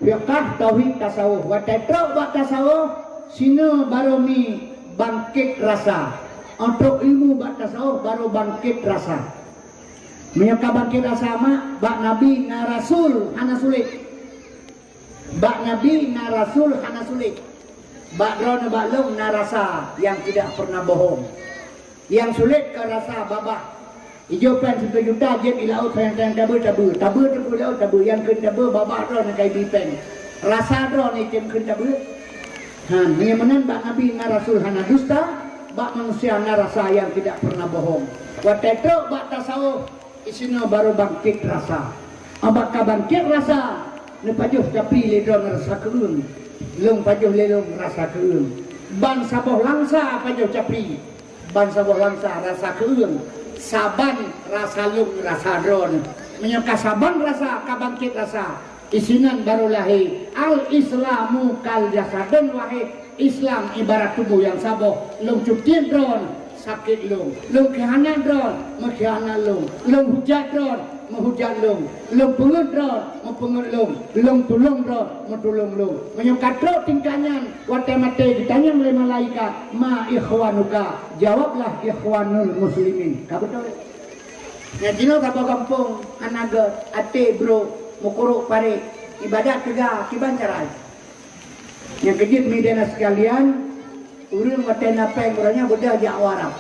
Fiqh tauhid tasawuf wa tatrok wa tasawuf sino baru mi bangkit rasa. Untuk ilmu ba tasawuf baru bangkit rasa. Menyaka bangkit rasa mak bak nabi na rasul hana sulit. Bak nabi na rasul hana sulit. Bak dron bak long na rasa yang tidak pernah bohong. Yang sulit ke rasa babah. Ijo pen 1 juta jet di laut pen tabu laut tabu yang keun tabu babah dron kai bipeng. Rasa dron ikem keun tabu. Han menan bak nabi na rasul hana dusta, bak manusia na rasa yang tidak pernah bohong. Wa tetro bak tasawuf isino baru bangkit rasa. Abak ka bangkit rasa ne pajuh tapi le dron rasa keun. Lung pajuh le lung rasa keun. Ban saboh langsa pajuh capri. Ban saboh langsa rasa keun. Saban rasa lung rasa dron. Menyaka saban rasa kabangkit rasa. Isinan baru lahir. Al Islamu kal jasadun wahid. Islam ibarat tubuh yang saboh. Lung cuptin dron sakit lung. Lung kehanan dron mekhanan lung. Lung hujat dron menghujat lung. Lung pengut dron mempengut lung. Lung tulung dron mentulung lung. Menyaka trok tingkanyan wate-mate ditanya oleh malaikat, ma ikhwanuka, jawablah ikhwanul muslimin. Ka betul. Ya dino ka kampung anaga ate bro mukuru pare ibadat juga kiban cara. Yang kejut media sekalian, urang wate napeng urangnya bedah jak warap.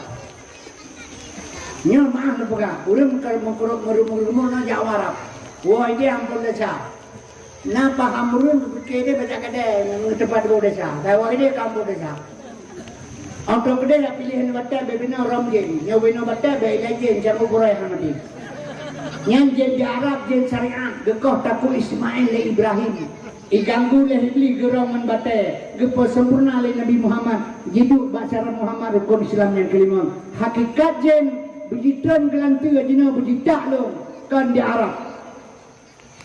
Nya mah na pega, urang ka mukuru merum na jak warap. Wah dia ampun desa. Na paham urang kede baca kede tempat go desa. Tawa dia kampung desa. Untuk kede la pilihan wate bebina ramjen, nya bebina wate be lajen jamu burai hamadi. Yang jen di Arab jen syariat, gekoh taku Ismail le Ibrahim. Iganggu le hibli gerongan bate, gepo sempurna le Nabi Muhammad. Jiduk bacara Muhammad rukun Islam yang kelima. Hakikat jen bejitan kelantu jina bejitak lo kan di Arab.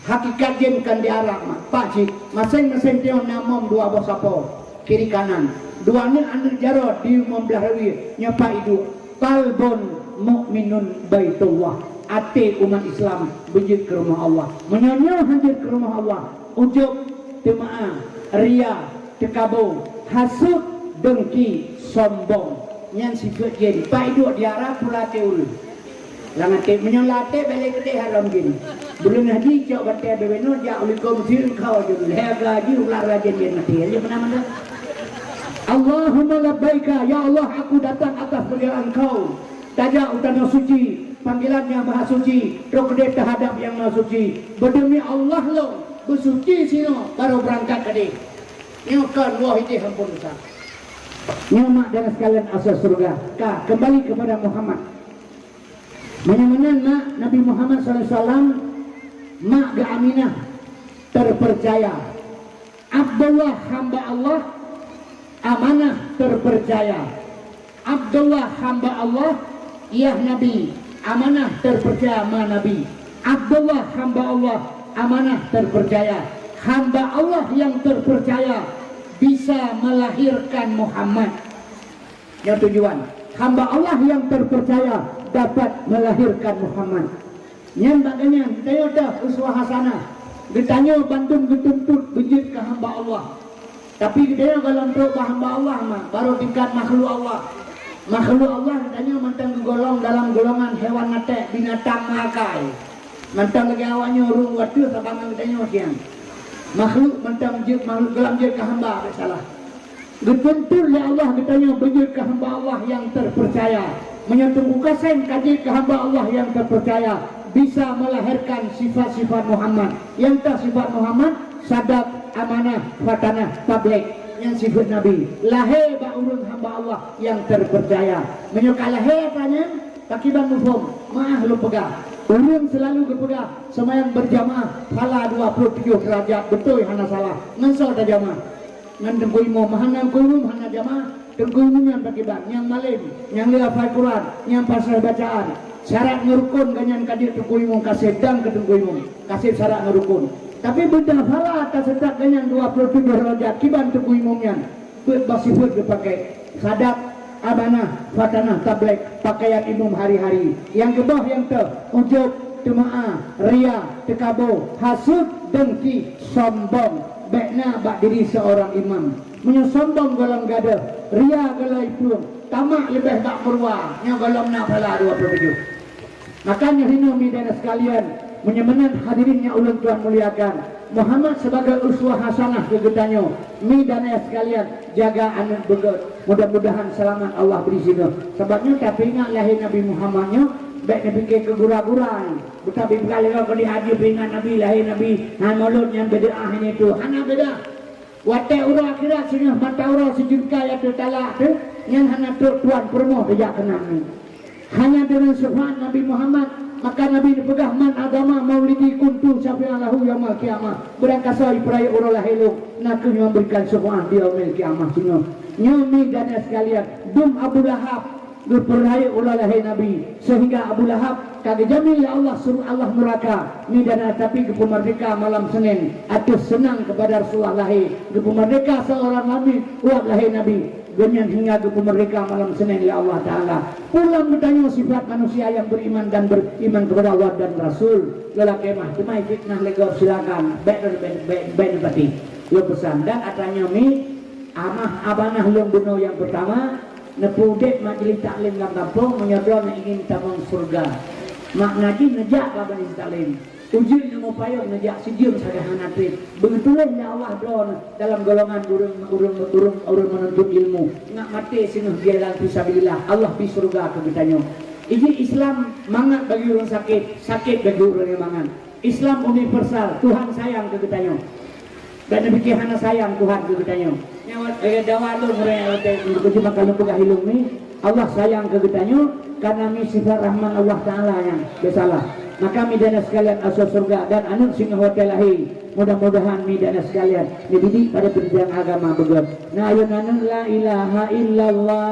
Hakikat jen kan di Arab mak. Pak cik, masing-masing dia namom dua bos sapo kiri kanan. Dua ni anu jarod di membelah rawi nyapa itu qalbun mukminun baitullah. Ate umat Islam bejit ke rumah Allah. Menyonyo hadir ke rumah Allah. Ujub, temaah, ria, tekabung, hasud, dengki, sombong. Yang sifat jadi. Pak hidup di Arab pula teul. Langan te menyolate balik gede haram gini. Belum haji cok batai bebeno jak ulikum sir kau jul lega haji ular rajin dia mati. Dia pernah mana? Allahumma labbaika, ya Allah aku datang atas panggilan Engkau. Tajak utama suci, panggilannya maha suci, rokde terhadap yang maha suci. Berdemi Allah lo bersuci sino baru berangkat tadi. Nyokan wah ini hampun besar. Nyamak dan sekalian asal surga. Kembali kepada Muhammad. Menyamanan mak Nabi Muhammad SAW, mak ga Aminah terpercaya. Abdullah hamba Allah, amanah terpercaya. Abdullah hamba Allah, ia Nabi, amanah terpercaya ma Nabi. Abdullah hamba Allah, amanah terpercaya. Hamba Allah yang terpercaya bisa melahirkan Muhammad. Yang tujuan, hamba Allah yang terpercaya dapat melahirkan Muhammad. Yang bagainya, saya dah uswah hasanah. Ditanya bantum getuntut bejit ke hamba Allah. Tapi dia kalau untuk hamba Allah mah baru tingkat makhluk Allah. Makhluk Allah ditanya mentang golong dalam golongan hewan nate binatang makai. Mentang lagi awaknya urung watu sabangan ditanya siang. Makhluk mentang jid makhluk gelam jid ke hamba salah. Getuntut oleh Allah ditanya bejit ke hamba Allah yang terpercaya. Menyentuh kasen kaji ke hamba Allah yang terpercaya bisa melahirkan sifat-sifat Muhammad. Yang tak sifat Muhammad sadaq, amanah, fatanah, tabligh yang sifat Nabi. Lahir ba'urun hamba Allah yang terpercaya. Menyuka lahir tanya takiban mufhum maah lu pegang. Urun selalu berpegang semayang berjamaah pala 27 derajat betul hana salah. Ngesol dah jamaah. Ngan tengku imam mahana kurum hana jamaah. Tengku imam yang takiban yang malim, yang lafal Quran, yang pasal bacaan. Syarat ngerukun ganyan kadir tengku imam kasih dang ke tengku imam. Kasih syarat ngerukun. Tapi benda pala atas setak ganyan 27 derajat kiban tengku imamnya. Bersifat dipakai sadaq, amanah, fatanah, tabligh, pakaian imam hari-hari. Yang kedua yang ujub, jemaah, ria, tekabur, hasud, dengki, sombong. Baiknya bak diri seorang imam. Menyombong golong gada, ria golong itu, tamak lebih bak berwa, yang golong nak pala 27. Makanya hinu dan sekalian, menyemanan hadirinnya ulun Tuhan muliakan. Muhammad sebagai uswah hasanah kegetanya. Mi dan sekalian jaga anak begot. Mudah-mudahan selamat Allah beri sini. Sebabnya tapi ingat lahir Nabi Muhammadnya baik Nabi ke gura-gura. Betapi kali kau di haji ingat Nabi lahir Nabi. Maulud yang beda ini tu. Hana beda. Watai ura akhirat sini mata ura sejurka ya tu talak tu. Yang hana tu tuan permoh dia kena ni. Hanya dengan syafaat Nabi Muhammad maka Nabi dipegang man agama maulidi kuntu syafi'an lahu yaumil qiyamah. Berangkasa peraya ura lahilung nak memberikan syafaat di yaumil qiyamah sini. Nyomi dan sekalian dum Abu Lahab berperaya ulah lahir Nabi sehingga Abu Lahab kagak jamin ya Allah suruh Allah neraka ni dan tapi ke merdeka malam Senin atau senang kepada Rasulullah lahir ke merdeka seorang Nabi ulah lahir Nabi ganyan hingga ke merdeka malam Senin ya Allah Ta'ala pulang bertanya sifat manusia yang beriman dan beriman kepada Allah dan Rasul lelaki mah cuma fitnah legor silakan ben pati yo pesan dan atanya mi amah abanah yang bunuh yang pertama nepudek majlis taklim dalam kampung menyodor yang ingin tamang surga mak ngaji nejak kapan isi taklim ujil yang upaya nejak sejum sadahana trip begitulah ya Allah don dalam golongan urung menuntut ilmu nak mati sinuh jalan fisabilillah Allah di surga kebetanyo ini Islam mangat bagi orang sakit bagi orang yang mangan Islam universal Tuhan sayang kebetanyo dan demikian hana sayang Tuhan kebetanyo nyawat dawalun ngere berjumpa kalau pegah hilung ni Allah sayang kegetanyo karena mi sifat rahman Allah Ta'ala yang bersalah maka mi dana sekalian asal surga dan anut singa hotel lahi mudah-mudahan mi dana sekalian dididik pada pendidikan agama begot na ayunana la ilaha illallah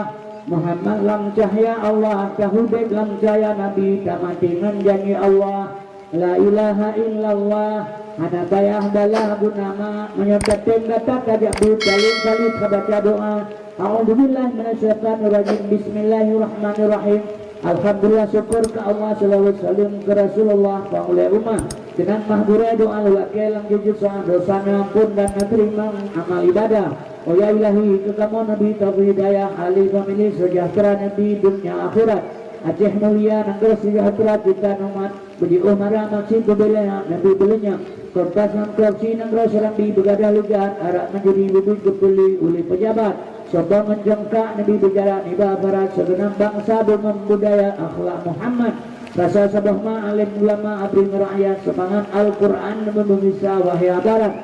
Muhammad lam cahaya Allah tahudek lam cahaya Nabi tamatingan janji Allah la ilaha illallah hana bayah dalah gunama menyertakan kata kajak dalil salib kebaca doa a'udzubillahi minasyaitonir rajim bismillahirrahmanirrahim alhamdulillah syukur ke Allah sallallahu alaihi wasallam ke Rasulullah wa ummah dengan mahbura doa wakilan jujur soal dosanya ampun dan terima amal ibadah oh ya ilahi ke kamu nabi tauhid hidayah ahli family sejahtera nabi dunia akhirat Aceh mulia negara sejahtera kita umat Budi Umara maksud berbelanya Nabi belanya korpas mengkorupsi nang seorang di begadah legat arak menjadi bubut kepeli oleh pejabat sebab menjengkak Nabi berjalan ibarat barat segenap bangsa budaya akhlak Muhammad rasa sabah ma'alim ulama abri rakyat semangat Al-Quran membisa wahai barat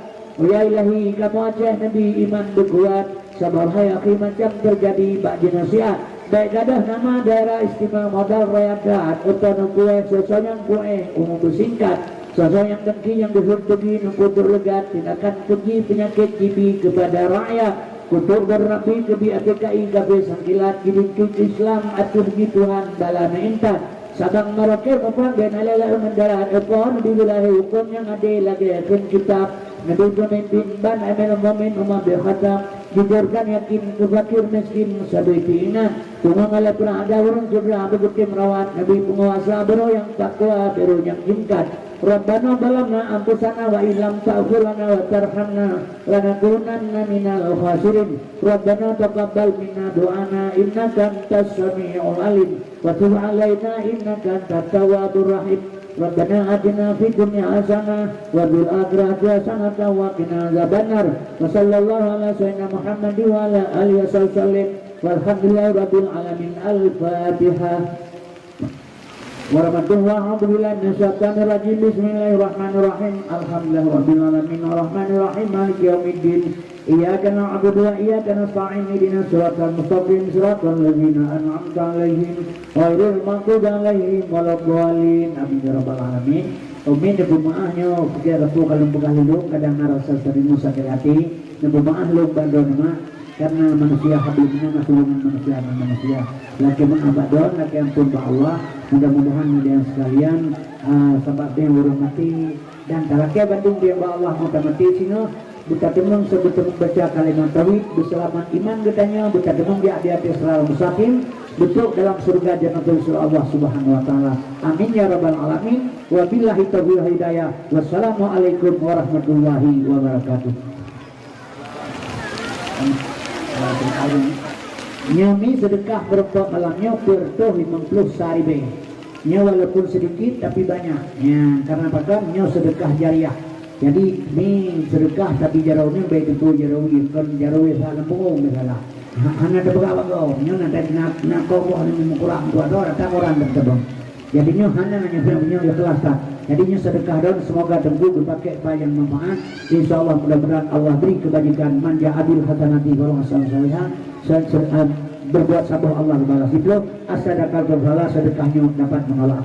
ya ilahi kamu aceh Nabi iman berkuat sabah hai akhi macam terjadi bak jenasiat baik gadah nama daerah istimewa modal rakyat atau kue sesuatu kue umum bersingkat sesuatu yang dengki yang dihurtugi nukutur legat tindakan keji penyakit GB kepada rakyat kutur berapi kebi APKI gabe sangkilat gidingkut Islam atuh Tuhan bala intan Sabang Merauke memang benalala mendarat ekor di wilayah hukum yang ada lagi akan kitab Nabi pemimpin ban amil mu'min umma bi khatam jujurkan yakin kefakir miskin sadai piinan tunggu ngala pernah ada orang sudah begitu merawat Nabi penguasa bero yang takwa bero yang jingkat Rabbana balamna anfusana wa illam taghfir lana wa tarhamna lanakunanna minal khasirin Rabbana taqabbal minna du'ana innaka antas samiul alim wa tub 'alaina innaka antat tawwabur rahim Rabbana atina fid dunya hasanah wa fil akhirati hasanah wa qina adzabannar wa sallallahu ala sayyidina Muhammad wa ala alihi wasallam walhamdulillahi rabbil alamin al-fatihah warahmatullahi wabarakatuh bismillahirrahmanirrahim alhamdulillahi alamin arrahmanirrahim maliki yaumiddin iyyaka na'budu wa iyyaka nasta'in ihdinas siratal mustaqim siratal ladzina an'amta 'alaihim ghairil maghdubi 'alaihim waladdallin amin ya rabbal alamin umin de bumaahnya fikir rasul kalau bekah lulung kadang ngarasa sering sakit hati de bumaah lu bandon mah karena manusia habibnya masulungan manusia laki mengabadon laki ampun ba Allah mudah-mudahan hadiah sekalian sebab dia hormati dan talake Bandung dia ba Allah mutamati sino buta temung sebetulnya baca kalimat tauhid berselamat iman katanya buta temung dia di atas siratal mustaqim betul dalam surga jannatul surga Allah Subhanahu wa taala amin ya rabbal alamin wa billahi taufiq hidayah wassalamu alaikum warahmatullahi wabarakatuh. Nyami sedekah berapa malamnya bertuh 50 saribe. Nya walaupun sedikit tapi banyak. Ya, karena apa? Nya sedekah jariah. Jadi ini sedekah tapi jarawnya baik itu jarawi kan jarawi salah punggung misalnya. Hanya ada berapa kau? Nya nanti nak kau ini kurang dua orang tak orang terbang. Jadinya hanya punya ikhlas tak. Jadinya sedekah dan semoga tunggu dipakai yang manfaat. Insyaallah mudah-mudahan Allah beri kebajikan manja adil hasanati wal hasanah salihah berbuat sabah Allah balas itu as-sadaqah sedekahnya dapat menolak